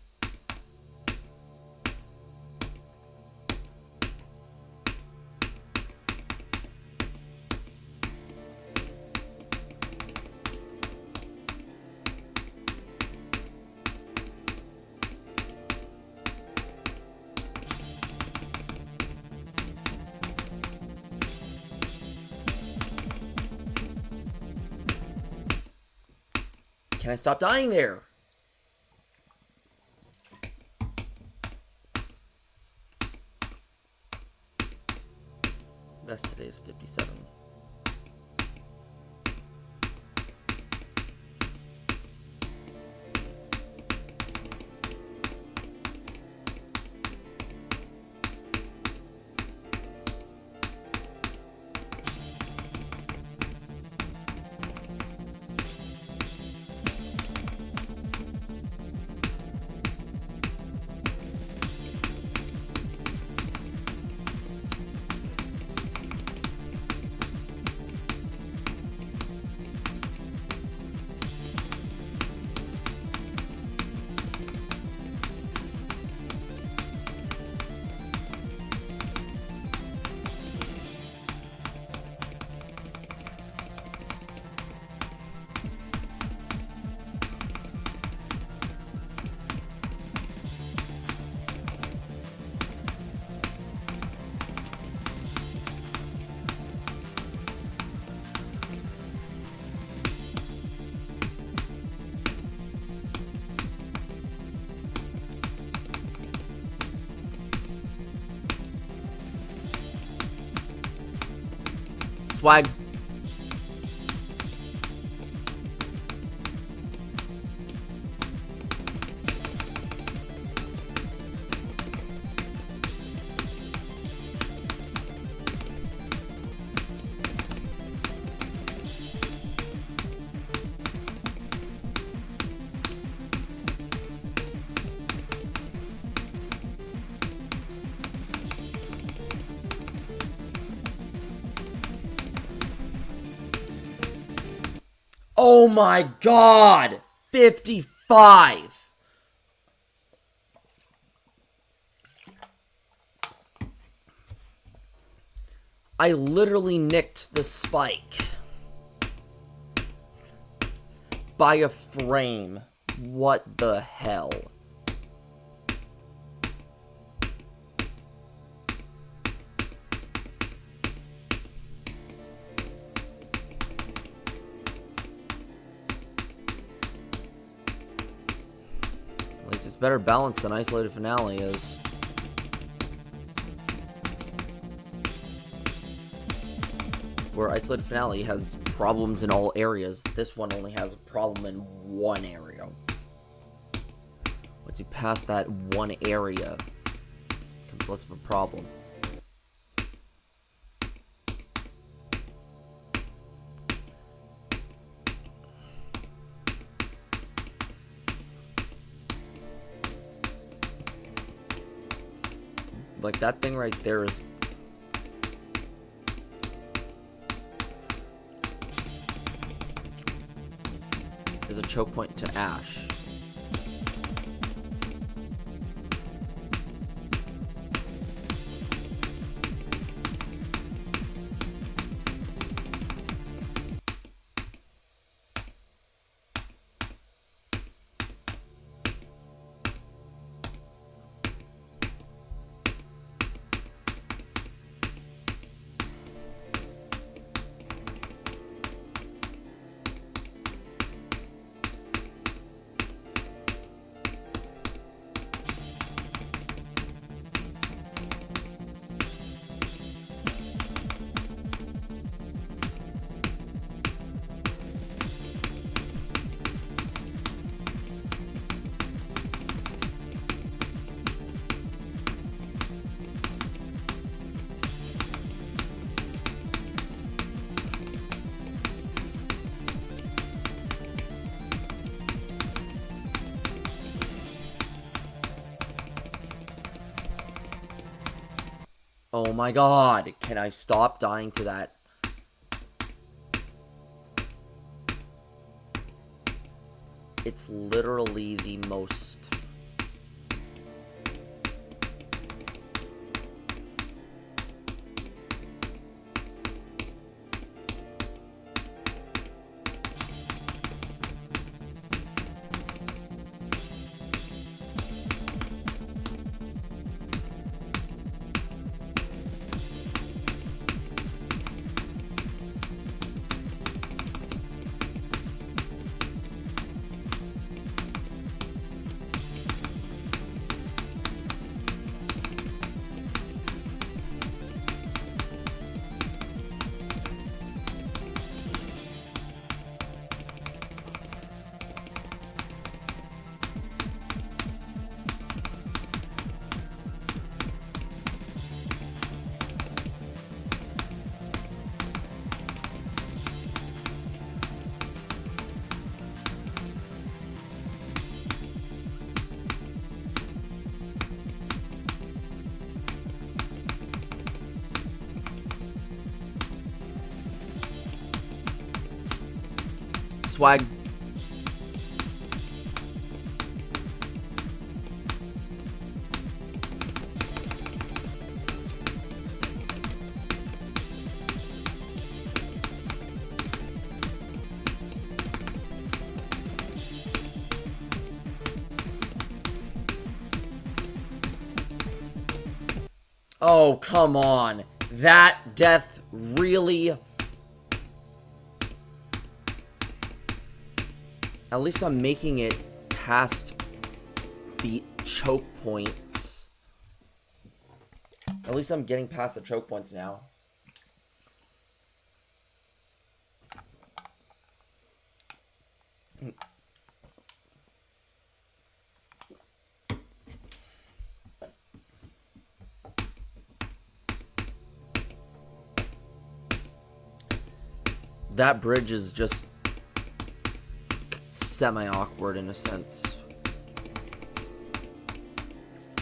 Can I stop dying there? Best today is 57. Swag. Oh my god! 55! I literally nicked the spike by a frame. What the hell? At least it's better balanced than Isolated Finale is. Where Isolated Finale has problems in all areas, this one only has a problem in one area. Once you pass that one area, it becomes less of a problem. Like, that thing right there is... a choke point to Ash. Oh my god, can I stop dying to that? It's literally the most... Swag. Oh, come on. That death really... At least I'm making it past the choke points. At least I'm getting past the choke points now. That bridge is just semi-awkward in a sense.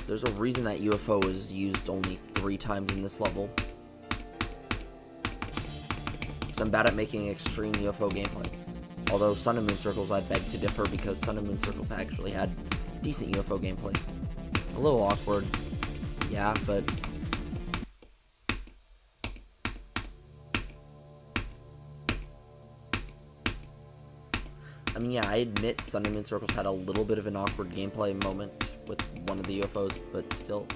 There's a reason that UFO is used only 3 times in this level. So I'm bad at making extreme UFO gameplay. Although Sun and Moon Circles, I beg to differ because Sun and Moon Circles actually had decent UFO gameplay. A little awkward, yeah, but... I mean, yeah, I admit Sun and Moon Circles had a little bit of an awkward gameplay moment with one of the UFOs, but still.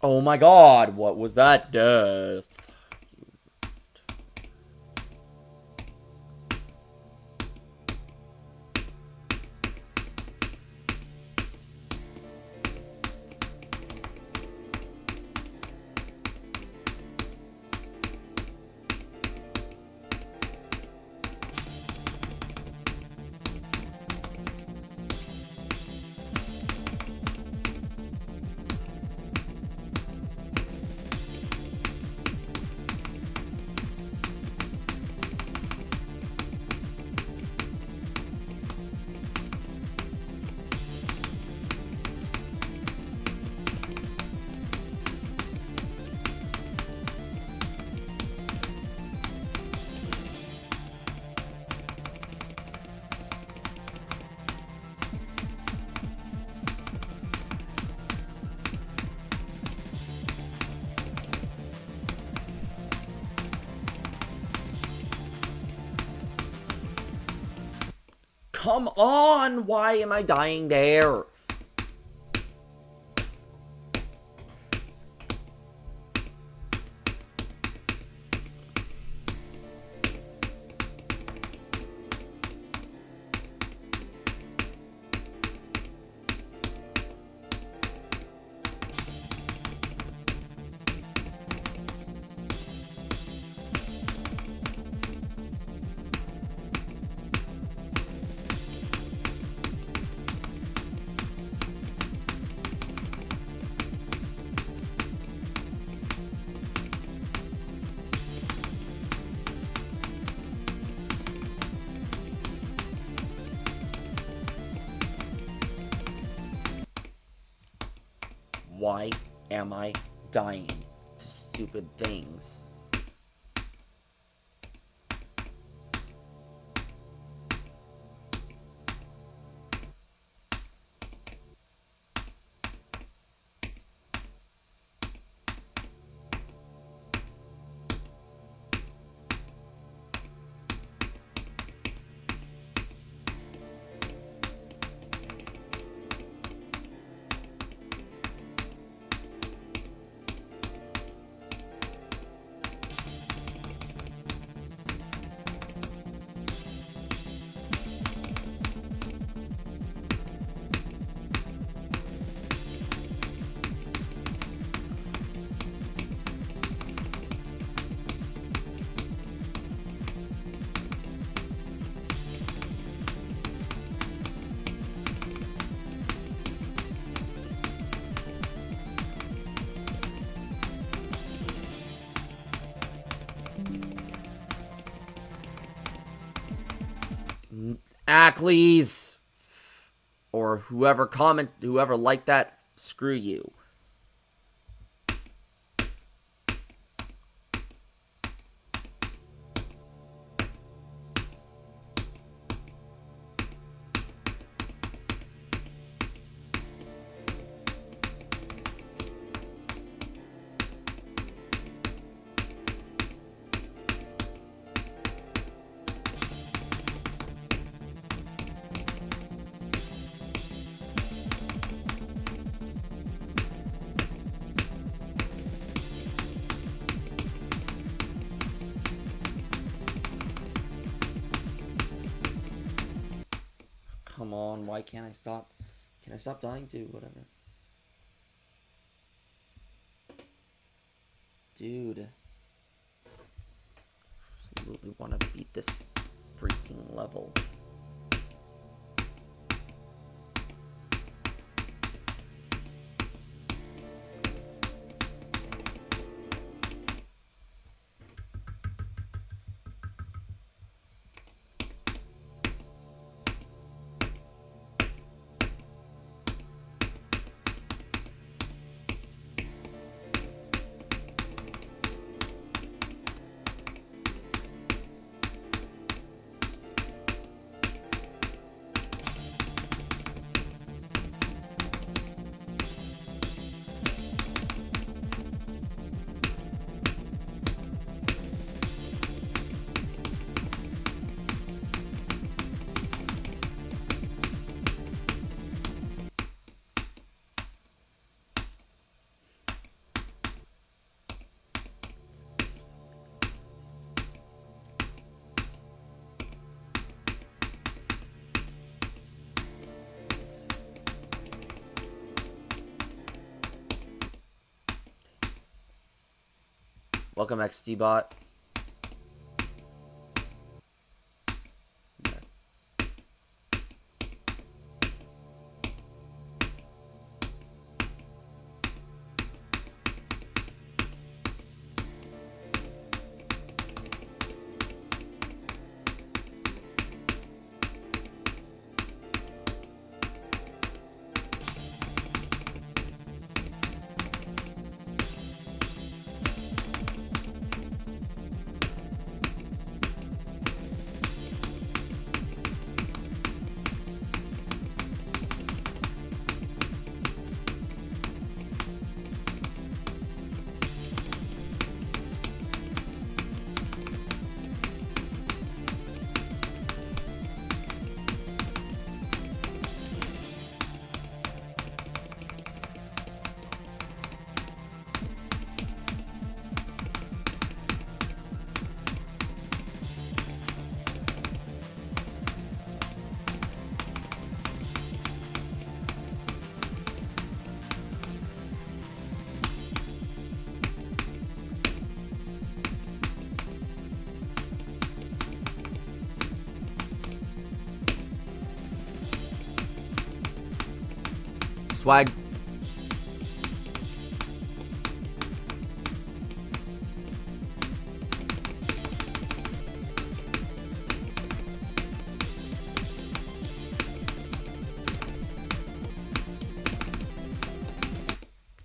Oh my god, what was that death? Come on! Why am I dying there? Why am I dying to stupid things? Ackley's or whoever liked that, screw you. Come on, why can't I stop? Can I stop dying too? Whatever. Dude. Absolutely want to beat this freaking level. Welcome, XDBot. Swag.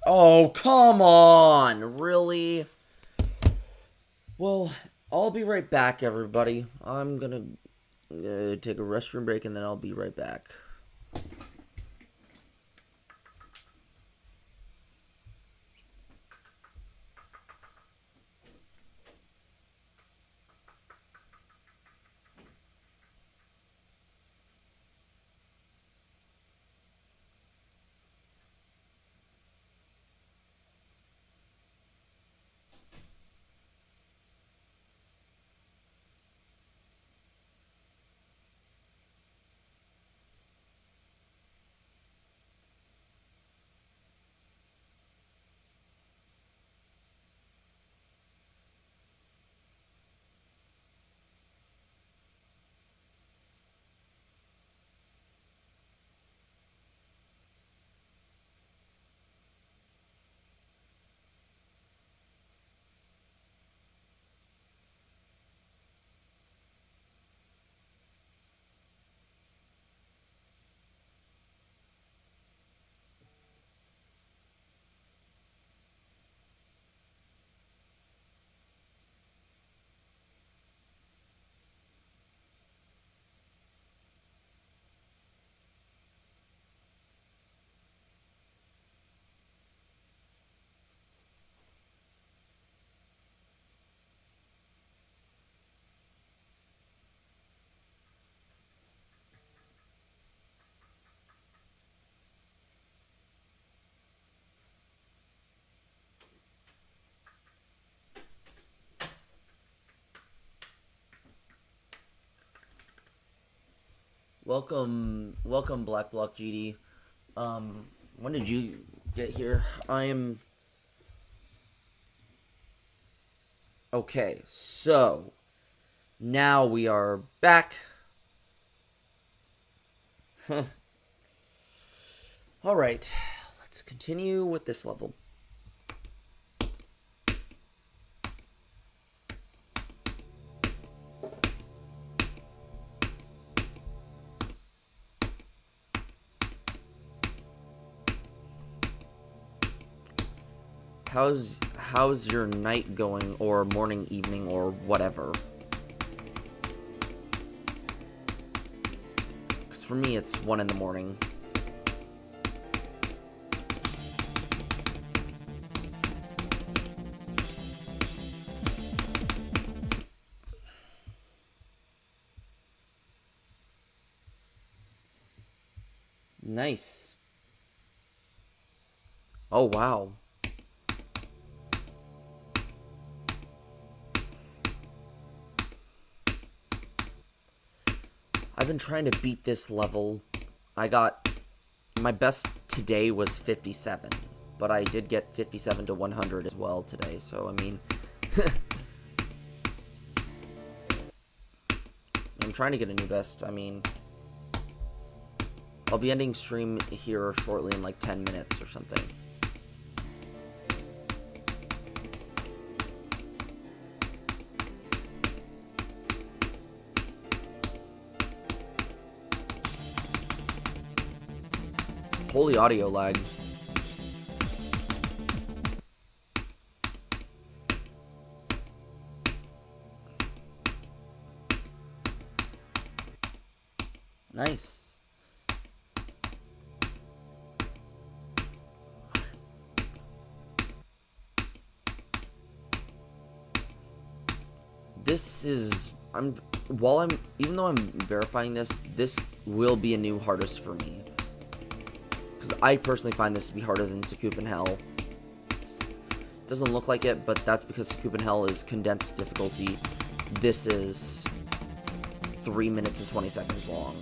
Oh, come on. Really? Well, I'll be right back, everybody. I'm gonna take a restroom break and then I'll be right back. Welcome, Black Block GD. When did you get here? Okay, so now we are back. Alright, let's continue with this level. How's your night going, or morning, evening, or whatever? Because for me, it's 1 in the morning. Nice. Oh, wow. I've been trying to beat this level. My best today was 57, but I did get 57 to 100 as well today, so I mean, I'm trying to get a new best. I mean, I'll be ending stream here shortly in like 10 minutes or something. Holy audio lag. Nice. This is, even though I'm verifying this, this will be a new hardest for me. Because I personally find this to be harder than Sakupin Hell. Doesn't look like it, but that's because Sakupin Hell is condensed difficulty. This is 3 minutes and 20 seconds long.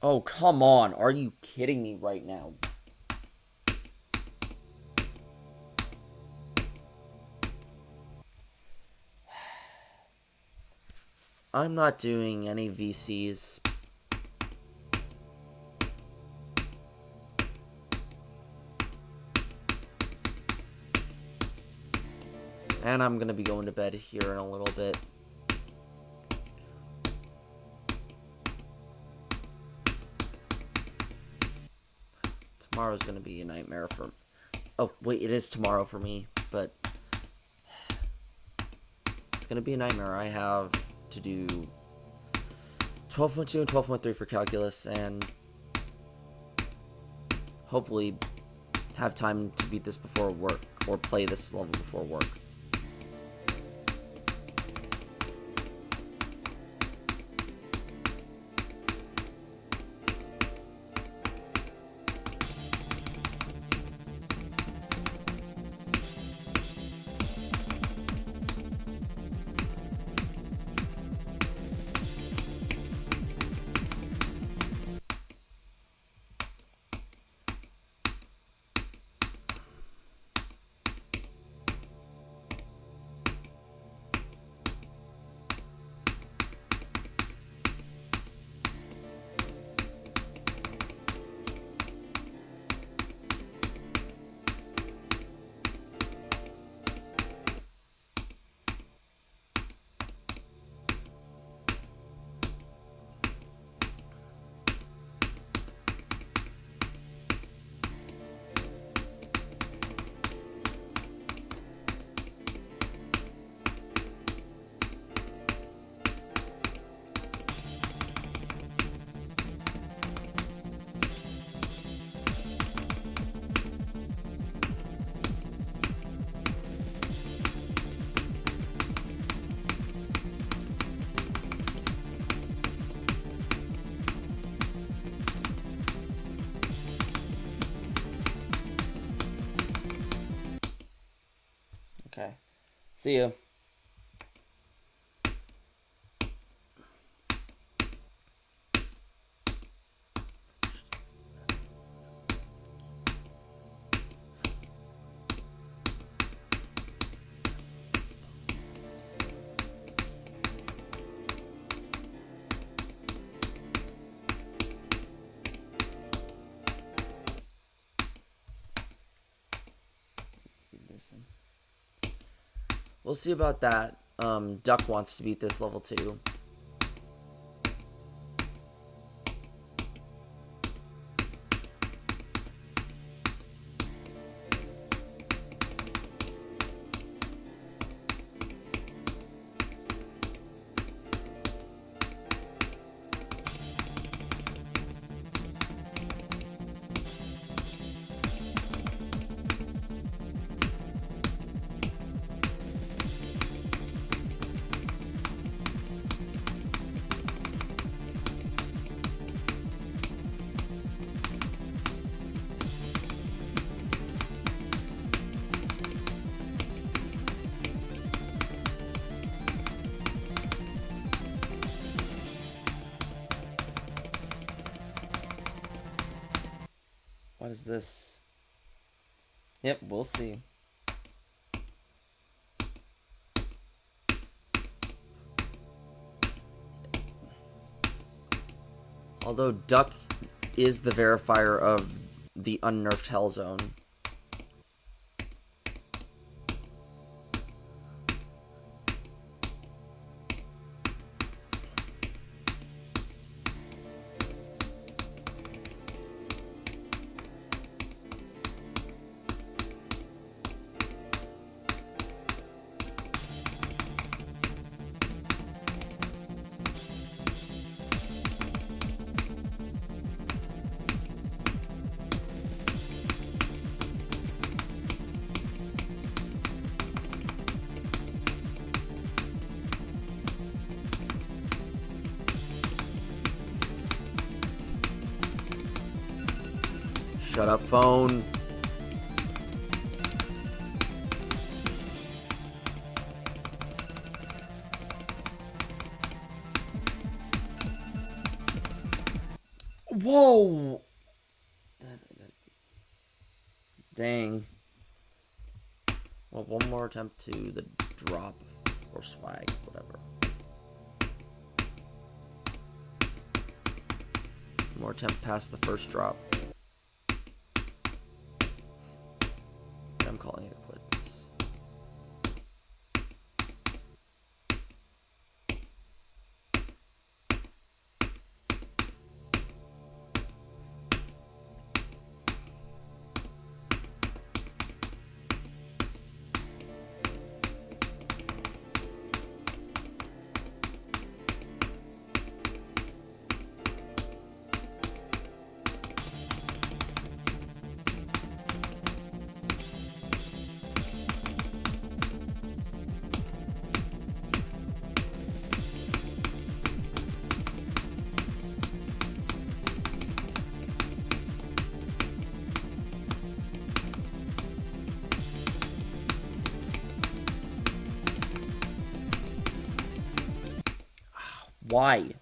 Oh, come on. Are you kidding me right now? I'm not doing any VCs. And I'm gonna be going to bed here in a little bit. Tomorrow's gonna be a nightmare for... Oh, wait, it is tomorrow for me, but... It's gonna be a nightmare. I have to do 12.2 and 12.3 for calculus, and hopefully have time to beat this before work, or play this level before work. Okay. See ya. We'll see about that. Duck wants to beat this level too. What is this? Yep, we'll see. Although Duck is the verifier of the unnerfed Hell Zone. Shut up, phone. Whoa! Dang. Well, one more attempt to the drop or swag, whatever. One more attempt past the first drop. I'm calling it quits. Why?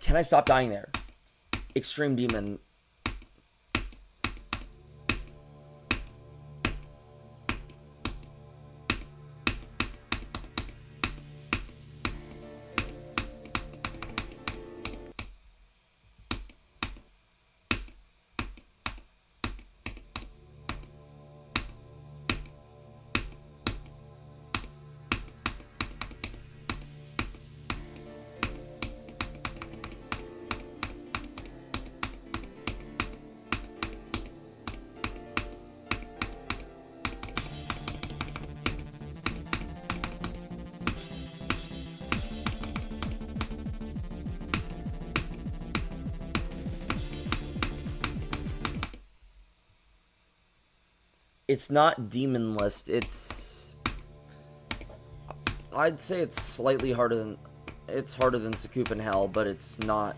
Can I stop dying there? Extreme Demon. It's not demon list. I'd say it's slightly harder than... It's harder than Sakup in Hell, but it's not...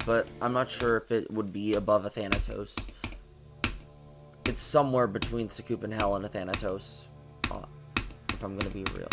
But I'm not sure if it would be above a Thanatos. It's somewhere between Sakup in Hell and a Thanatos. If I'm gonna be real.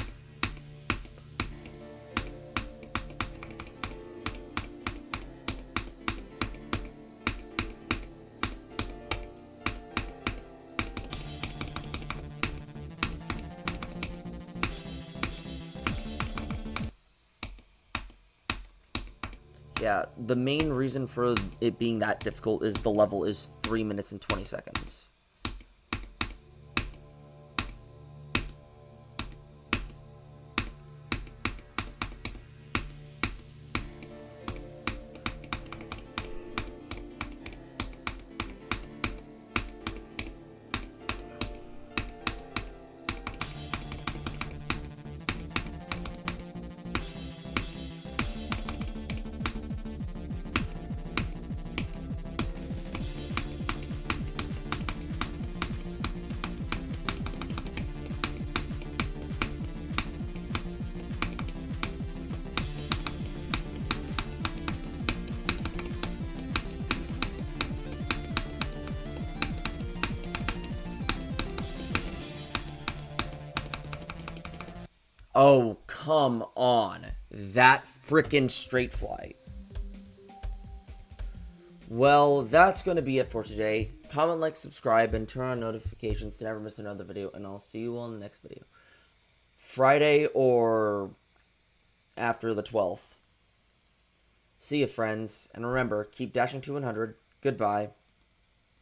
Yeah, the main reason for it being that difficult is the level is 3 minutes and 20 seconds. Oh, come on. That frickin' straight flight. Well, that's going to be it for today. Comment, like, subscribe, and turn on notifications to never miss another video, and I'll see you all in the next video. Friday or after the 12th. See you, friends, and remember, keep dashing to 100. Goodbye.